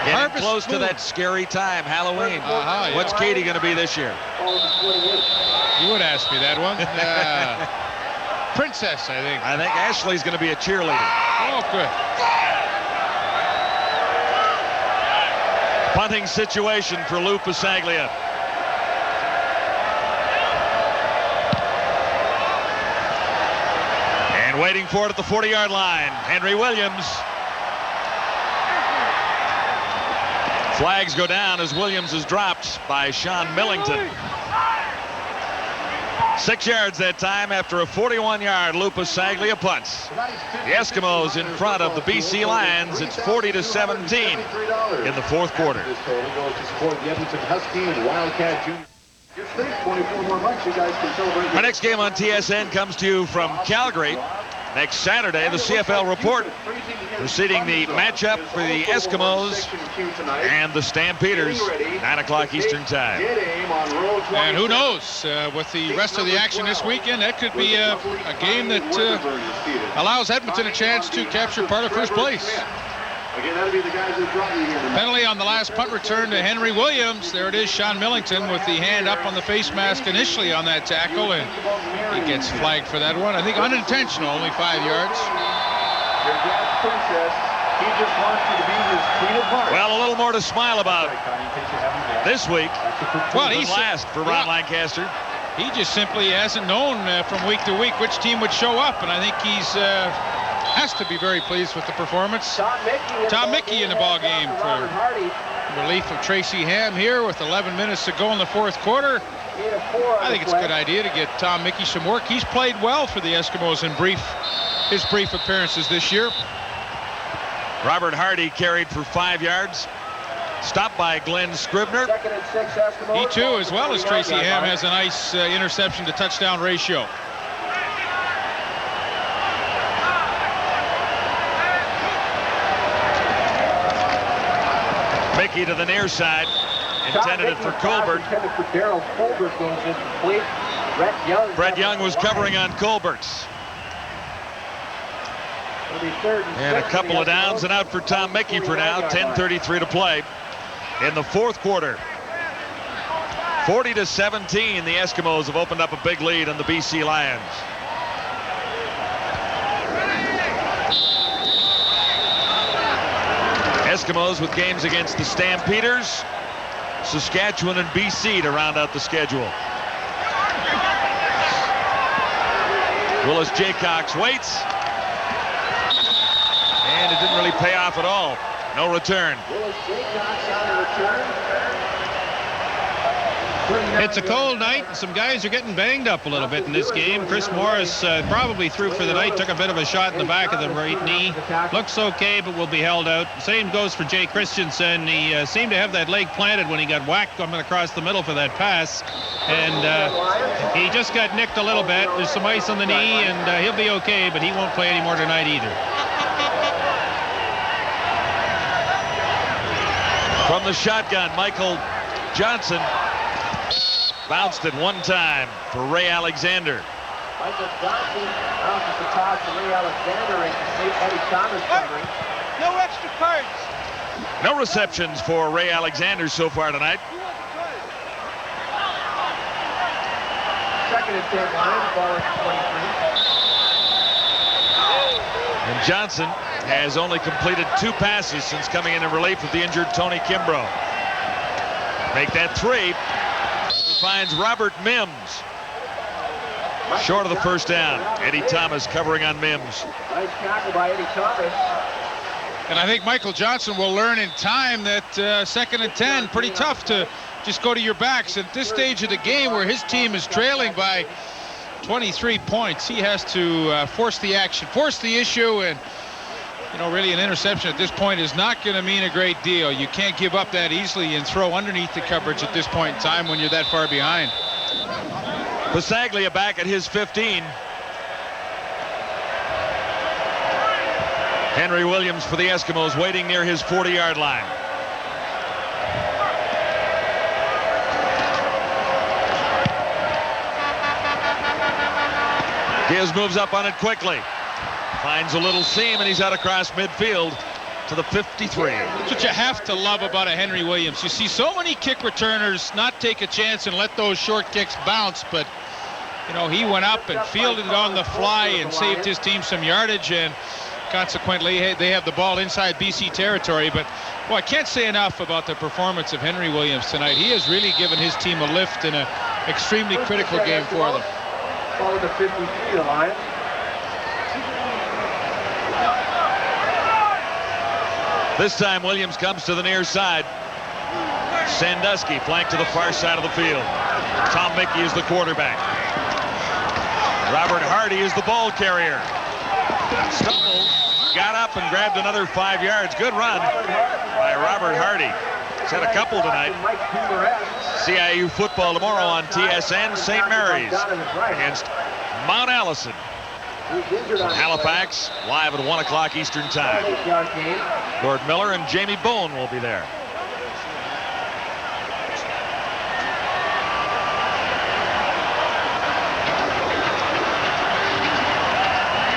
Getting close to that scary time, Halloween. Yeah. What's Katie going to be this year? You would ask me that one. Princess, I think. I think Ashley's going to be a cheerleader. Oh, good. Punting situation for Lou Pasaglia. And waiting for it at the 40-yard line, Henry Williams. Flags go down as Williams is dropped by Sean Millington. 6 yards that time after a 41-yard Lou Pasaglia punt. The Eskimos in front of the BC Lions. It's 40-17 in the fourth quarter. This total goes to support the Edmonton Huskies, Wildcat Junior. 24 more months, you guys can celebrate. Our next game on TSN comes to you from Calgary. Next Saturday, the CFL report preceding the matchup for the Eskimos and the Stampeders, 9 o'clock Eastern Time. And who knows, with the rest of the action this weekend, that could be a game that allows Edmonton a chance to capture part of first place. Again, that'll be the guys that brought you here tonight. Penalty on the last punt return to Henry Williams. There it is, Sean Millington with the hand up on the face mask initially on that tackle, and he gets flagged for that one. I think unintentional, only 5 yards. Your dad's princess, he just wants you to be his queen of hearts. Well, a little more to smile about this week. Well, he's last for Ron Lancaster. He just simply hasn't known from week to week which team would show up, and I think he's has to be very pleased with the performance. Tom Mickey in the ball game for relief of Tracy Ham here with 11 minutes to go in the fourth quarter. I think it's a good idea to get Tom Mickey some work. He's played well for the Eskimos in his brief appearances this year. Robert Hardy carried for 5 yards. Stopped by Glenn Scribner. He too, as well as Tracy Ham, has a nice interception to touchdown ratio. Mickey to the near side, intended it for Colbert. Brett Young was covering on Colbert. And a couple of downs and out for Tom Mickey for now. 10:33 to play in the fourth quarter. 40-17, the Eskimos have opened up a big lead on the BC Lions. Eskimos with games against the Stampeders, Saskatchewan, and BC to round out the schedule. Willis Jaycox waits. And it didn't really pay off at all. No return. Willis Jaycox on the return. It's a cold night, and some guys are getting banged up a little bit in this game. Chris Morris probably through for the night, took a bit of a shot in the back of the right knee. Looks okay, but will be held out. Same goes for Jay Christensen. He seemed to have that leg planted when he got whacked coming across the middle for that pass. And he just got nicked a little bit. There's some ice on the knee, and he'll be okay, but he won't play anymore tonight either. From the shotgun, Michael Johnson bounced it one time for Ray Alexander. Michael Johnson bounces the toss to Ray Alexander and Eddie Thomas covering. No extra cards. No receptions for Ray Alexander so far tonight. Second and 10 line, ball is 23. And Johnson has only completed 2 passes since coming in relief of the injured Tony Kimbrough. Make that 3. Finds Robert Mims. Short of the first down. Eddie Thomas covering on Mims. Nice tackle by Eddie Thomas. And I think Michael Johnson will learn in time that 2nd and 10, pretty tough to just go to your backs. At this stage of the game where his team is trailing by 23 points, he has to force the action, force the issue, and really an interception at this point is not going to mean a great deal. You can't give up that easily and throw underneath the coverage at this point in time when you're that far behind. Bisaglia back at his 15. Henry Williams for the Eskimos waiting near his 40-yard line. Gibbs moves up on it quickly. Finds a little seam, and he's out across midfield to the 53. That's what you have to love about a Henry Williams. You see so many kick returners not take a chance and let those short kicks bounce, but he went up and fielded it on the fly and saved his team some yardage, and consequently they have the ball inside BC territory. But I can't say enough about the performance of Henry Williams tonight. He has really given his team a lift in an extremely critical game for them. Follow the 53 of the line. This time Williams comes to the near side. Sandusky flanked to the far side of the field. Tom Mickey is the quarterback. Robert Hardy is the ball carrier. Stumbled, got up and grabbed another 5 yards. Good run by Robert Hardy. He's had a couple tonight. CIU football tomorrow on TSN. St. Mary's against Mount Allison. Halifax, live at 1 o'clock Eastern Time. Lord Miller and Jamie Bone will be there.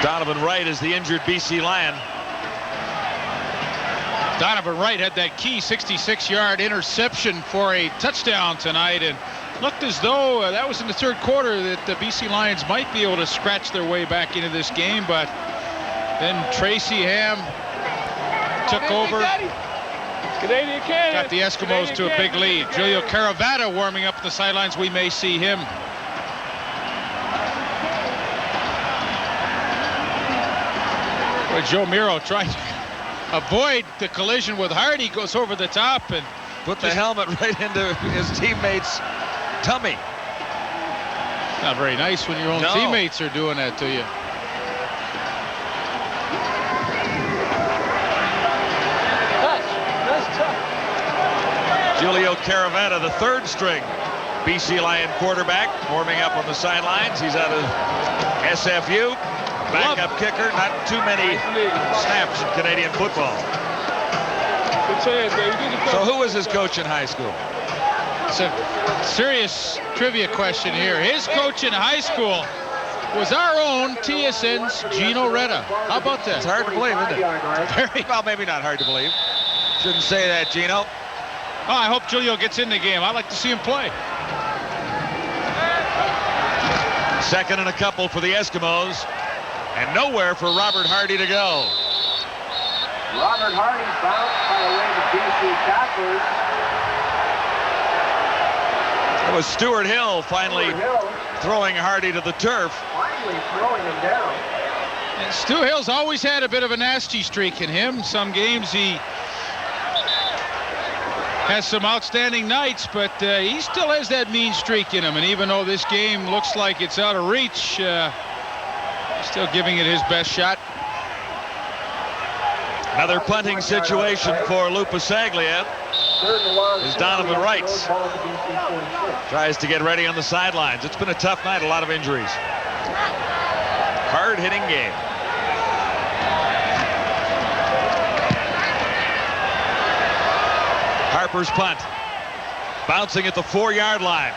Donovan Wright is the injured BC Lion. Donovan Wright had that key 66-yard interception for a touchdown tonight, and looked as though that was in the third quarter that the BC Lions might be able to scratch their way back into this game, but then Tracy Ham took over, got the Eskimos to a big lead. Julio Caravata warming up the sidelines. We may see him. Joe Miro trying to avoid the collision with Hardy, goes over the top and put the helmet right into his teammate's tummy. Not very nice when your own teammates are doing that to you. Julio Caravata, the third string BC Lion quarterback, warming up on the sidelines. He's out of SFU. Backup kicker, not too many snaps in Canadian football. So who was his coach in high school? It's a serious trivia question here. His coach in high school was our own TSN's Gino Retta. How about that? It's hard to believe, isn't it? Very well, maybe not hard to believe. Shouldn't say that, Gino. Oh, I hope Julio gets in the game. I'd like to see him play. Second and a couple for the Eskimos. And nowhere for Robert Hardy to go. Robert Hardy bounced by the way the BC tacklers. It was Stuart Hill finally throwing Hardy to the turf. Finally throwing him down. And Stu Hill's always had a bit of a nasty streak in him. Some games he has some outstanding nights, but he still has that mean streak in him. And even though this game looks like it's out of reach, still giving it his best shot. Another punting situation for Lou Bisaglia. Is Donovan Wright. Tries to get ready on the sidelines. It's been a tough night, a lot of injuries. Hard-hitting game. Harper's punt. Bouncing at the 4-yard line.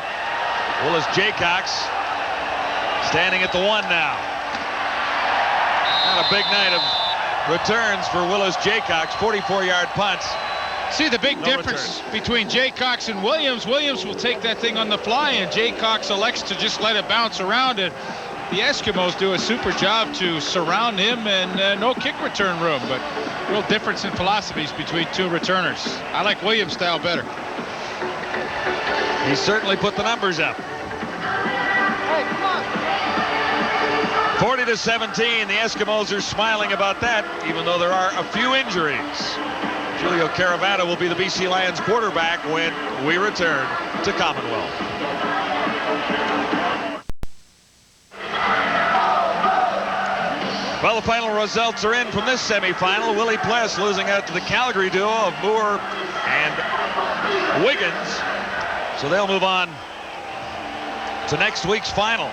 Willis Jaycox standing at the 1 now. Not a big night of returns for Willis Jaycox. 44-yard punts. See the big difference between Jaycox and Williams. Williams will take that thing on the fly, and Jaycox elects to just let it bounce around. And the Eskimos do a super job to surround him, and no kick return room. But real difference in philosophies between two returners. I like Williams' style better. He certainly put the numbers up. 40-17. The Eskimos are smiling about that, even though there are a few injuries. Julio Caravata will be the BC Lions quarterback when we return to Commonwealth. Well, the final results are in from this semifinal. Willie Pless losing out to the Calgary duo of Moore and Wiggins. So they'll move on to next week's final.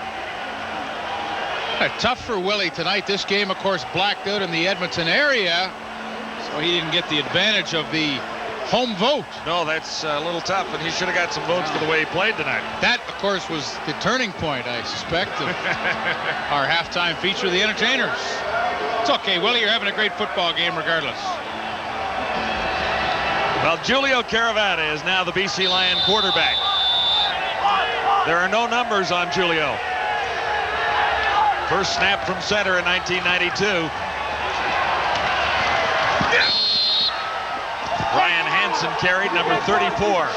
Tough for Willie tonight. This game, of course, blacked out in the Edmonton area, so he didn't get the advantage of the home vote. No, that's a little tough, and he should have got some votes for the way he played tonight. That, of course, was the turning point, I suspect, of our halftime feature of the Entertainers. It's okay, Willie, you're having a great football game regardless. Well, Julio Caravata is now the BC Lion quarterback. There are no numbers on Julio. First snap from center in 1992. Ryan Hansen carried, number 34.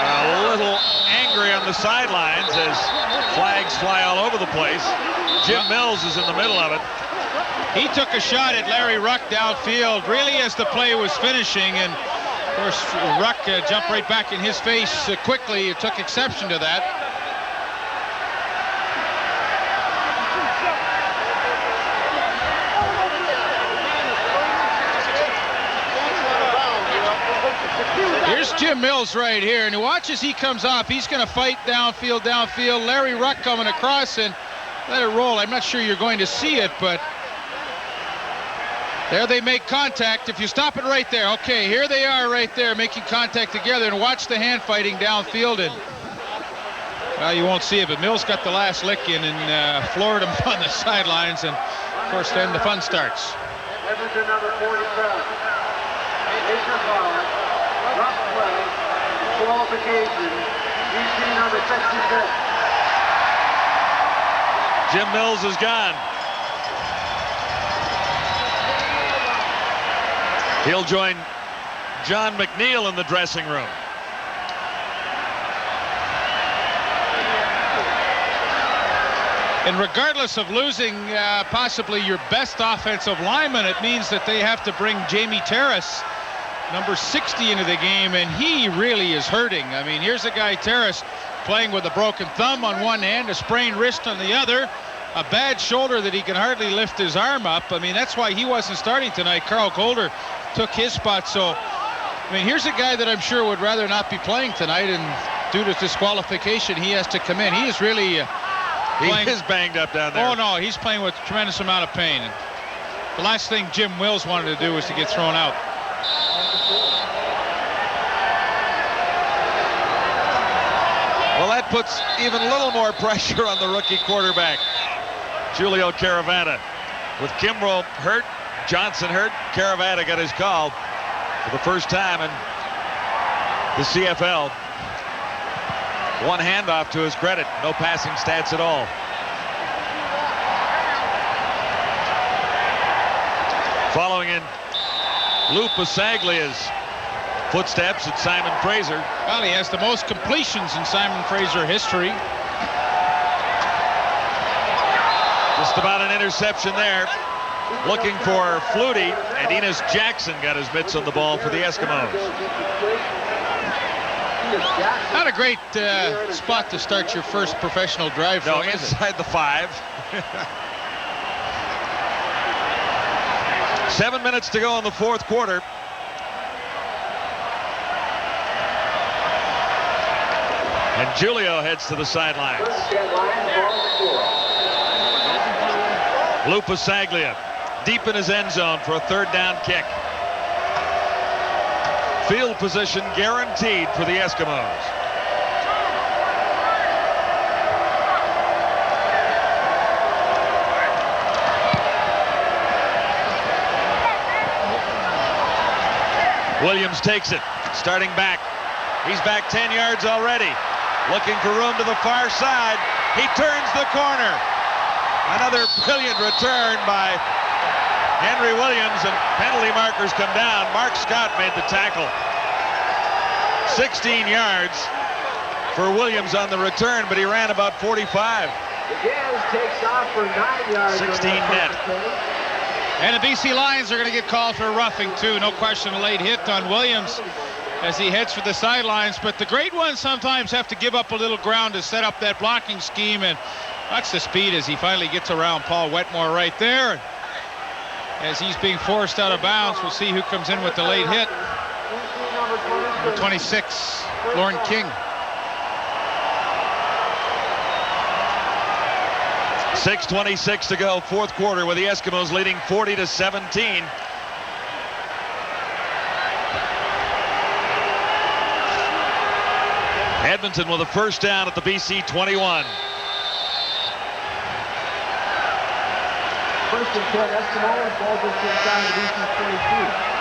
A little angry on the sidelines as flags fly all over the place. Jim Mills is in the middle of it. He took a shot at Larry Ruck downfield, really as the play was finishing, and of course Ruck jumped right back in his face quickly. He took exception to that. Here's Jim Mills right here, and watch as he comes off. He's going to fight downfield. Larry Ruck coming across and let it roll. I'm not sure you're going to see it, but there they make contact. If you stop it right there, okay, here they are right there making contact together, and watch the hand fighting downfield. And well, you won't see it, but Mills got the last lick in and floored him on the sidelines, and of course then the fun starts. Edmonton number 47. Major foul. Rough play. Qualification. BC number 66. Jim Mills is gone. He'll join John McNeil in the dressing room. And regardless of losing possibly your best offensive lineman, it means that they have to bring Jamie Terrace, number 60, into the game, and he really is hurting. I mean, here's a guy, Terrace, playing with a broken thumb on one hand, a sprained wrist on the other, a bad shoulder that he can hardly lift his arm up. I mean, that's why he wasn't starting tonight. Carl Golder took his spot. So, I mean, here's a guy that I'm sure would rather not be playing tonight, and due to disqualification, he has to come in. He is really... He is banged up down there. Oh, no, he's playing with a tremendous amount of pain. And the last thing Jim Wills wanted to do was to get thrown out. Well, that puts even a little more pressure on the rookie quarterback, Julio Caravata. With Kimbrough hurt, Johnson hurt, Caravata got his call for the first time in the CFL. One handoff to his credit, no passing stats at all. Following in Lou Pasaglia's footsteps at Simon Fraser. Well, he has the most completions in Simon Fraser history. Just about an interception there. Looking for Flutie, and Enos Jackson got his mitts on the ball for the Eskimos. Not a great spot to start your first professional drive. No, inside the 5. 7 minutes to go in the fourth quarter. And Julio heads to the sidelines. Lou Pasaglia deep in his end zone for a third down kick. Field position guaranteed for the Eskimos. Williams takes it, starting back. He's back 10 yards already. Looking for room to the far side. He turns the corner. Another brilliant return by Henry Williams, and penalty markers come down. Mark Scott made the tackle. 16 yards for Williams on the return, but he ran about 45. Begins, takes off for 9 yards. 16 net. And the BC Lions are going to get called for roughing too. No question, a late hit on Williams as he heads for the sidelines. But the great ones sometimes have to give up a little ground to set up that blocking scheme. And watch the speed as he finally gets around Paul Wetmore right there. As he's being forced out of bounds, we'll see who comes in with the late hit. Number 26, Lauren King. 6:26 to go, fourth quarter, with the Eskimos leading 40-17. Edmonton with a first down at the BC 21. First and 10 Eskimos, ball just inside the BC 22.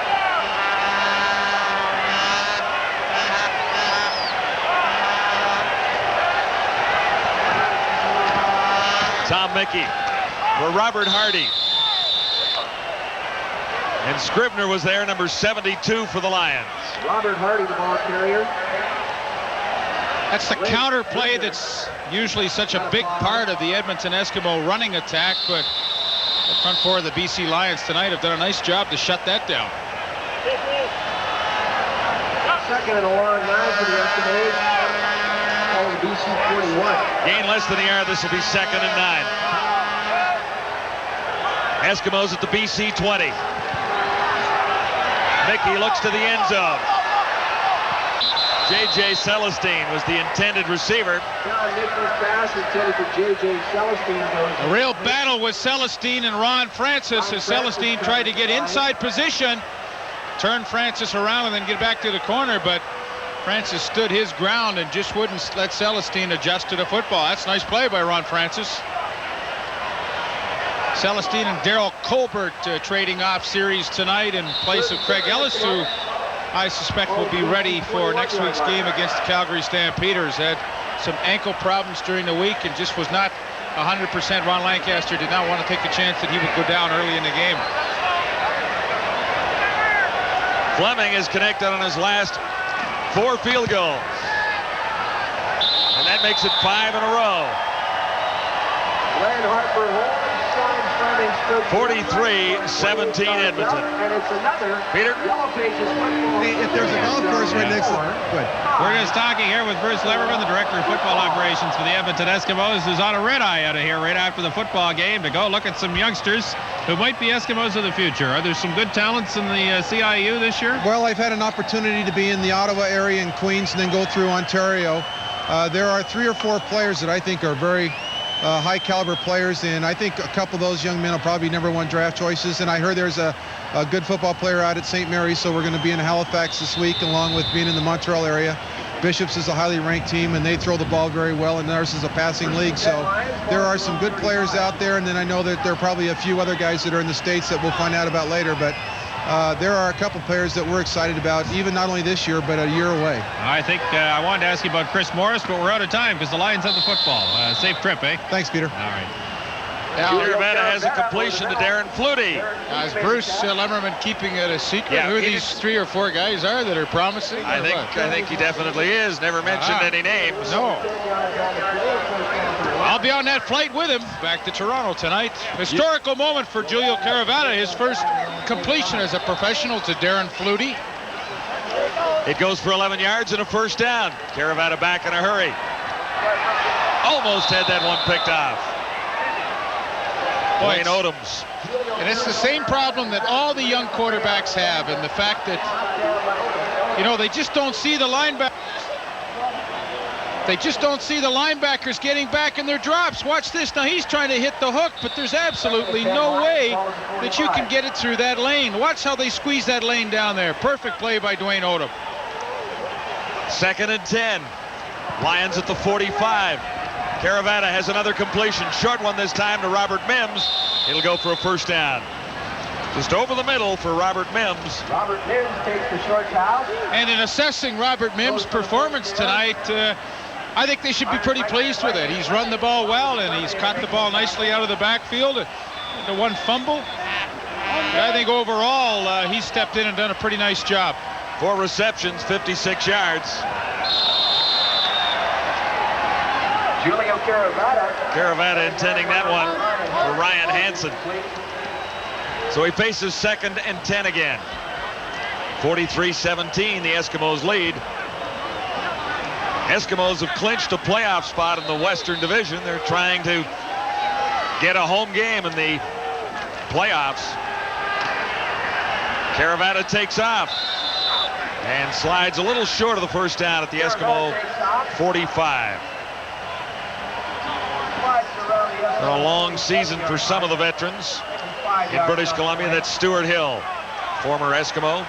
Tom Mickey for Robert Hardy. And Scribner was there, number 72 for the Lions. Robert Hardy, the ball carrier. That's the counter play that's usually such a big part of the Edmonton Eskimo running attack, but the front four of the BC Lions tonight have done a nice job to shut that down. Second and a long 9 for the Eskimos. BC 41. Gain less than a yard. This will be second and 9. Eskimos at the BC 20. Mickey looks to the end zone. J.J. Celestine was the intended receiver. A real battle with Celestine and Ron Francis as Celestine tried to get inside position, turn Francis around and then get back to the corner, but Francis stood his ground and just wouldn't let Celestine adjust to the football. That's a nice play by Ron Francis. Celestine and Daryl Colbert trading off series tonight in place of Craig Ellis, who I suspect will be ready for next week's game against the Calgary Stampeders. Had some ankle problems during the week and just was not 100%. Ron Lancaster did not want to take a chance that he would go down early in the game. Fleming is connected on his last 4 field goals. And that makes it 5 in a row. 43-17 Edmonton. Peter? If there's a golf course right next to it. Good. We're just talking here with Bruce Leverman, the director of football operations for the Edmonton Eskimos, who's on a red eye out of here right after the football game to go look at some youngsters who might be Eskimos of the future. Are there some good talents in the CIU this year? Well, I've had an opportunity to be in the Ottawa area in Queens and then go through Ontario. There are 3 or 4 players that I think are very high caliber players, and I think a couple of those young men will probably be #1 draft choices. And I heard there's a good football player out at St. Mary's, so we're going to be in Halifax this week along with being in the Montreal area. Bishops is a highly ranked team, and they throw the ball very well, and theirs is a passing league. So there are some good players out there, and then I know that there are probably a few other guys that are in the States that we'll find out about later. But there are a couple players that we're excited about, even not only this year, but a year away. I think I wanted to ask you about Chris Morris, but we're out of time because the Lions have the football. Safe trip, eh? Thanks, Peter. All right. Caravana has a completion to Darren Flutie. Is Bruce Lemmerman keeping it a secret who these 3 or 4 guys are that are promising? I think he definitely is. Never mentioned any names. No. I'll be on that flight with him back to Toronto tonight. Historical moment for Julio Caravana, his first completion as a professional to Darren Flutie. It goes for 11 yards and a first down. Caravana back in a hurry. Almost had that one picked off. Dwayne Odoms. And it's the same problem that all the young quarterbacks have, and the fact that, they just don't see the linebackers. They just don't see the linebackers getting back in their drops. Watch this. Now he's trying to hit the hook, but there's absolutely no way that you can get it through that lane. Watch how they squeeze that lane down there. Perfect play by Dwayne Odom. 2nd and 10. Lions at the 45. Caravana has another completion. Short one this time to Robert Mims. It'll go for a first down. Just over the middle for Robert Mims. Robert Mims takes the short pass. And in assessing Robert Mims' performance tonight, I think they should be pretty pleased with it. He's run the ball well, and he's caught the ball nicely out of the backfield. The one fumble. I think overall, he stepped in and done a pretty nice job. 4 receptions, 56 yards. Julio Caravana intending that one for Ryan Hansen. So he faces 2nd and 10 again. 43-17, the Eskimos lead. Eskimos have clinched a playoff spot in the Western Division. They're trying to get a home game in the playoffs. Caravana takes off and slides a little short of the first down at the Eskimo 45. Been a long season for some of the veterans in British Columbia. That's Stuart Hill, former Eskimo.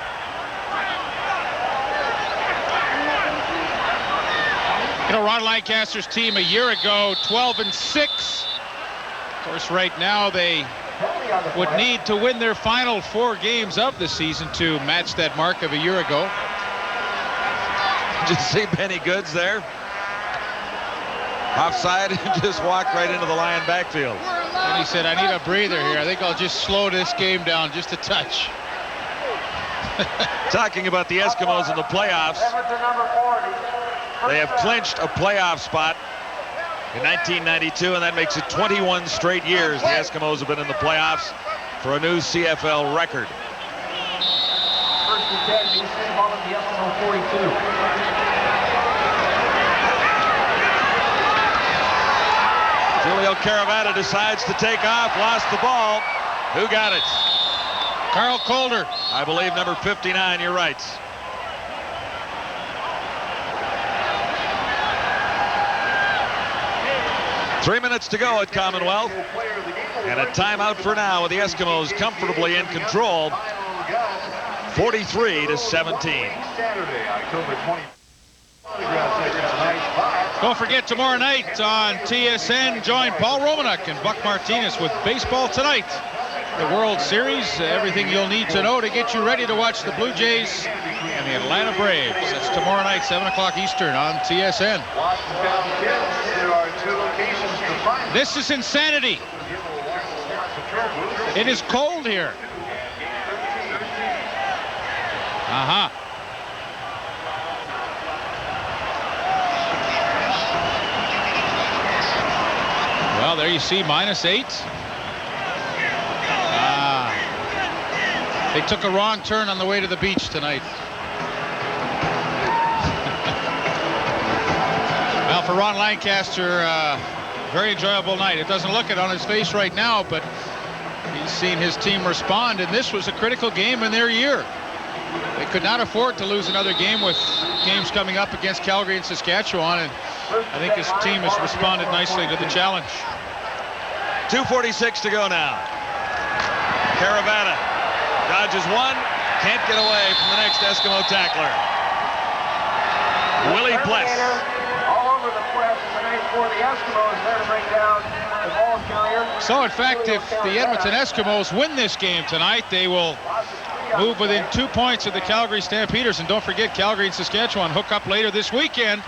You know, Ron Lancaster's team a year ago, 12-6. Of course, right now they would need to win their final 4 games of the season to match that mark of a year ago. Did you see Benny Goods there? Offside and just walked right into the Lion backfield. And he said, I need a breather here. I think I'll just slow this game down just a touch. Talking about the Eskimos in the playoffs, they have clinched a playoff spot in 1992, and that makes it 21 straight years the Eskimos have been in the playoffs for a new CFL record. 1st and 10, Houston, ball at the Eskimo 42. Julio Caravana decides to take off, lost the ball. Who got it? Carl Calder. I believe number 59, you're right. Three minutes to go at Commonwealth. And a timeout for now with the Eskimos comfortably in control. 43-17. Don't forget, tomorrow night on TSN, join Paul Romanek and Buck Martinez with Baseball Tonight. The World Series, everything you'll need to know to get you ready to watch the Blue Jays and the Atlanta Braves. That's tomorrow night, 7 o'clock Eastern on TSN. This is insanity. It is cold here. Uh-huh. Well, there you see, -8. They took a wrong turn on the way to the beach tonight. Well, for Ron Lancaster, very enjoyable night. It doesn't look it on his face right now, but he's seen his team respond, and this was a critical game in their year. They could not afford to lose another game with games coming up against Calgary and Saskatchewan, and I think his team has responded nicely to the challenge. 2:46 to go now. Caravana dodges one, can't get away from the next Eskimo tackler. Willie Bless. All over the press tonight for the Eskimos there to bring down the ball carrier. So, in fact, if the Edmonton Eskimos win this game tonight, they will move within 2 points of the Calgary Stampeders. And don't forget, Calgary and Saskatchewan hook up later this weekend.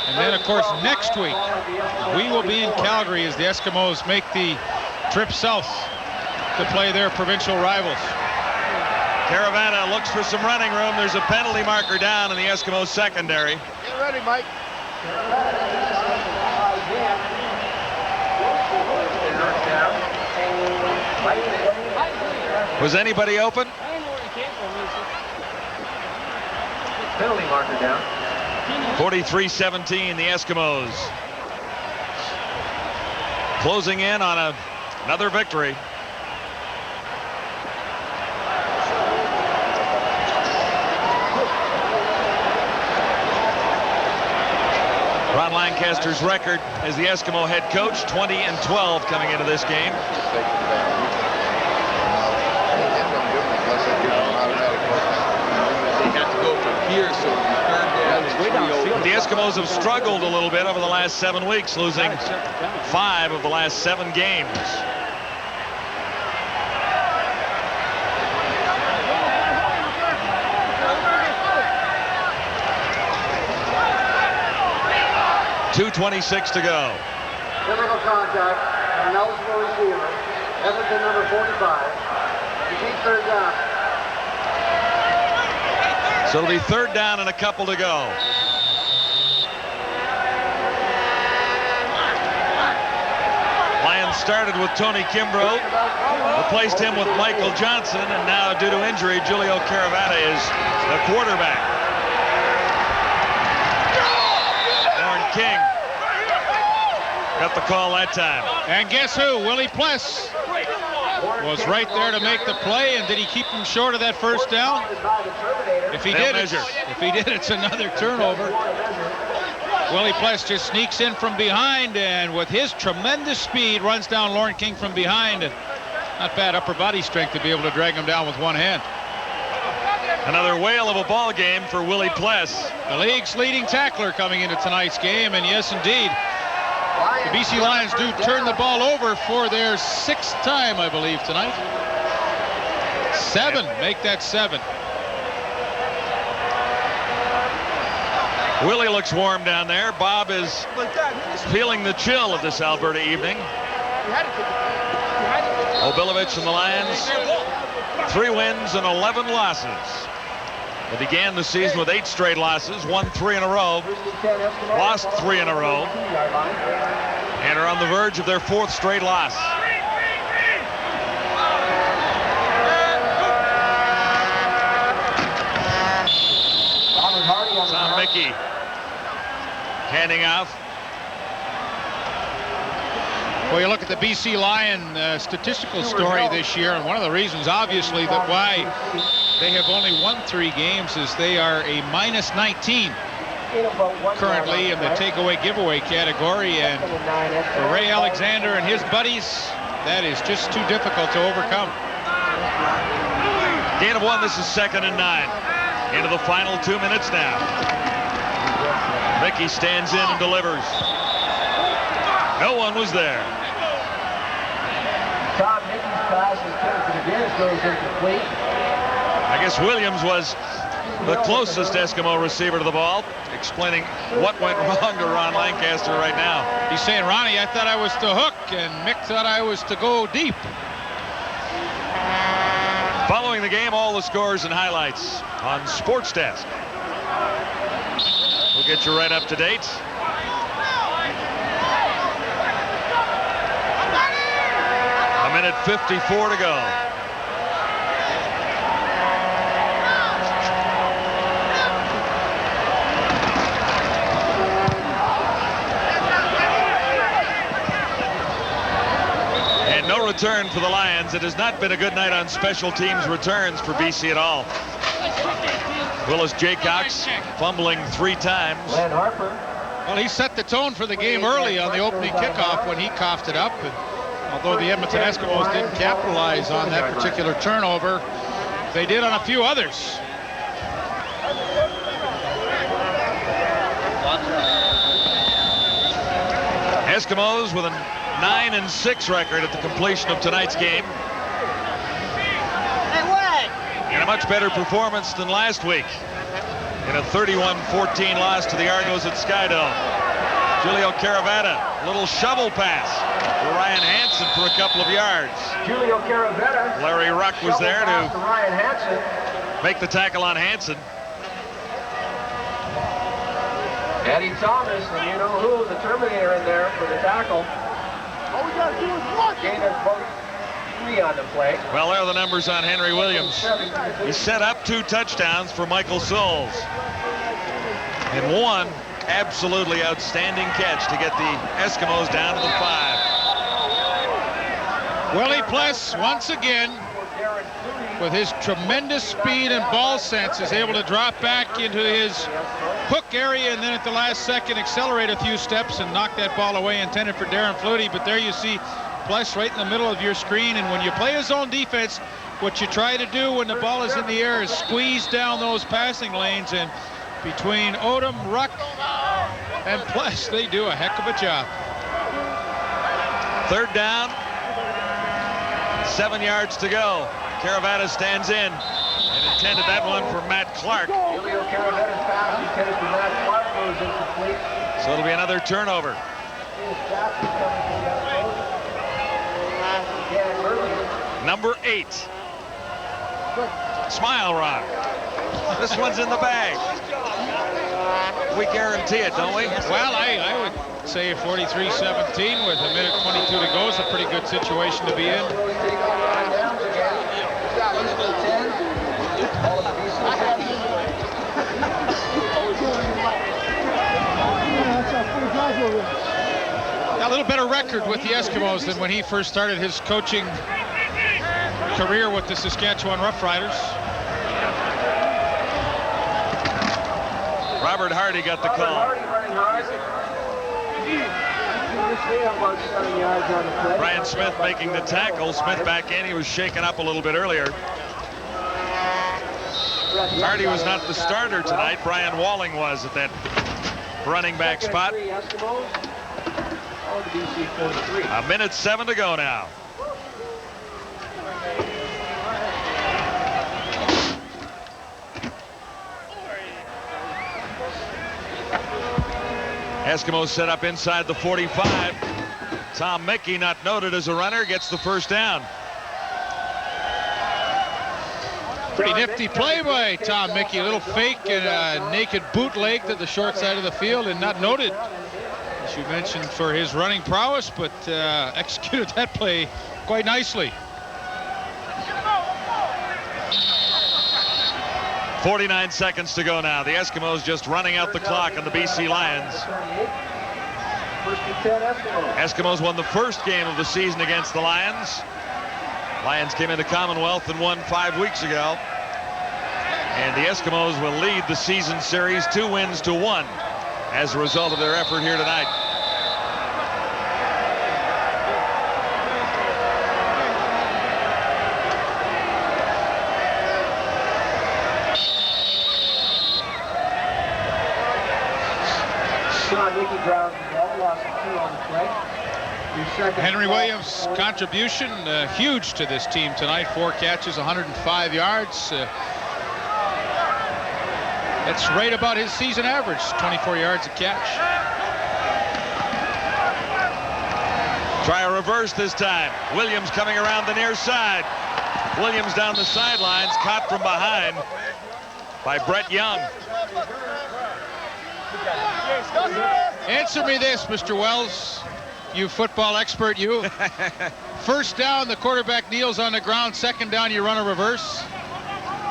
And then, of course, next week, we will be in Calgary as the Eskimos make the trip south to play their provincial rivals. Caravana looks for some running room. There's a penalty marker down in the Eskimos secondary. Get ready, Mike. Was anybody open? Penalty marker down. 43-17, the Eskimos closing in on another victory. Ron Lancaster's record as the Eskimo head coach, 20-12 coming into this game. The Eskimos have struggled a little bit over the last 7 weeks, losing 5 of the last 7 games. .226 to go. Physical contact, an eligible receiver. Edmonton number 45. He takes third down. So it'll be third down and a couple to go. Lions started with Tony Kimbrough, replaced him with Michael Johnson, and now due to injury, Julio Caravata is the quarterback. Warren King got the call that time. And guess who? Willie Pless was right there to make the play. And did he keep him short of that first down? If he did, it's another turnover. Willie Pless just sneaks in from behind, and with his tremendous speed runs down Lauren King from behind. And not bad upper body strength to be able to drag him down with one hand. Another whale of a ball game for Willie Pless. The league's leading tackler coming into tonight's game, and yes, indeed, the BC Lions do turn the ball over for their 6th time, I believe, tonight. 7. Make that 7. Willie looks warm down there. Bob is feeling the chill of this Alberta evening. Obilovich and the Lions, 3 wins and 11 losses. They began the season with 8 straight losses, won 3 in a row, lost 3 in a row, and are on the verge of their 4th straight loss. Tom Mickey handing off. Well, you look at the BC Lion statistical story this year, and one of the reasons, obviously, that why they have only won 3 games is they are a -19 currently in the takeaway giveaway category, and for Ray Alexander and his buddies, that is just too difficult to overcome. Gain of 1. This is 2nd and 9. Into the final 2 minutes now. Mickey stands in and delivers. No one was there. Tom Mickey's pass is goes incomplete. I guess Williams was the closest Eskimo receiver to the ball, explaining what went wrong to Ron Lancaster right now. He's saying, Ronnie, I thought I was to hook, and Mick thought I was to go deep. Following the game, all the scores and highlights on Sports Desk. We'll get you right up to date. A minute 54 to go. And no return for the Lions. It has not been a good night on special teams returns for BC at all. Willis Jaycox fumbling 3 times. Len Harper. Well, he set the tone for the game early on the opening kickoff when he coughed it up. And although the Edmonton Eskimos didn't capitalize on that particular turnover, they did on a few others. Eskimos with a 9-6 record at the completion of tonight's game. And a much better performance than last week in a 31-14 loss to the Argos at Skydome. Julio Caravata, a little shovel pass for Ryan Hansen for a couple of yards. Julio Caravata. Larry Ruck was there to Ryan Hansen. make the tackle on Hansen. Eddie Thomas, and you know who, the Terminator in there for the tackle. All we got to do is watch. Gain of both 3 on the play. Well, there are the numbers on Henry Williams. He set up 2 touchdowns for Michael Souls. And 1 absolutely outstanding catch to get the Eskimos down to the 5. Willie Pless, once again, with his tremendous speed and ball sense, is able to drop back into his hook area and then at the last second accelerate a few steps and knock that ball away, intended for Darren Flutie. But there you see Pless right in the middle of your screen, and when you play a zone defense, what you try to do when the ball is in the air is squeeze down those passing lanes, and between Odom, Ruck, and Pless, they do a heck of a job. 3rd down, 7 yards to go. Caravata stands in and intended that one for Matt Clark. Julio Caravata's pass intended for Matt Clark goes incomplete. So it'll be another turnover. Number 8. Smile Rock. This one's in the bag. We guarantee it, don't we? Well, I would say 43-17 with a minute 22 to go is a pretty good situation to be in. A little better record with the Eskimos than when he first started his coaching career with the Saskatchewan Roughriders. Robert Hardy got the call. Brian Smith making the tackle. Smith back in. He was shaken up a little bit earlier. Hardy was not the starter tonight. Brian Walling was at that running back spot. A minute 7 to go now. Eskimos set up inside the 45. Tom Mickey, not noted as a runner, gets the first down. Pretty nifty play by Tom Mickey. A little fake and a naked bootleg to the short side of the field, and not noted, as you mentioned, for his running prowess, but executed that play quite nicely. 49 seconds to go now. The Eskimos just running out the clock on the BC Lions. Eskimos won the first game of the season against the Lions. Lions came into Commonwealth and won 5 weeks ago. And the Eskimos will lead the season series 2-1 as a result of their effort here tonight. Henry Williams' contribution huge to this team tonight. 4 catches, 105 yards. That's right about his season average, 24 yards a catch. Try a reverse this time. Williams coming around the near side. Williams down the sidelines, caught from behind by Brett Young. Answer me this, Mr. Wells, you football expert, you. First down, the quarterback kneels on the ground. Second down, you run a reverse.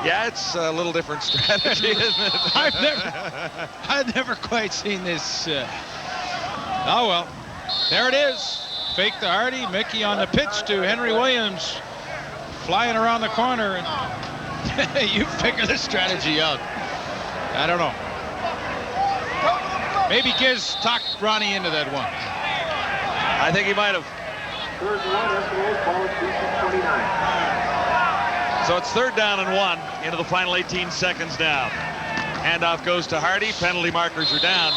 Yeah, it's a little different strategy, isn't it? I've never quite seen this. Oh, well, there it is. Fake to Hardy. Mickey on the pitch to Henry Williams. Flying around the corner. And you figure the strategy out. I don't know. Maybe Giz talked Ronnie into that one. I think he might have. So it's 3rd down and 1 into the final 18 seconds now. Handoff goes to Hardy. Penalty markers are down.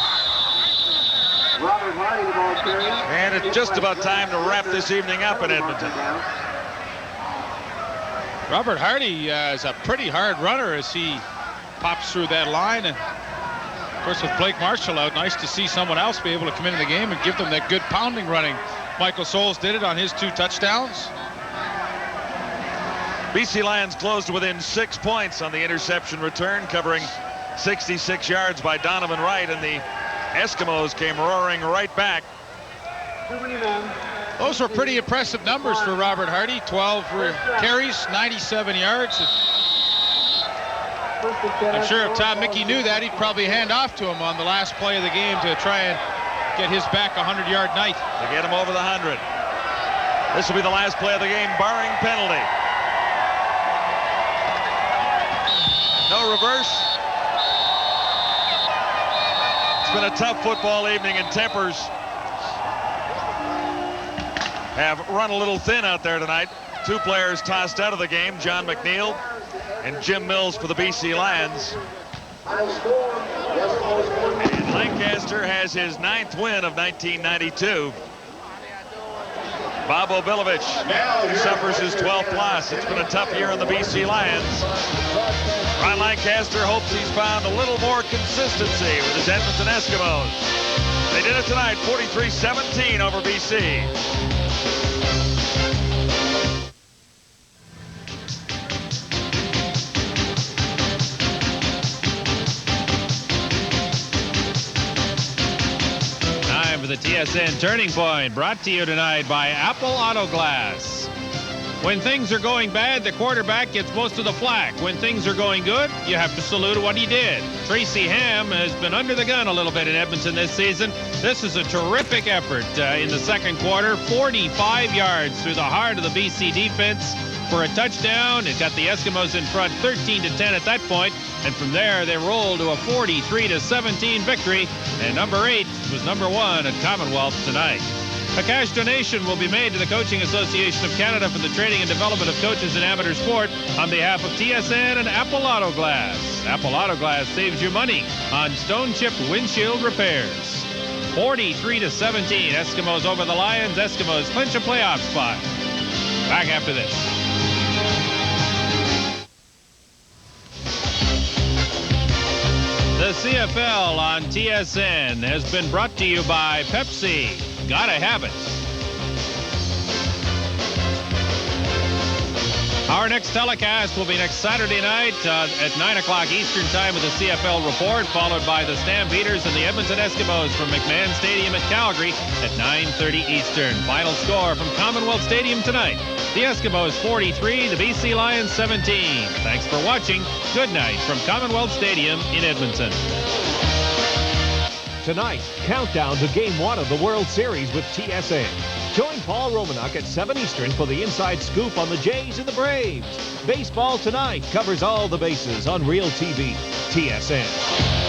And it's just about time to wrap this evening up in Edmonton. Robert Hardy is a pretty hard runner as he pops through that line. And of course, with Blake Marshall out, nice to see someone else be able to come into the game and give them that good pounding running. Michael Souls did it on his 2 touchdowns. BC Lions closed within 6 points on the interception return, covering 66 yards by Donovan Wright, and the Eskimos came roaring right back. Those were pretty impressive numbers for Robert Hardy. 12 carries, 97 yards. I'm sure if Tom Mickey knew that, he'd probably hand off to him on the last play of the game to try and get his back 100-yard night. To get him over the 100. This will be the last play of the game, barring penalty. No reverse. It's been a tough football evening, and tempers have run a little thin out there tonight. 2 players tossed out of the game, John McNeil and Jim Mills for the BC Lions. And Lancaster has his 9th win of 1992. Bob Obilovich suffers his 12th loss. It's been a tough year on the BC Lions. Ron Lancaster hopes he's found a little more consistency with his Edmonton Eskimos. They did it tonight, 43-17 over BC. the TSN Turning Point, brought to you tonight by Apple Auto Glass. When things are going bad, the quarterback gets most of the flack. When things are going good, you have to salute what he did. Tracy Ham has been under the gun a little bit in Edmonton this season. This is a terrific effort in the second quarter. 45 yards through the heart of the BC defense for a touchdown. It got the Eskimos in front 13-10 at that point, and from there they rolled to a 43-17 victory, and number 8 was number 1 at Commonwealth tonight. A cash donation will be made to the Coaching Association of Canada for the training and development of coaches in amateur sport on behalf of TSN and Apple Auto Glass. Apple Auto Glass saves you money on stone-chipped windshield repairs. 43-17, Eskimos over the Lions. Eskimos clinch a playoff spot. Back after this. The CFL on TSN has been brought to you by Pepsi. Gotta have it. Our next telecast will be next Saturday night at 9 o'clock Eastern Time with the CFL report, followed by the Stampeders and the Edmonton Eskimos from McMahon Stadium at Calgary at 9:30 Eastern. Final score from Commonwealth Stadium tonight. The Eskimos 43, the BC Lions 17. Thanks for watching. Good night from Commonwealth Stadium in Edmonton. Tonight, countdown to Game 1 of the World Series with TSN. Join Paul Romanuk at 7 Eastern for the inside scoop on the Jays and the Braves. Baseball Tonight covers all the bases on Real TV. TSN.